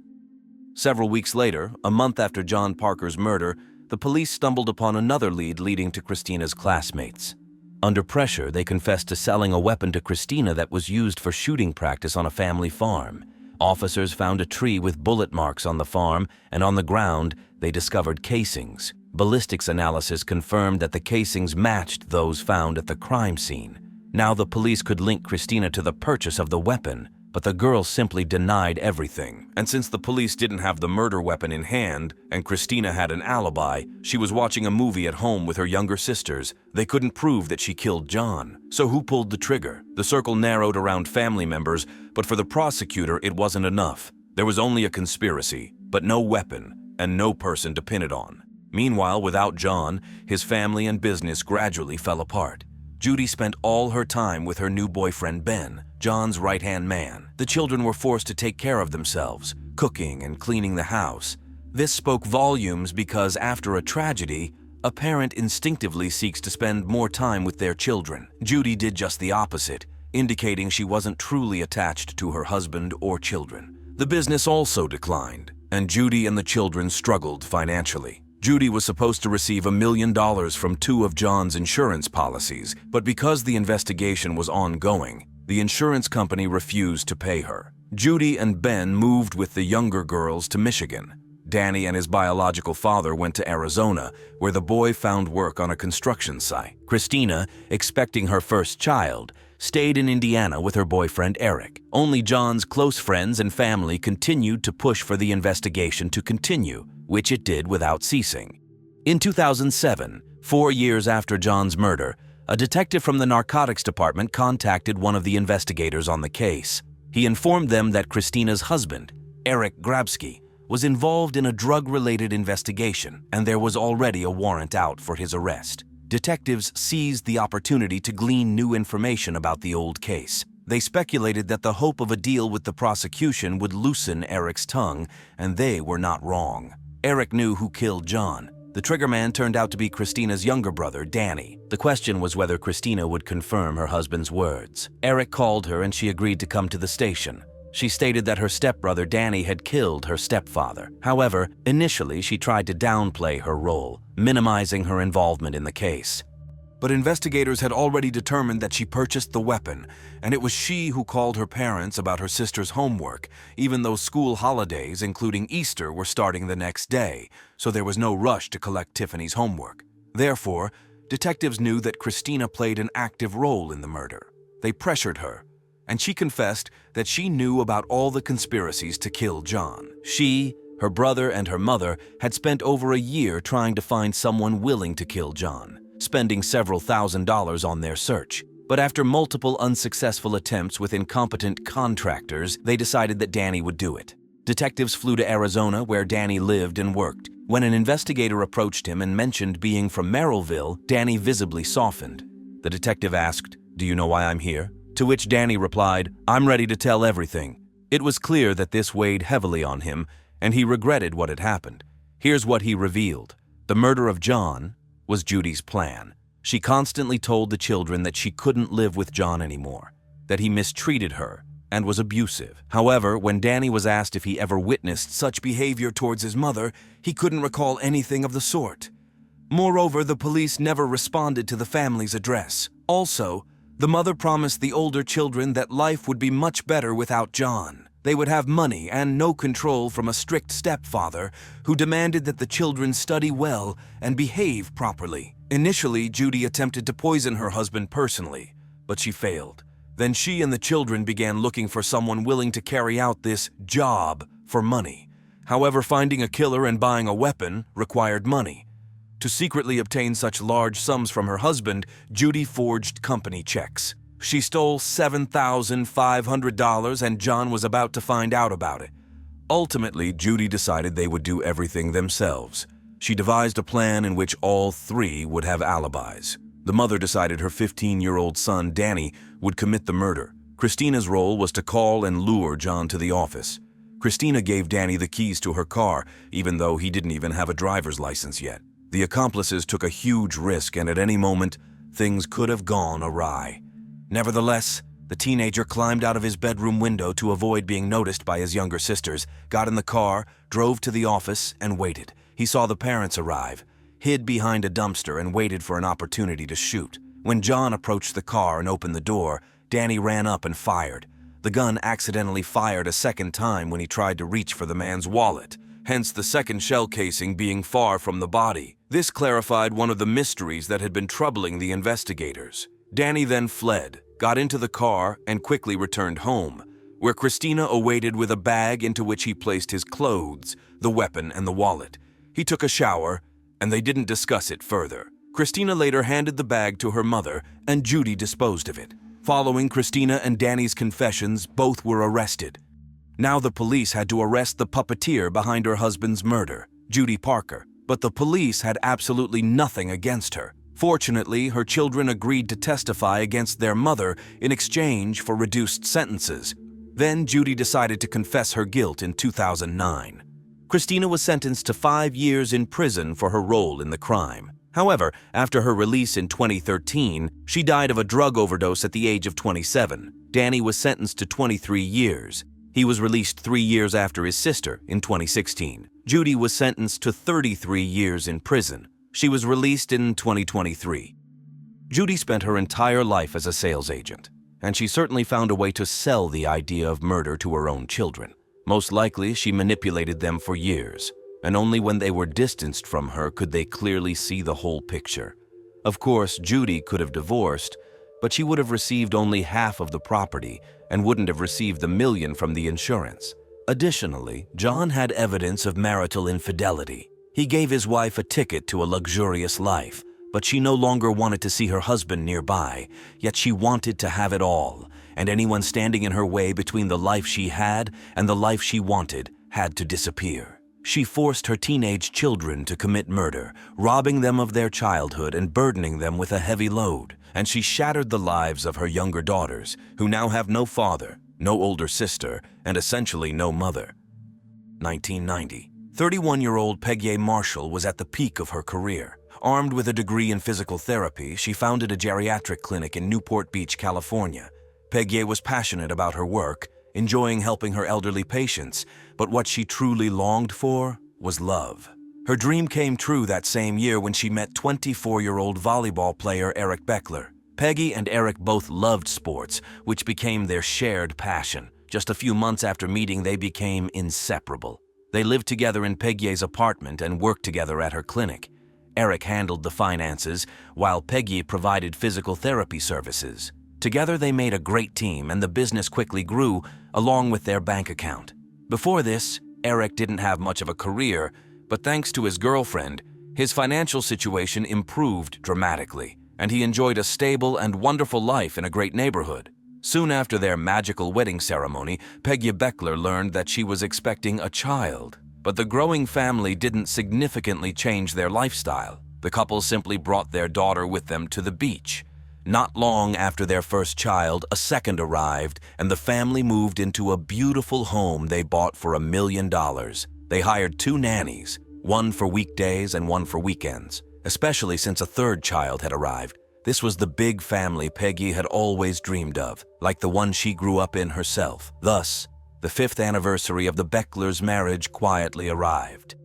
Several weeks later, a month after John Parker's murder, the police stumbled upon another lead leading to Christina's classmates. Under pressure, they confessed to selling a weapon to Christina that was used for shooting practice on a family farm. Officers found a tree with bullet marks on the farm, and on the ground, they discovered casings. Ballistics analysis confirmed that the casings matched those found at the crime scene. Now the police could link Christina to the purchase of the weapon, but the girl simply denied everything. And since the police didn't have the murder weapon in hand, and Christina had an alibi, she was watching a movie at home with her younger sisters, they couldn't prove that she killed John. So who pulled the trigger? The circle narrowed around family members, but for the prosecutor it wasn't enough. There was only a conspiracy, but no weapon, and no person to pin it on. Meanwhile, without John, his family and business gradually fell apart. Judy spent all her time with her new boyfriend Ben, John's right-hand man. The children were forced to take care of themselves, cooking and cleaning the house. This spoke volumes because after a tragedy, a parent instinctively seeks to spend more time with their children. Judy did just the opposite, indicating she wasn't truly attached to her husband or children. The business also declined, and Judy and the children struggled financially. Judy was supposed to receive $1 million from 2 of John's insurance policies, but because the investigation was ongoing, the insurance company refused to pay her. Judy and Ben moved with the younger girls to Michigan. Danny and his biological father went to Arizona, where the boy found work on a construction site. Christina, expecting her first child, stayed in Indiana with her boyfriend Eric. Only John's close friends and family continued to push for the investigation to continue, which it did without ceasing. In 2007, 4 years after John's murder, a detective from the narcotics department contacted one of the investigators on the case. He informed them that Christina's husband, Eric Grabsky, was involved in a drug-related investigation, and there was already a warrant out for his arrest. Detectives seized the opportunity to glean new information about the old case. They speculated that the hope of a deal with the prosecution would loosen Eric's tongue, and they were not wrong. Eric knew who killed John. The triggerman turned out to be Christina's younger brother, Danny. The question was whether Christina would confirm her husband's words. Eric called her and she agreed to come to the station. She stated that her stepbrother Danny had killed her stepfather. However, initially she tried to downplay her role, minimizing her involvement in the case. But investigators had already determined that she purchased the weapon, and it was she who called her parents about her sister's homework, even though school holidays, including Easter, were starting the next day, so there was no rush to collect Tiffany's homework. Therefore, detectives knew that Christina played an active role in the murder. They pressured her, and she confessed that she knew about all the conspiracies to kill John. She, her brother, and her mother had spent over a year trying to find someone willing to kill John, spending several $1,000s on their search. But after multiple unsuccessful attempts with incompetent contractors, they decided that Danny would do it. Detectives flew to Arizona, where Danny lived and worked. When an investigator approached him and mentioned being from Merrillville, Danny visibly softened. The detective asked, "Do you know why I'm here?" To which Danny replied, "I'm ready to tell everything." It was clear that this weighed heavily on him, and he regretted what had happened. Here's what he revealed. The murder of John was Judy's plan. She constantly told the children that she couldn't live with John anymore, that he mistreated her and was abusive. However, when Danny was asked if he ever witnessed such behavior towards his mother, he couldn't recall anything of the sort. Moreover, the police never responded to the family's address. Also, the mother promised the older children that life would be much better without John. They would have money and no control from a strict stepfather who demanded that the children study well and behave properly. Initially, Judy attempted to poison her husband personally, but she failed. Then she and the children began looking for someone willing to carry out this job for money. However, finding a killer and buying a weapon required money. To secretly obtain such large sums from her husband, Judy forged company checks. She stole $7,500 and John was about to find out about it. Ultimately, Judy decided they would do everything themselves. She devised a plan in which all three would have alibis. The mother decided her 15-year-old son, Danny, would commit the murder. Christina's role was to call and lure John to the office. Christina gave Danny the keys to her car, even though he didn't even have a driver's license yet. The accomplices took a huge risk, and at any moment, things could have gone awry. Nevertheless, the teenager climbed out of his bedroom window to avoid being noticed by his younger sisters, got in the car, drove to the office, and waited. He saw the parents arrive, hid behind a dumpster, and waited for an opportunity to shoot. When John approached the car and opened the door, Danny ran up and fired. The gun accidentally fired a second time when he tried to reach for the man's wallet, hence the second shell casing being far from the body. This clarified one of the mysteries that had been troubling the investigators. Danny then fled, got into the car, and quickly returned home, where Christina awaited with a bag into which he placed his clothes, the weapon, and the wallet. He took a shower, and they didn't discuss it further. Christina later handed the bag to her mother, and Judy disposed of it. Following Christina and Danny's confessions, both were arrested. Now the police had to arrest the puppeteer behind her husband's murder, Judy Parker, but the police had absolutely nothing against her. Fortunately, her children agreed to testify against their mother in exchange for reduced sentences. Then Judy decided to confess her guilt in 2009. Christina was sentenced to 5 years in prison for her role in the crime. However, after her release in 2013, she died of a drug overdose at the age of 27. Danny was sentenced to 23 years. He was released 3 years after his sister in 2016. Judy was sentenced to 33 years in prison. She was released in 2023. Judy spent her entire life as a sales agent, and she certainly found a way to sell the idea of murder to her own children. Most likely, she manipulated them for years, and only when they were distanced from her could they clearly see the whole picture. Of course, Judy could have divorced, but she would have received only half of the property and wouldn't have received the $1 million from the insurance. Additionally, John had evidence of marital infidelity. He gave his wife a ticket to a luxurious life, but she no longer wanted to see her husband nearby, yet she wanted to have it all, and anyone standing in her way between the life she had and the life she wanted had to disappear. She forced her teenage children to commit murder, robbing them of their childhood and burdening them with a heavy load. And she shattered the lives of her younger daughters, who now have no father, no older sister, and essentially no mother. 1990. 31-year-old Peggy Marshall was at the peak of her career. Armed with a degree in physical therapy, she founded a geriatric clinic in Newport Beach, California. Peggy was passionate about her work, enjoying helping her elderly patients, but what she truly longed for was love. Her dream came true that same year when she met 24-year-old volleyball player Eric Beckler. Peggy and Eric both loved sports, which became their shared passion. Just a few months after meeting, they became inseparable. They lived together in Peggy's apartment and worked together at her clinic. Eric handled the finances, while Peggy provided physical therapy services. Together they made a great team, and the business quickly grew, along with their bank account. Before this, Eric didn't have much of a career, but thanks to his girlfriend, his financial situation improved dramatically, and he enjoyed a stable and wonderful life in a great neighborhood. Soon after their magical wedding ceremony, Peggy Beckler learned that she was expecting a child. But the growing family didn't significantly change their lifestyle. The couple simply brought their daughter with them to the beach. Not long after their first child, a second arrived, and the family moved into a beautiful home they bought for $1 million. They hired 2 nannies, one for weekdays and one for weekends, especially since a third child had arrived. This was the big family Peggy had always dreamed of, like the one she grew up in herself. Thus, the 5th anniversary of the Becklers' marriage quietly arrived.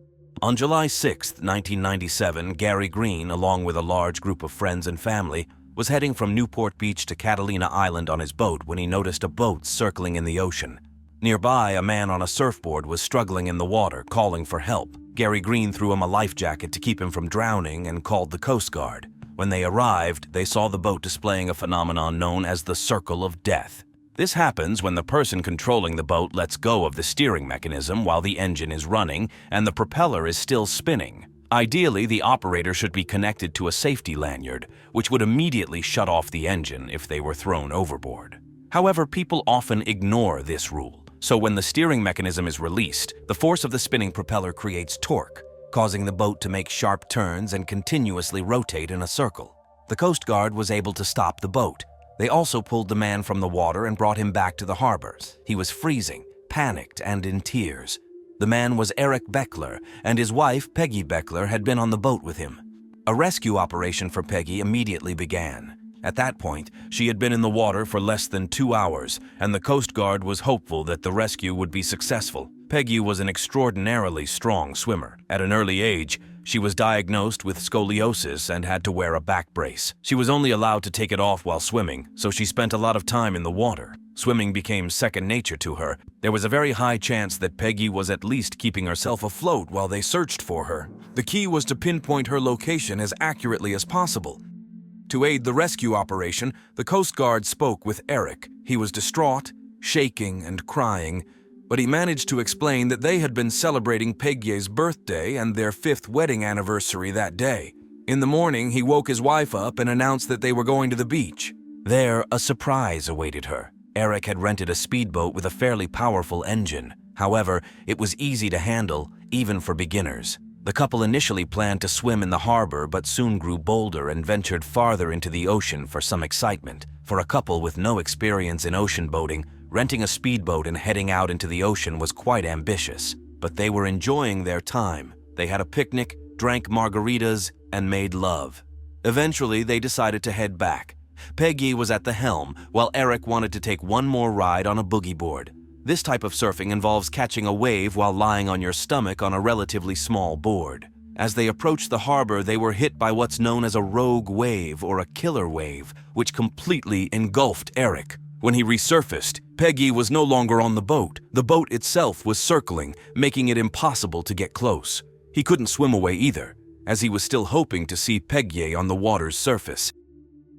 On July 6, 1997, Gary Green, along with a large group of friends and family, was heading from Newport Beach to Catalina Island on his boat when he noticed a boat circling in the ocean. Nearby, a man on a surfboard was struggling in the water, calling for help. Gary Green threw him a life jacket to keep him from drowning and called the Coast Guard. When they arrived, they saw the boat displaying a phenomenon known as the Circle of Death. This happens when the person controlling the boat lets go of the steering mechanism while the engine is running and the propeller is still spinning. Ideally, the operator should be connected to a safety lanyard, which would immediately shut off the engine if they were thrown overboard. However, people often ignore this rule. So when the steering mechanism is released, the force of the spinning propeller creates torque, causing the boat to make sharp turns and continuously rotate in a circle. The Coast Guard was able to stop the boat. They also pulled the man from the water and brought him back to the harbor. He was freezing, panicked, and in tears. The man was Eric Beckler, and his wife, Peggy Beckler, had been on the boat with him. A rescue operation for Peggy immediately began. At that point, she had been in the water for less than 2 hours, and the Coast Guard was hopeful that the rescue would be successful. Peggy was an extraordinarily strong swimmer. At an early age, she was diagnosed with scoliosis and had to wear a back brace. She was only allowed to take it off while swimming, so she spent a lot of time in the water. Swimming became second nature to her. There was a very high chance that Peggy was at least keeping herself afloat while they searched for her. The key was to pinpoint her location as accurately as possible. To aid the rescue operation, the Coast Guard spoke with Eric. He was distraught, shaking, and crying, but he managed to explain that they had been celebrating Peggy's birthday and their 5th wedding anniversary that day. In the morning, he woke his wife up and announced that they were going to the beach. There, a surprise awaited her. Eric had rented a speedboat with a fairly powerful engine. However, it was easy to handle, even for beginners. The couple initially planned to swim in the harbor, but soon grew bolder and ventured farther into the ocean for some excitement. For a couple with no experience in ocean boating, renting a speedboat and heading out into the ocean was quite ambitious. But they were enjoying their time. They had a picnic, drank margaritas, and made love. Eventually, they decided to head back. Peggy was at the helm, while Eric wanted to take one more ride on a boogie board. This type of surfing involves catching a wave while lying on your stomach on a relatively small board. As they approached the harbor, they were hit by what's known as a rogue wave or a killer wave, which completely engulfed Eric. When he resurfaced, Peggy was no longer on the boat. The boat itself was circling, making it impossible to get close. He couldn't swim away either, as he was still hoping to see Peggy on the water's surface.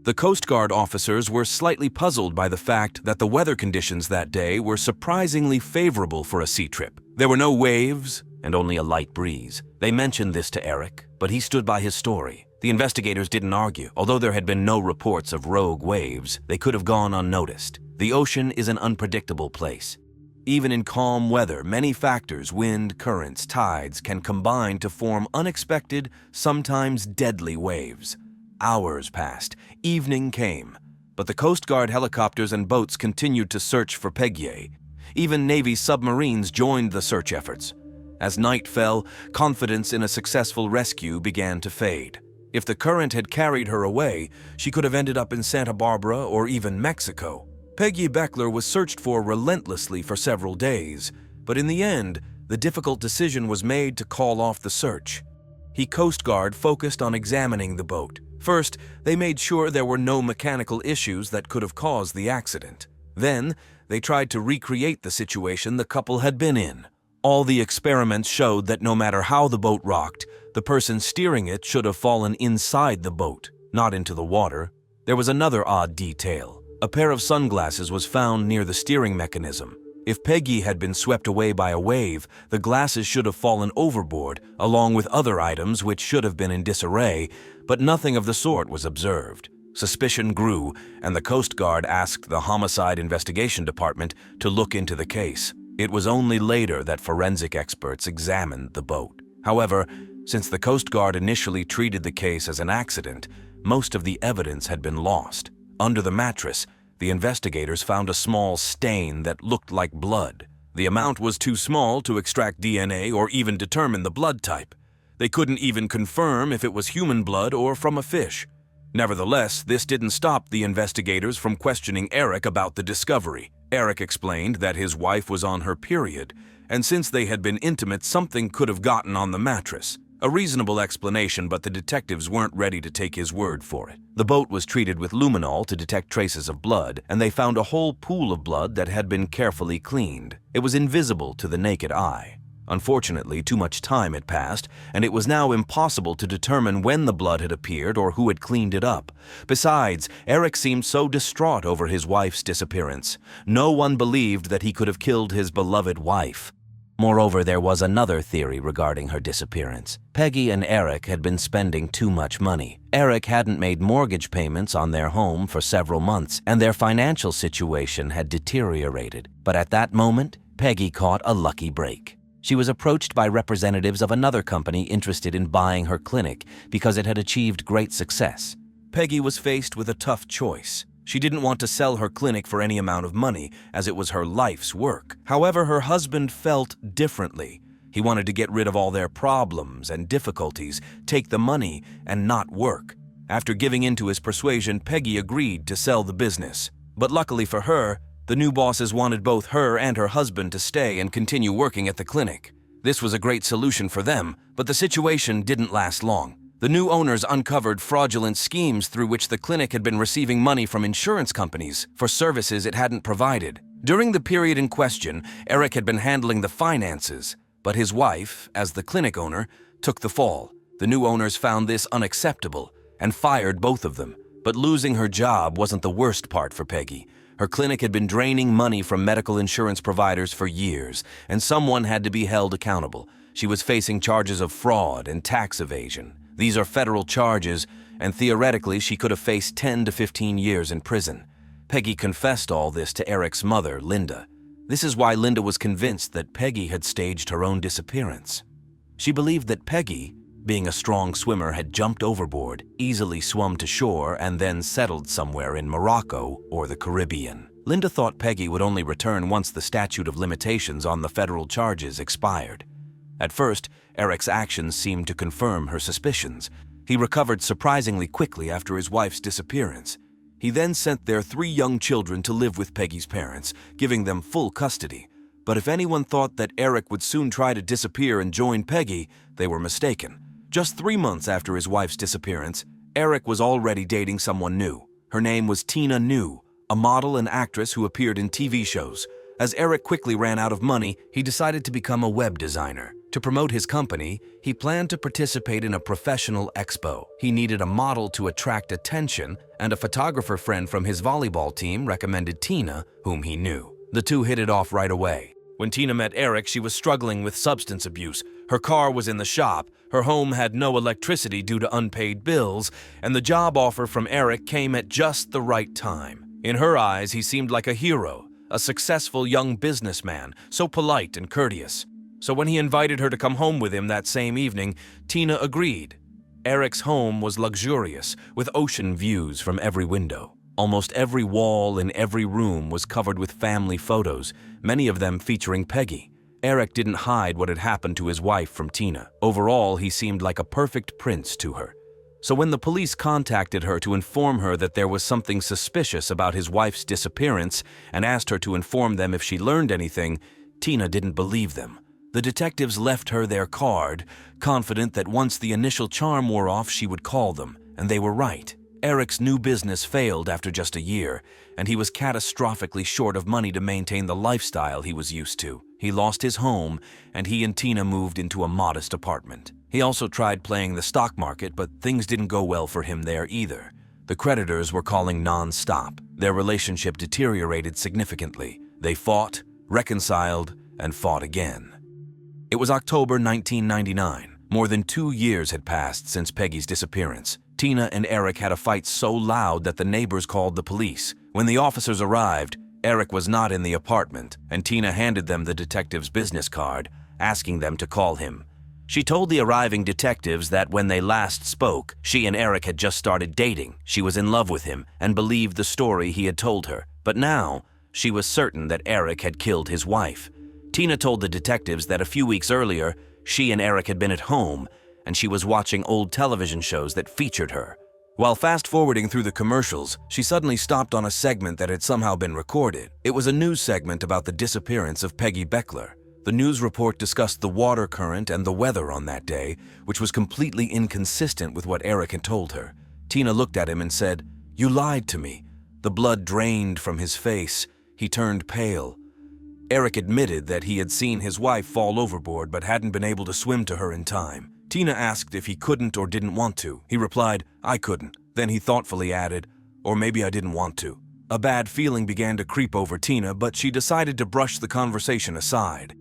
The Coast Guard officers were slightly puzzled by the fact that the weather conditions that day were surprisingly favorable for a sea trip. There were no waves and only a light breeze. They mentioned this to Eric, but he stood by his story. The investigators didn't argue. Although there had been no reports of rogue waves, they could have gone unnoticed. The ocean is an unpredictable place. Even in calm weather, many factors, wind, currents, tides, can combine to form unexpected, sometimes deadly waves. Hours passed. Evening came. But the Coast Guard helicopters and boats continued to search for Peggy. Even Navy submarines joined the search efforts. As night fell, confidence in a successful rescue began to fade. If the current had carried her away, she could have ended up in Santa Barbara or even Mexico. Peggy Beckler was searched for relentlessly for several days, but in the end, the difficult decision was made to call off the search. The Coast Guard focused on examining the boat. First, they made sure there were no mechanical issues that could have caused the accident. Then, they tried to recreate the situation the couple had been in. All the experiments showed that no matter how the boat rocked, the person steering it should have fallen inside the boat, not into the water. There was another odd detail. A pair of sunglasses was found near the steering mechanism. If Peggy had been swept away by a wave, the glasses should have fallen overboard, along with other items which should have been in disarray, but nothing of the sort was observed. Suspicion grew, and the Coast Guard asked the Homicide Investigation Department to look into the case. It was only later that forensic experts examined the boat. However, since the Coast Guard initially treated the case as an accident, most of the evidence had been lost. Under the mattress, the investigators found a small stain that looked like blood. The amount was too small to extract DNA or even determine the blood type. They couldn't even confirm if it was human blood or from a fish. Nevertheless, this didn't stop the investigators from questioning Eric about the discovery. Eric explained that his wife was on her period, and since they had been intimate, something could have gotten on the mattress. A reasonable explanation, but the detectives weren't ready to take his word for it. The boat was treated with luminol to detect traces of blood, and they found a whole pool of blood that had been carefully cleaned. It was invisible to the naked eye. Unfortunately, too much time had passed, and it was now impossible to determine when the blood had appeared or who had cleaned it up. Besides, Eric seemed so distraught over his wife's disappearance. No one believed that he could have killed his beloved wife. Moreover, there was another theory regarding her disappearance. Peggy and Eric had been spending too much money. Eric hadn't made mortgage payments on their home for several months, and their financial situation had deteriorated. But at that moment, Peggy caught a lucky break. She was approached by representatives of another company interested in buying her clinic because it had achieved great success. Peggy was faced with a tough choice. She didn't want to sell her clinic for any amount of money, as it was her life's work. However, her husband felt differently. He wanted to get rid of all their problems and difficulties, take the money, and not work. After giving in to his persuasion, Peggy agreed to sell the business. But luckily for her, the new bosses wanted both her and her husband to stay and continue working at the clinic. This was a great solution for them, but the situation didn't last long. The new owners uncovered fraudulent schemes through which the clinic had been receiving money from insurance companies for services it hadn't provided. During the period in question, Eric had been handling the finances, but his wife, as the clinic owner, took the fall. The new owners found this unacceptable and fired both of them. But losing her job wasn't the worst part for Peggy. Her clinic had been draining money from medical insurance providers for years, and someone had to be held accountable. She was facing charges of fraud and tax evasion. These are federal charges, and theoretically she could have faced 10 to 15 years in prison. Peggy confessed all this to Eric's mother, Linda. This is why Linda was convinced that Peggy had staged her own disappearance. She believed that Peggy, being a strong swimmer, had jumped overboard, easily swum to shore, and then settled somewhere in Morocco or the Caribbean. Linda thought Peggy would only return once the statute of limitations on the federal charges expired. At first, Eric's actions seemed to confirm her suspicions. He recovered surprisingly quickly after his wife's disappearance. He then sent their 3 young children to live with Peggy's parents, giving them full custody. But if anyone thought that Eric would soon try to disappear and join Peggy, they were mistaken. Just 3 months after his wife's disappearance, Eric was already dating someone new. Her name was Tina New, a model and actress who appeared in TV shows. As Eric quickly ran out of money, he decided to become a web designer. To promote his company, he planned to participate in a professional expo. He needed a model to attract attention, and a photographer friend from his volleyball team recommended Tina, whom he knew. The two hit it off right away. When Tina met Eric, she was struggling with substance abuse. Her car was in the shop, her home had no electricity due to unpaid bills, and the job offer from Eric came at just the right time. In her eyes, he seemed like a hero, a successful young businessman, so polite and courteous. So when he invited her to come home with him that same evening, Tina agreed. Eric's home was luxurious, with ocean views from every window. Almost every wall in every room was covered with family photos, many of them featuring Peggy. Eric didn't hide what had happened to his wife from Tina. Overall, he seemed like a perfect prince to her. So when the police contacted her to inform her that there was something suspicious about his wife's disappearance and asked her to inform them if she learned anything, Tina didn't believe them. The detectives left her their card, confident that once the initial charm wore off, she would call them, and they were right. Eric's new business failed after just a year, and he was catastrophically short of money to maintain the lifestyle he was used to. He lost his home, and he and Tina moved into a modest apartment. He also tried playing the stock market, but things didn't go well for him there either. The creditors were calling non-stop. Their relationship deteriorated significantly. They fought, reconciled, and fought again. It was October 1999. More than 2 years had passed since Peggy's disappearance. Tina and Eric had a fight so loud that the neighbors called the police. When the officers arrived, Eric was not in the apartment, and Tina handed them the detective's business card, asking them to call him. She told the arriving detectives that when they last spoke, she and Eric had just started dating. She was in love with him and believed the story he had told her. But now, she was certain that Eric had killed his wife. Tina told the detectives that a few weeks earlier, she and Eric had been at home, and she was watching old television shows that featured her. While fast-forwarding through the commercials, she suddenly stopped on a segment that had somehow been recorded. It was a news segment about the disappearance of Peggy Beckler. The news report discussed the water current and the weather on that day, which was completely inconsistent with what Eric had told her. Tina looked at him and said, "You lied to me." The blood drained from his face. He turned pale. Eric admitted that he had seen his wife fall overboard but hadn't been able to swim to her in time. Tina asked if he couldn't or didn't want to. He replied, "I couldn't." Then he thoughtfully added, "Or maybe I didn't want to." A bad feeling began to creep over Tina, but she decided to brush the conversation aside.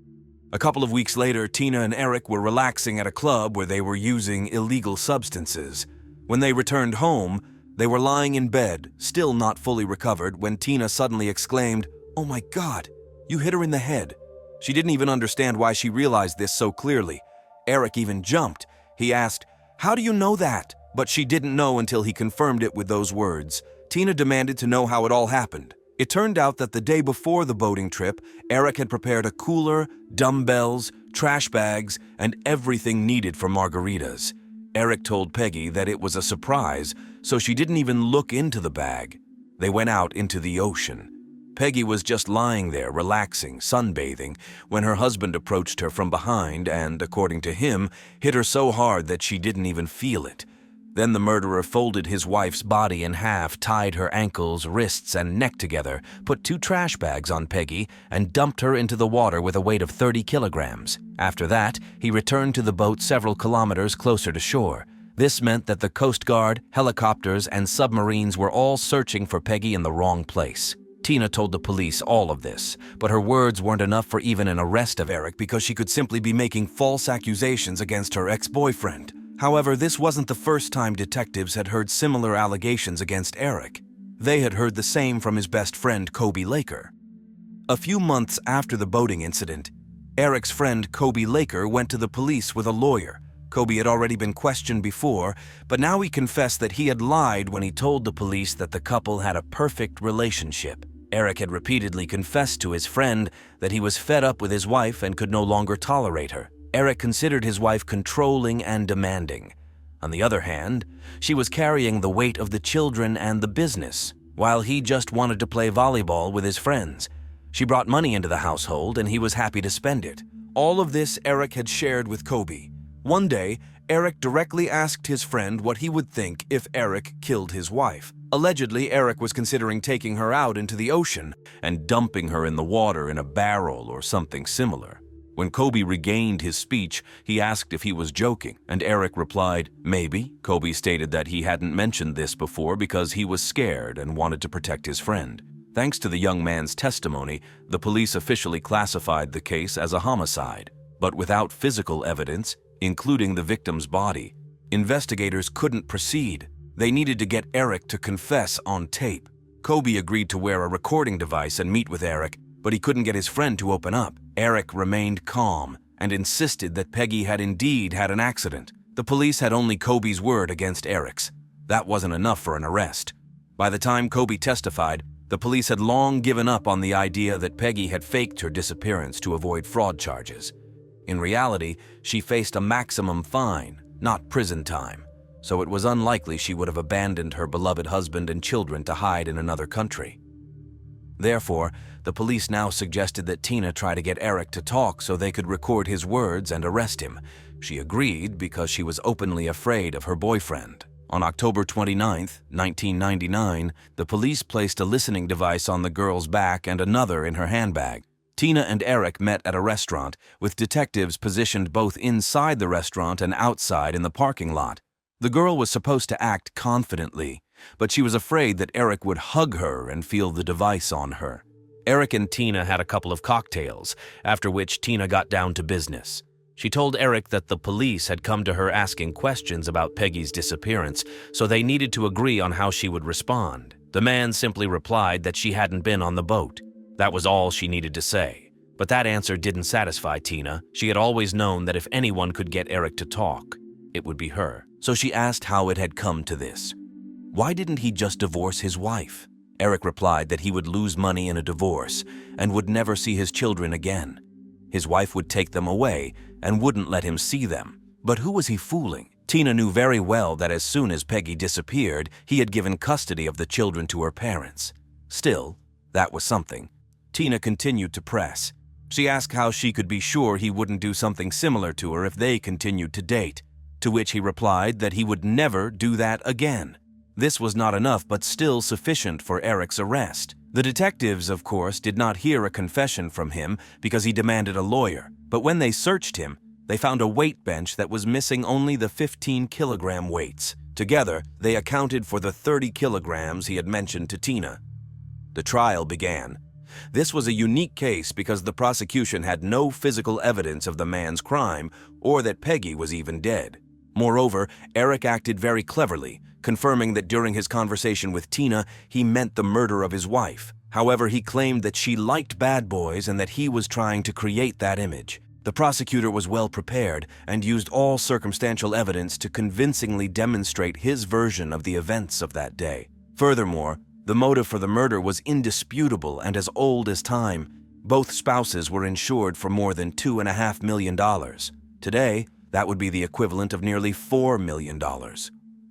A couple of weeks later, Tina and Eric were relaxing at a club where they were using illegal substances. When they returned home, they were lying in bed, still not fully recovered, when Tina suddenly exclaimed, "Oh my God, you hit her in the head." She didn't even understand why she realized this so clearly. Eric even jumped. He asked, "How do you know that?" But she didn't know until he confirmed it with those words. Tina demanded to know how it all happened. It turned out that the day before the boating trip, Eric had prepared a cooler, dumbbells, trash bags, and everything needed for margaritas. Eric told Peggy that it was a surprise, so she didn't even look into the bag. They went out into the ocean. Peggy was just lying there, relaxing, sunbathing, when her husband approached her from behind and, according to him, hit her so hard that she didn't even feel it. Then the murderer folded his wife's body in half, tied her ankles, wrists, and neck together, put 2 trash bags on Peggy, and dumped her into the water with a weight of 30 kilograms. After that, he returned to the boat several kilometers closer to shore. This meant that the Coast Guard, helicopters, and submarines were all searching for Peggy in the wrong place. Tina told the police all of this, but her words weren't enough for even an arrest of Eric because she could simply be making false accusations against her ex-boyfriend. However, this wasn't the first time detectives had heard similar allegations against Eric. They had heard the same from his best friend, Kobe Laker. A few months after the boating incident, Eric's friend, Kobe Laker, went to the police with a lawyer. Kobe had already been questioned before, but now he confessed that he had lied when he told the police that the couple had a perfect relationship. Eric had repeatedly confessed to his friend that he was fed up with his wife and could no longer tolerate her. Eric considered his wife controlling and demanding. On the other hand, she was carrying the weight of the children and the business, while he just wanted to play volleyball with his friends. She brought money into the household, and he was happy to spend it. All of this Eric had shared with Kobe. One day, Eric directly asked his friend what he would think if Eric killed his wife. Allegedly, Eric was considering taking her out into the ocean and dumping her in the water in a barrel or something similar. When Kobe regained his speech, he asked if he was joking, and Eric replied, "Maybe." Kobe stated that he hadn't mentioned this before because he was scared and wanted to protect his friend. Thanks to the young man's testimony, the police officially classified the case as a homicide. But without physical evidence, including the victim's body, investigators couldn't proceed. They needed to get Eric to confess on tape. Kobe agreed to wear a recording device and meet with Eric, but he couldn't get his friend to open up. Eric remained calm and insisted that Peggy had indeed had an accident. The police had only Kobe's word against Eric's. That wasn't enough for an arrest. By the time Kobe testified, the police had long given up on the idea that Peggy had faked her disappearance to avoid fraud charges. In reality, she faced a maximum fine, not prison time, so it was unlikely she would have abandoned her beloved husband and children to hide in another country. Therefore, the police now suggested that Tina try to get Eric to talk so they could record his words and arrest him. She agreed because she was openly afraid of her boyfriend. On October 29, 1999, the police placed a listening device on the girl's back and another in her handbag. Tina and Eric met at a restaurant, with detectives positioned both inside the restaurant and outside in the parking lot. The girl was supposed to act confidently, but she was afraid that Eric would hug her and feel the device on her. Eric and Tina had a couple of cocktails, after which Tina got down to business. She told Eric that the police had come to her asking questions about Peggy's disappearance, so they needed to agree on how she would respond. The man simply replied that she hadn't been on the boat. That was all she needed to say. But that answer didn't satisfy Tina. She had always known that if anyone could get Eric to talk, it would be her. So she asked how it had come to this. Why didn't he just divorce his wife? Eric replied that he would lose money in a divorce and would never see his children again. His wife would take them away and wouldn't let him see them. But who was he fooling? Tina knew very well that as soon as Peggy disappeared, he had given custody of the children to her parents. Still, that was something. Tina continued to press. She asked how she could be sure he wouldn't do something similar to her if they continued to date, to which he replied that he would never do that again. This was not enough, but still sufficient for Eric's arrest. The detectives, of course, did not hear a confession from him because he demanded a lawyer, but when they searched him, they found a weight bench that was missing only the 15-kilogram weights. Together, they accounted for the 30 kilograms he had mentioned to Tina. The trial began. This was a unique case because the prosecution had no physical evidence of the man's crime or that Peggy was even dead. Moreover, Eric acted very cleverly, confirming that during his conversation with Tina, he meant the murder of his wife. However, he claimed that she liked bad boys and that he was trying to create that image. The prosecutor was well prepared and used all circumstantial evidence to convincingly demonstrate his version of the events of that day. Furthermore, the motive for the murder was indisputable and as old as time. Both spouses were insured for more than $2.5 million. Today, that would be the equivalent of nearly $4 million.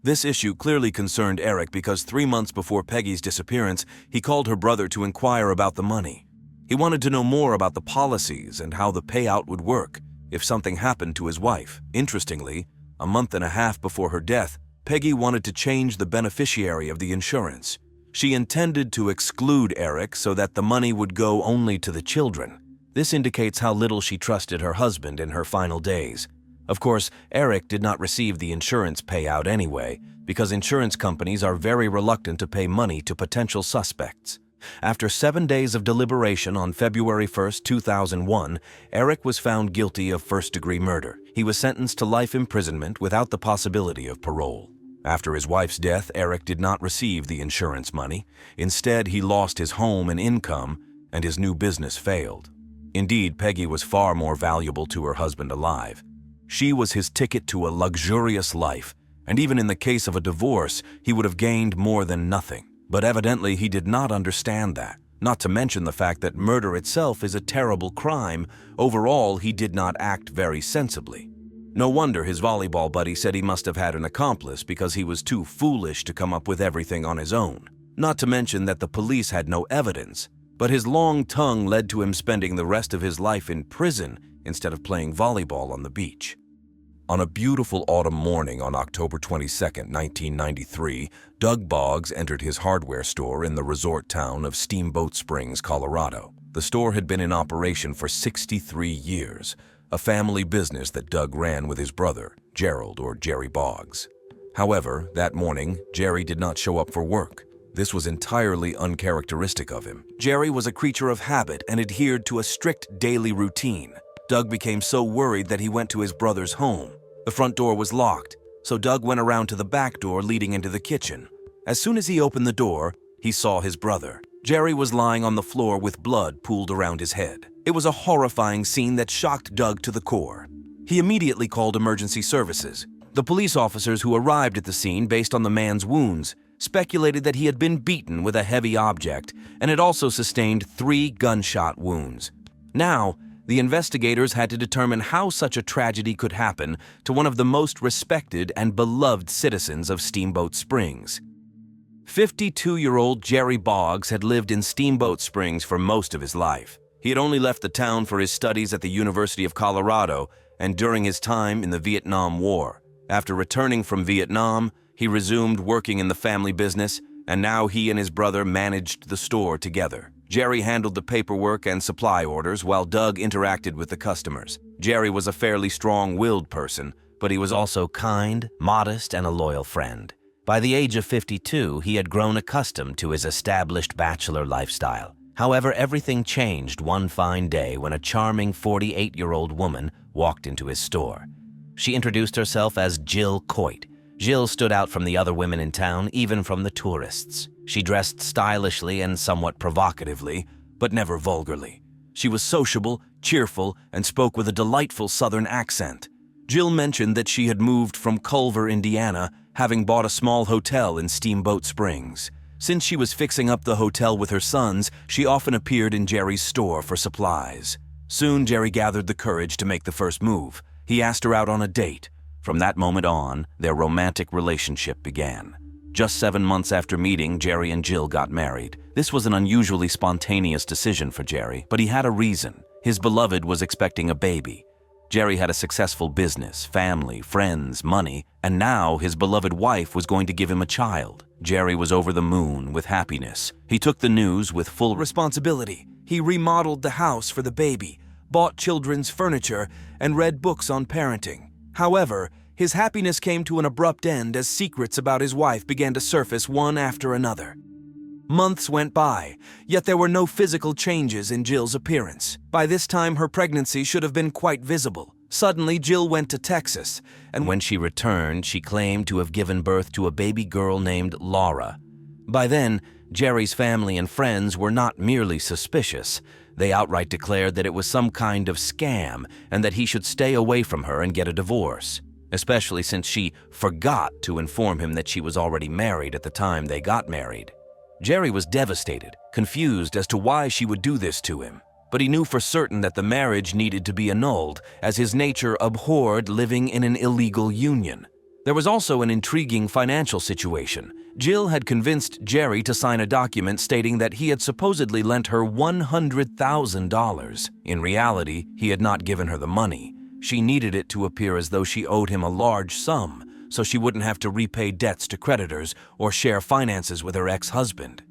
This issue clearly concerned Eric because 3 months before Peggy's disappearance, he called her brother to inquire about the money. He wanted to know more about the policies and how the payout would work if something happened to his wife. Interestingly, a month and a half before her death, Peggy wanted to change the beneficiary of the insurance. She intended to exclude Eric so that the money would go only to the children. This indicates how little she trusted her husband in her final days. Of course, Eric did not receive the insurance payout anyway, because insurance companies are very reluctant to pay money to potential suspects. After 7 days of deliberation on February 1, 2001, Eric was found guilty of first-degree murder. He was sentenced to life imprisonment without the possibility of parole. After his wife's death, Eric did not receive the insurance money. Instead, he lost his home and income, and his new business failed. Indeed, Peggy was far more valuable to her husband alive. She was his ticket to a luxurious life, and even in the case of a divorce, he would have gained more than nothing. But evidently, he did not understand that, not to mention the fact that murder itself is a terrible crime. Overall, he did not act very sensibly. No wonder his volleyball buddy said he must have had an accomplice because he was too foolish to come up with everything on his own. Not to mention that the police had no evidence, but his long tongue led to him spending the rest of his life in prison instead of playing volleyball on the beach. On a beautiful autumn morning on October 22, 1993, Doug Boggs entered his hardware store in the resort town of Steamboat Springs, Colorado. The store had been in operation for 63 years, a family business that Doug ran with his brother, Gerald or Jerry Boggs. However, that morning, Jerry did not show up for work. This was entirely uncharacteristic of him. Jerry was a creature of habit and adhered to a strict daily routine. Doug became so worried that he went to his brother's home. The front door was locked, so Doug went around to the back door leading into the kitchen. As soon as he opened the door, he saw his brother. Jerry was lying on the floor with blood pooled around his head. It was a horrifying scene that shocked Doug to the core. He immediately called emergency services. The police officers who arrived at the scene based on the man's wounds speculated that he had been beaten with a heavy object and had also sustained 3 gunshot wounds. Now, the investigators had to determine how such a tragedy could happen to one of the most respected and beloved citizens of Steamboat Springs. 52-year-old Jerry Boggs had lived in Steamboat Springs for most of his life. He had only left the town for his studies at the University of Colorado and during his time in the Vietnam War. After returning from Vietnam, he resumed working in the family business, and now he and his brother managed the store together. Jerry handled the paperwork and supply orders while Doug interacted with the customers. Jerry was a fairly strong-willed person, but he was also kind, modest, and a loyal friend. By the age of 52, he had grown accustomed to his established bachelor lifestyle. However, everything changed one fine day when a charming 48-year-old woman walked into his store. She introduced herself as Jill Coit. Jill stood out from the other women in town, even from the tourists. She dressed stylishly and somewhat provocatively, but never vulgarly. She was sociable, cheerful, and spoke with a delightful southern accent. Jill mentioned that she had moved from Culver, Indiana, having bought a small hotel in Steamboat Springs. Since she was fixing up the hotel with her sons, she often appeared in Jerry's store for supplies. Soon, Jerry gathered the courage to make the first move. He asked her out on a date. From that moment on, their romantic relationship began. Just 7 months after meeting, Jerry and Jill got married. This was an unusually spontaneous decision for Jerry, but he had a reason. His beloved was expecting a baby. Jerry had a successful business, family, friends, money, and now his beloved wife was going to give him a child. Jerry was over the moon with happiness. He took the news with full responsibility. He remodeled the house for the baby, bought children's furniture, and read books on parenting. However, his happiness came to an abrupt end as secrets about his wife began to surface one after another. Months went by, yet there were no physical changes in Jill's appearance. By this time, her pregnancy should have been quite visible. Suddenly, Jill went to Texas, and when she returned, she claimed to have given birth to a baby girl named Laura. By then, Jerry's family and friends were not merely suspicious. They outright declared that it was some kind of scam and that he should stay away from her and get a divorce, especially since she forgot to inform him that she was already married at the time they got married. Jerry was devastated, confused as to why she would do this to him. But he knew for certain that the marriage needed to be annulled, as his nature abhorred living in an illegal union. There was also an intriguing financial situation. Jill had convinced Jerry to sign a document stating that he had supposedly lent her $100,000. In reality, he had not given her the money. She needed it to appear as though she owed him a large sum, so she wouldn't have to repay debts to creditors or share finances with her ex-husband.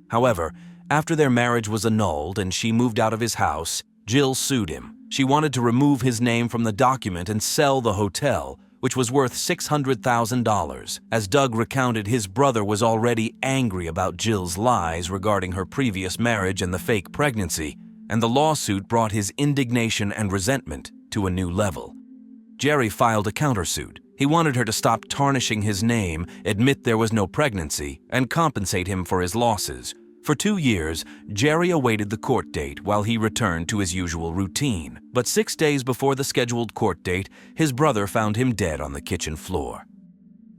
However, after their marriage was annulled and she moved out of his house, Jill sued him. She wanted to remove his name from the document and sell the hotel, which was worth $600,000. As Doug recounted, his brother was already angry about Jill's lies regarding her previous marriage and the fake pregnancy, and the lawsuit brought his indignation and resentment to a new level. Jerry filed a countersuit. He wanted her to stop tarnishing his name, admit there was no pregnancy, and compensate him for his losses. For 2 years, Jerry awaited the court date while he returned to his usual routine. But 6 days before the scheduled court date, his brother found him dead on the kitchen floor.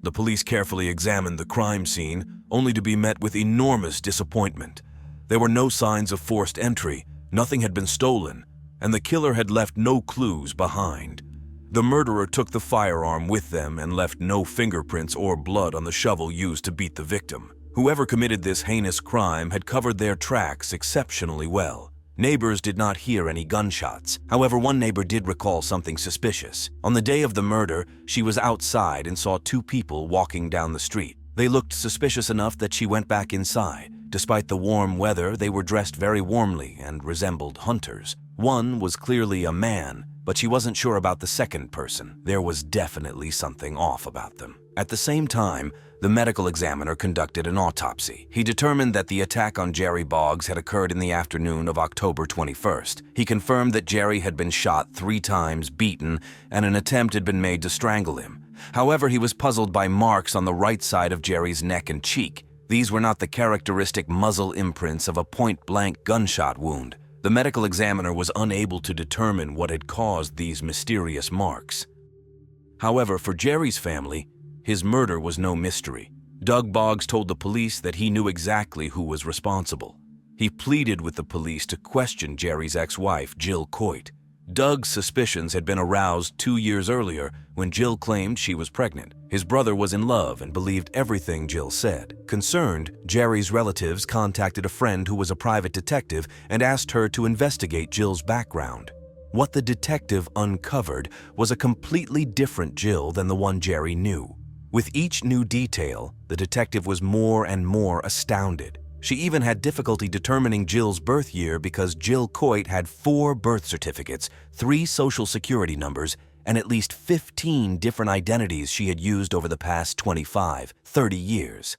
The police carefully examined the crime scene, only to be met with enormous disappointment. There were no signs of forced entry, nothing had been stolen, and the killer had left no clues behind. The murderer took the firearm with them and left no fingerprints or blood on the shovel used to beat the victim. Whoever committed this heinous crime had covered their tracks exceptionally well. Neighbors did not hear any gunshots. However, one neighbor did recall something suspicious. On the day of the murder, she was outside and saw 2 people walking down the street. They looked suspicious enough that she went back inside. Despite the warm weather, they were dressed very warmly and resembled hunters. One was clearly a man, but she wasn't sure about the second person. There was definitely something off about them. At the same time, the medical examiner conducted an autopsy. He determined that the attack on Jerry Boggs had occurred in the afternoon of October 21st. He confirmed that Jerry had been shot 3 times, beaten, and an attempt had been made to strangle him. However, he was puzzled by marks on the right side of Jerry's neck and cheek. These were not the characteristic muzzle imprints of a point-blank gunshot wound. The medical examiner was unable to determine what had caused these mysterious marks. However, for Jerry's family, his murder was no mystery. Doug Boggs told the police that he knew exactly who was responsible. He pleaded with the police to question Jerry's ex-wife, Jill Coit. Doug's suspicions had been aroused 2 years earlier when Jill claimed she was pregnant. His brother was in love and believed everything Jill said. Concerned, Jerry's relatives contacted a friend who was a private detective and asked her to investigate Jill's background. What the detective uncovered was a completely different Jill than the one Jerry knew. With each new detail, the detective was more and more astounded. She even had difficulty determining Jill's birth year because Jill Coit had 4 birth certificates, 3 social security numbers, and at least 15 different identities she had used over the past 25, 30 years.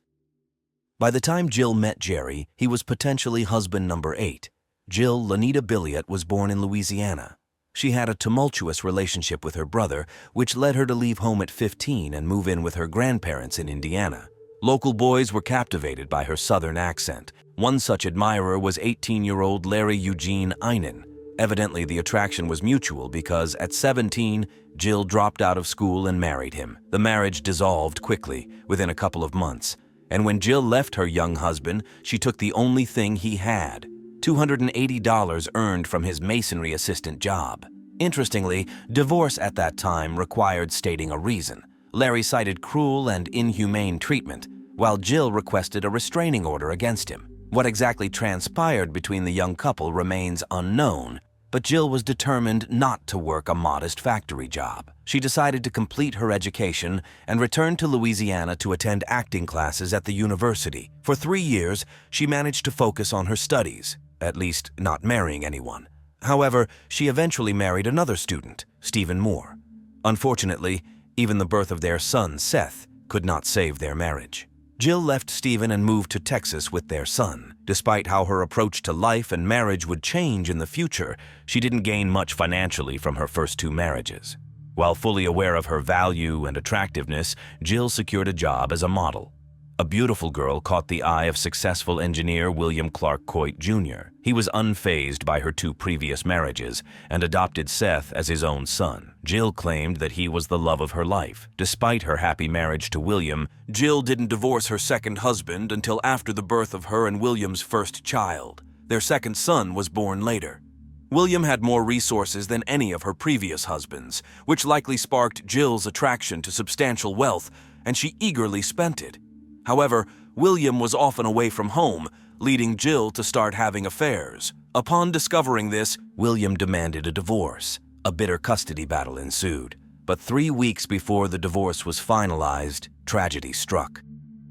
By the time Jill met Jerry, he was potentially husband number 8. Jill Lanita Billiot was born in Louisiana. She had a tumultuous relationship with her brother, which led her to leave home at 15 and move in with her grandparents in Indiana. Local boys were captivated by her southern accent. One such admirer was 18-year-old Larry Eugene Einen. Evidently, the attraction was mutual because at 17, Jill dropped out of school and married him. The marriage dissolved quickly, within a couple of months. And when Jill left her young husband, she took the only thing he had, $280 earned from his masonry assistant job. Interestingly, divorce at that time required stating a reason. Larry cited cruel and inhumane treatment, while Jill requested a restraining order against him. What exactly transpired between the young couple remains unknown, but Jill was determined not to work a modest factory job. She decided to complete her education and returned to Louisiana to attend acting classes at the university. For 3 years, she managed to focus on her studies, at least not marrying anyone. However, she eventually married another student, Stephen Moore. Unfortunately, even the birth of their son, Seth, could not save their marriage. Jill left Stephen and moved to Texas with their son. Despite how her approach to life and marriage would change in the future, she didn't gain much financially from her first 2 marriages. While fully aware of her value and attractiveness, Jill secured a job as a model. A beautiful girl caught the eye of successful engineer William Clark Coit Jr. He was unfazed by her 2 previous marriages and adopted Seth as his own son. Jill claimed that he was the love of her life. Despite her happy marriage to William, Jill didn't divorce her second husband until after the birth of her and William's first child. Their second son was born later. William had more resources than any of her previous husbands, which likely sparked Jill's attraction to substantial wealth, and she eagerly spent it. However, William was often away from home, leading Jill to start having affairs. Upon discovering this, William demanded a divorce. A bitter custody battle ensued. But 3 weeks before the divorce was finalized, tragedy struck.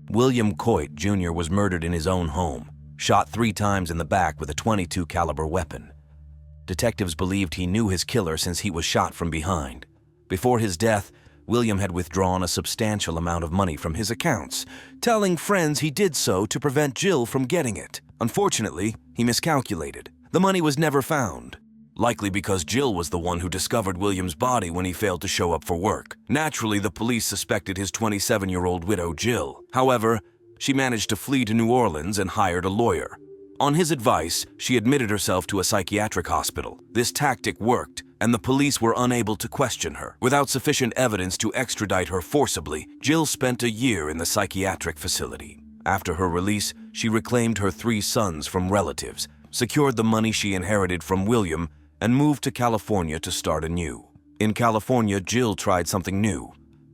William Coit Jr. was murdered in his own home, shot 3 times in the back with a .22 caliber weapon. Detectives believed he knew his killer since he was shot from behind. Before his death, William had withdrawn a substantial amount of money from his accounts, telling friends he did so to prevent Jill from getting it. Unfortunately, he miscalculated. The money was never found, likely because Jill was the one who discovered William's body when he failed to show up for work. Naturally, the police suspected his 27-year-old widow, Jill. However, she managed to flee to New Orleans and hired a lawyer. On his advice, she admitted herself to a psychiatric hospital. This tactic worked, and the police were unable to question her. Without sufficient evidence to extradite her forcibly, Jill spent a year in the psychiatric facility. After her release, she reclaimed her 3 sons from relatives, secured the money she inherited from William, and moved to California to start anew. In California, Jill tried something new.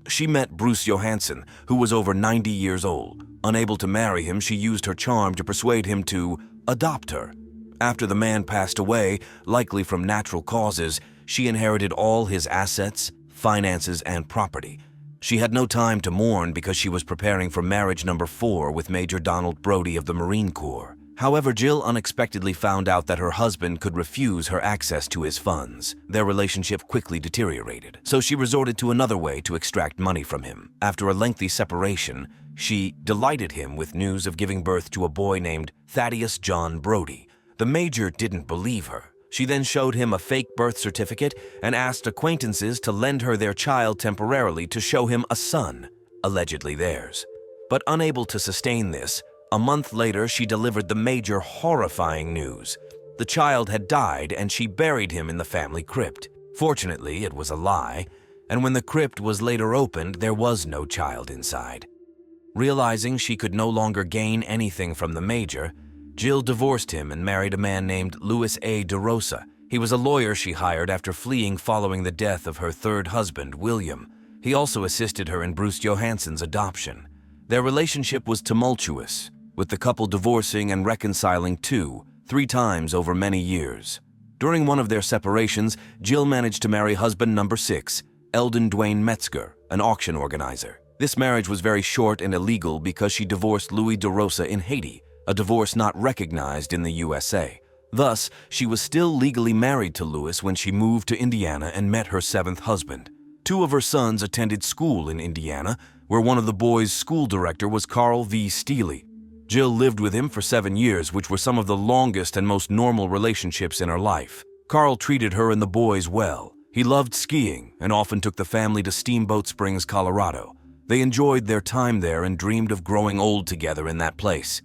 She met Bruce Johansson, who was over 90 years old. Unable to marry him, she used her charm to persuade him to adopt her. After the man passed away, likely from natural causes, she inherited all his assets, finances, and property. She had no time to mourn because she was preparing for marriage number 4 with Major Donald Brody of the Marine Corps. However, Jill unexpectedly found out that her husband could refuse her access to his funds. Their relationship quickly deteriorated, so she resorted to another way to extract money from him. After a lengthy separation, she delighted him with news of giving birth to a boy named Thaddeus John Brody. The Major didn't believe her. She then showed him a fake birth certificate and asked acquaintances to lend her their child temporarily to show him a son, allegedly theirs. But unable to sustain this, a month later she delivered the Major horrifying news. The child had died and she buried him in the family crypt. Fortunately, it was a lie, and when the crypt was later opened, there was no child inside. Realizing she could no longer gain anything from the Major, Jill divorced him and married a man named Louis A. DeRosa. He was a lawyer she hired after fleeing following the death of her 3rd husband, William. He also assisted her in Bruce Johansson's adoption. Their relationship was tumultuous, with the couple divorcing and reconciling 2-3 times over many years. During one of their separations, Jill managed to marry husband number 6, Eldon Dwayne Metzger, an auction organizer. This marriage was very short and illegal because she divorced Louis DeRosa in Haiti. a divorce not recognized in the USA. Thus, she was still legally married to Lewis when she moved to Indiana and met her seventh husband. Two of her sons attended school in Indiana, where one of the boys' school director was Carl V. Steele. Jill lived with him for 7 years, which were some of the longest and most normal relationships in her life. Carl treated her and the boys well. He loved skiing and often took the family to Steamboat Springs, Colorado. They enjoyed their time there and dreamed of growing old together in that place.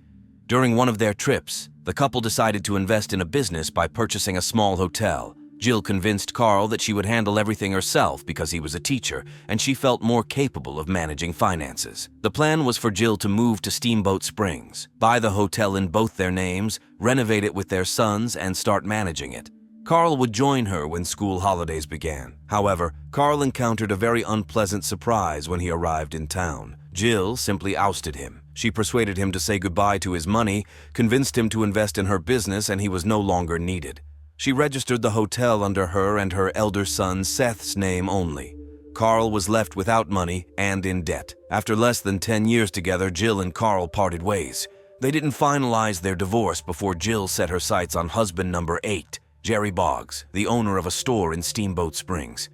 During one of their trips, the couple decided to invest in a business by purchasing a small hotel. Jill convinced Carl that she would handle everything herself because he was a teacher, and she felt more capable of managing finances. The plan was for Jill to move to Steamboat Springs, buy the hotel in both their names, renovate it with their sons, and start managing it. Carl would join her when school holidays began. However, Carl encountered a very unpleasant surprise when he arrived in town. Jill simply ousted him. She persuaded him to say goodbye to his money, convinced him to invest in her business, and he was no longer needed. She registered the hotel under her and her elder son Seth's name only. Carl was left without money and in debt. After less than 10 years together, Jill and Carl parted ways. They didn't finalize their divorce before Jill set her sights on husband number 8, Jerry Boggs, the owner of a store in Steamboat Springs.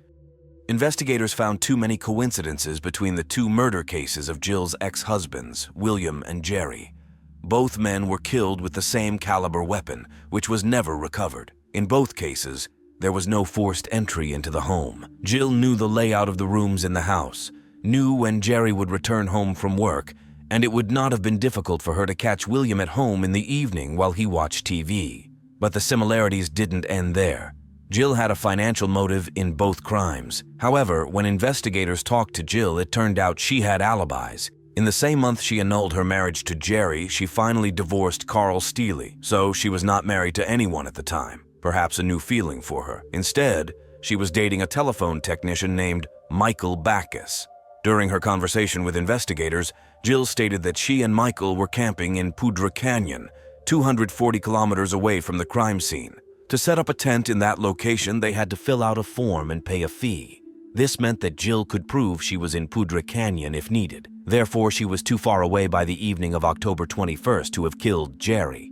Investigators found too many coincidences between the two murder cases of Jill's ex-husbands, William and Jerry. Both men were killed with the same caliber weapon, which was never recovered. In both cases, there was no forced entry into the home. Jill knew the layout of the rooms in the house, knew when Jerry would return home from work, and it would not have been difficult for her to catch William at home in the evening while he watched TV. But the similarities didn't end there. Jill had a financial motive in both crimes. However, when investigators talked to Jill, it turned out she had alibis. In the same month she annulled her marriage to Jerry, she finally divorced Carl Steele, so she was not married to anyone at the time. Perhaps a new feeling for her. Instead, she was dating a telephone technician named Michael Backus. During her conversation with investigators, Jill stated that she and Michael were camping in Poudre Canyon, 240 kilometers away from the crime scene. To set up a tent in that location, they had to fill out a form and pay a fee. This meant that Jill could prove she was in Poudre Canyon if needed. Therefore, she was too far away by the evening of October 21st to have killed Jerry.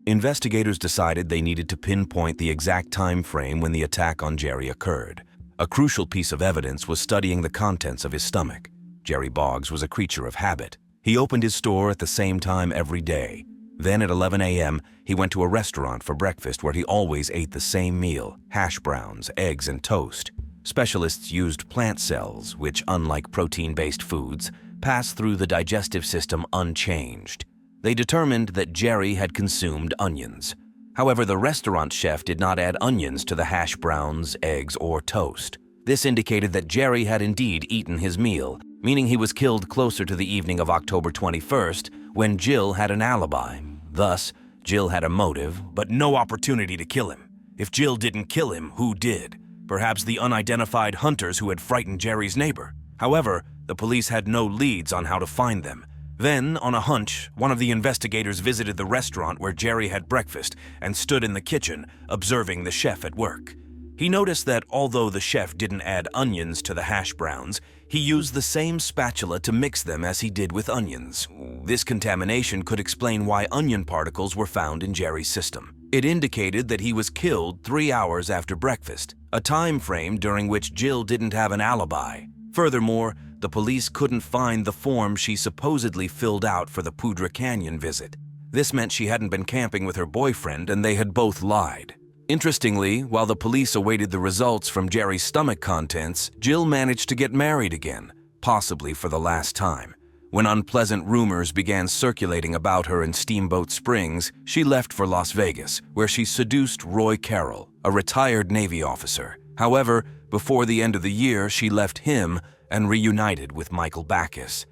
Investigators decided they needed to pinpoint the exact time frame when the attack on Jerry occurred. A crucial piece of evidence was studying the contents of his stomach. Jerry Boggs was a creature of habit. He opened his store at the same time every day. Then at 11 a.m., he went to a restaurant for breakfast where he always ate the same meal: hash browns, eggs, and toast. Specialists used plant cells, which, unlike protein-based foods, pass through the digestive system unchanged. They determined that Jerry had consumed onions. However, the restaurant chef did not add onions to the hash browns, eggs, or toast. This indicated that Jerry had indeed eaten his meal, meaning he was killed closer to the evening of October 21st, when Jill had an alibi. Thus, Jill had a motive, but no opportunity to kill him. If Jill didn't kill him, who did? Perhaps the unidentified hunters who had frightened Jerry's neighbor. However, the police had no leads on how to find them. Then, on a hunch, one of the investigators visited the restaurant where Jerry had breakfast and stood in the kitchen, observing the chef at work. He noticed that although the chef didn't add onions to the hash browns, he used the same spatula to mix them as he did with onions. This contamination could explain why onion particles were found in Jerry's system. It indicated that he was killed 3 hours after breakfast, a time frame during which Jill didn't have an alibi. Furthermore, the police couldn't find the form she supposedly filled out for the Poudre Canyon visit. This meant she hadn't been camping with her boyfriend and they had both lied. Interestingly, while the police awaited the results from Jerry's stomach contents, Jill managed to get married again, possibly for the last time. When unpleasant rumors began circulating about her in Steamboat Springs, she left for Las Vegas, where she seduced Roy Carroll, a retired Navy officer. However, before the end of the year, she left him and reunited with Michael Backus.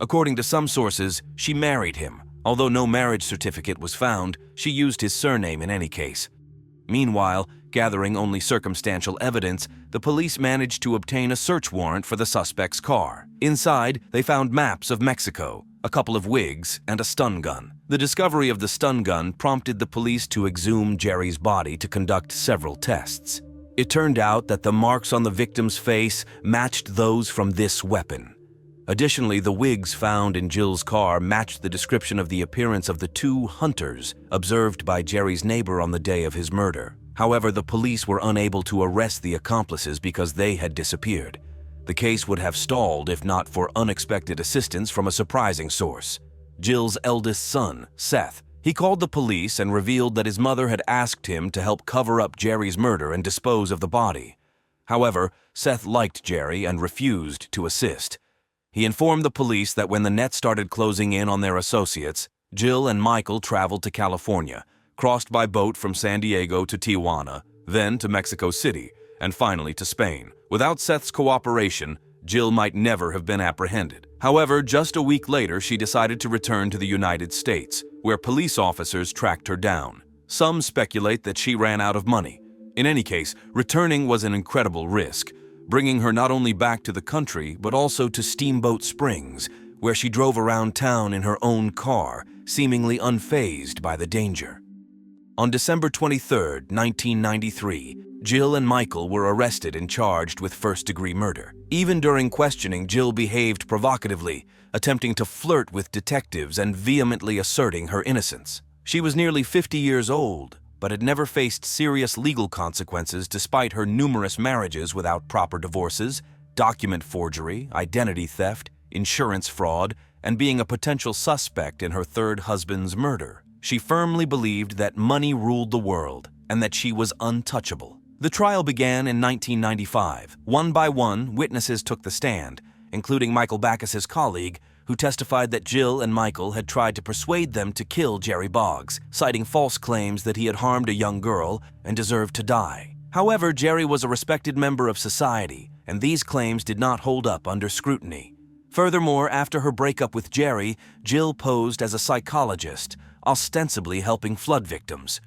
According to some sources, she married him. Although no marriage certificate was found, she used his surname in any case. Meanwhile, gathering only circumstantial evidence, the police managed to obtain a search warrant for the suspect's car. Inside, they found maps of Mexico, a couple of wigs, and a stun gun. The discovery of the stun gun prompted the police to exhume Jerry's body to conduct several tests. It turned out that the marks on the victim's face matched those from this weapon. Additionally, the wigs found in Jill's car matched the description of the appearance of the two hunters observed by Jerry's neighbor on the day of his murder. However, the police were unable to arrest the accomplices because they had disappeared. The case would have stalled if not for unexpected assistance from a surprising source: Jill's eldest son, Seth. He called the police and revealed that his mother had asked him to help cover up Jerry's murder and dispose of the body. However, Seth liked Jerry and refused to assist. He informed the police that when the net started closing in on their associates, Jill and Michael traveled to California, crossed by boat from San Diego to Tijuana, then to Mexico City, and finally to Spain. Without Seth's cooperation, Jill might never have been apprehended. However, just a week later, she decided to return to the United States, where police officers tracked her down. Some speculate that she ran out of money. In any case, returning was an incredible risk, bringing her not only back to the country, but also to Steamboat Springs, where she drove around town in her own car, seemingly unfazed by the danger. On December 23, 1993, Jill and Michael were arrested and charged with first-degree murder. Even during questioning, Jill behaved provocatively, attempting to flirt with detectives and vehemently asserting her innocence. She was nearly 50 years old, but had never faced serious legal consequences despite her numerous marriages without proper divorces, document forgery, identity theft, insurance fraud, and being a potential suspect in her third husband's murder. She firmly believed that money ruled the world and that she was untouchable. The trial began in 1995. One by one, witnesses took the stand, including Michael Backus's colleague, who testified that Jill and Michael had tried to persuade them to kill Jerry Boggs, citing false claims that he had harmed a young girl and deserved to die. However, Jerry was a respected member of society, and these claims did not hold up under scrutiny. Furthermore, after her breakup with Jerry, Jill posed as a psychologist, ostensibly helping flood victims.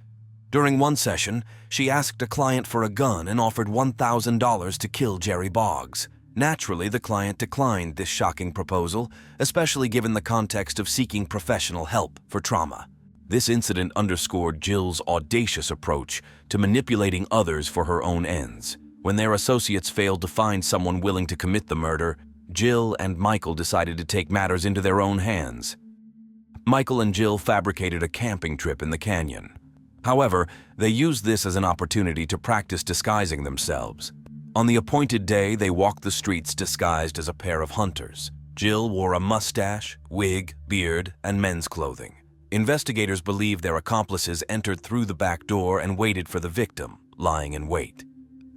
During one session, she asked a client for a gun and offered $1,000 to kill Jerry Boggs. Naturally, the client declined this shocking proposal, especially given the context of seeking professional help for trauma. This incident underscored Jill's audacious approach to manipulating others for her own ends. When their associates failed to find someone willing to commit the murder, Jill and Michael decided to take matters into their own hands. Michael and Jill fabricated a camping trip in the canyon. However, they used this as an opportunity to practice disguising themselves. On the appointed day, they walked the streets disguised as a pair of hunters. Jill wore a mustache, wig, beard, and men's clothing. Investigators believe their accomplices entered through the back door and waited for the victim, lying in wait.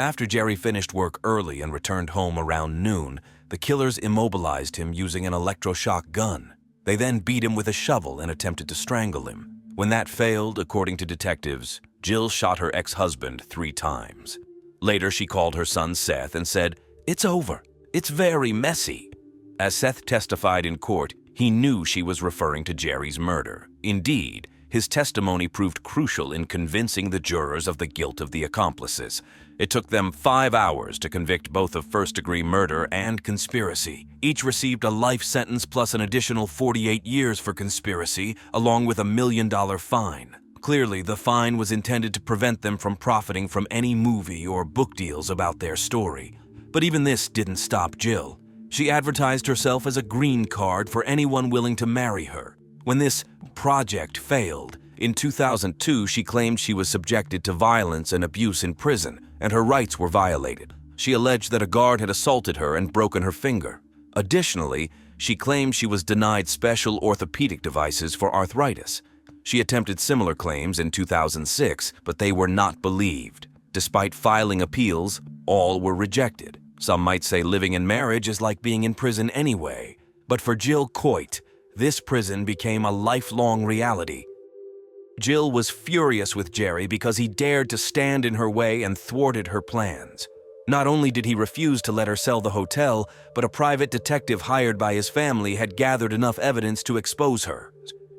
After Jerry finished work early and returned home around noon, the killers immobilized him using an electroshock gun. They then beat him with a shovel and attempted to strangle him. When that failed, according to detectives, Jill shot her ex-husband 3 times. Later, she called her son Seth and said, "It's over. It's very messy." As Seth testified in court, he knew she was referring to Jerry's murder. Indeed, his testimony proved crucial in convincing the jurors of the guilt of the accomplices. It took them 5 hours to convict both of first-degree murder and conspiracy. Each received a life sentence plus an additional 48 years for conspiracy, along with a $1 million fine. Clearly, the fine was intended to prevent them from profiting from any movie or book deals about their story. But even this didn't stop Jill. She advertised herself as a green card for anyone willing to marry her. When this project failed, in 2002, she claimed she was subjected to violence and abuse in prison, and her rights were violated. She alleged that a guard had assaulted her and broken her finger. Additionally, she claimed she was denied special orthopedic devices for arthritis. She attempted similar claims in 2006, but they were not believed. Despite filing appeals, all were rejected. Some might say living in marriage is like being in prison anyway. But for Jill Coit, this prison became a lifelong reality. Jill was furious with Jerry because he dared to stand in her way and thwarted her plans. Not only did he refuse to let her sell the hotel, but a private detective hired by his family had gathered enough evidence to expose her.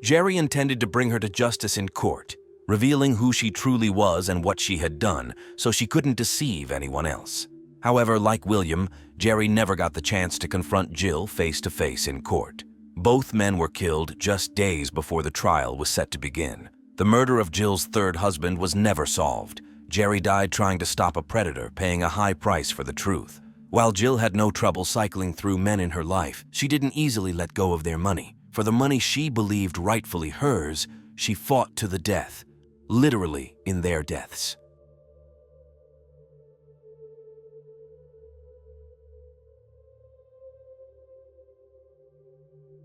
Jerry intended to bring her to justice in court, revealing who she truly was and what she had done, so she couldn't deceive anyone else. However, like William, Jerry never got the chance to confront Jill face-to-face in court. Both men were killed just days before the trial was set to begin. The murder of Jill's third husband was never solved. Jerry died trying to stop a predator, paying a high price for the truth. While Jill had no trouble cycling through men in her life, she didn't easily let go of their money. For the money she believed rightfully hers, she fought to the death, literally in their deaths.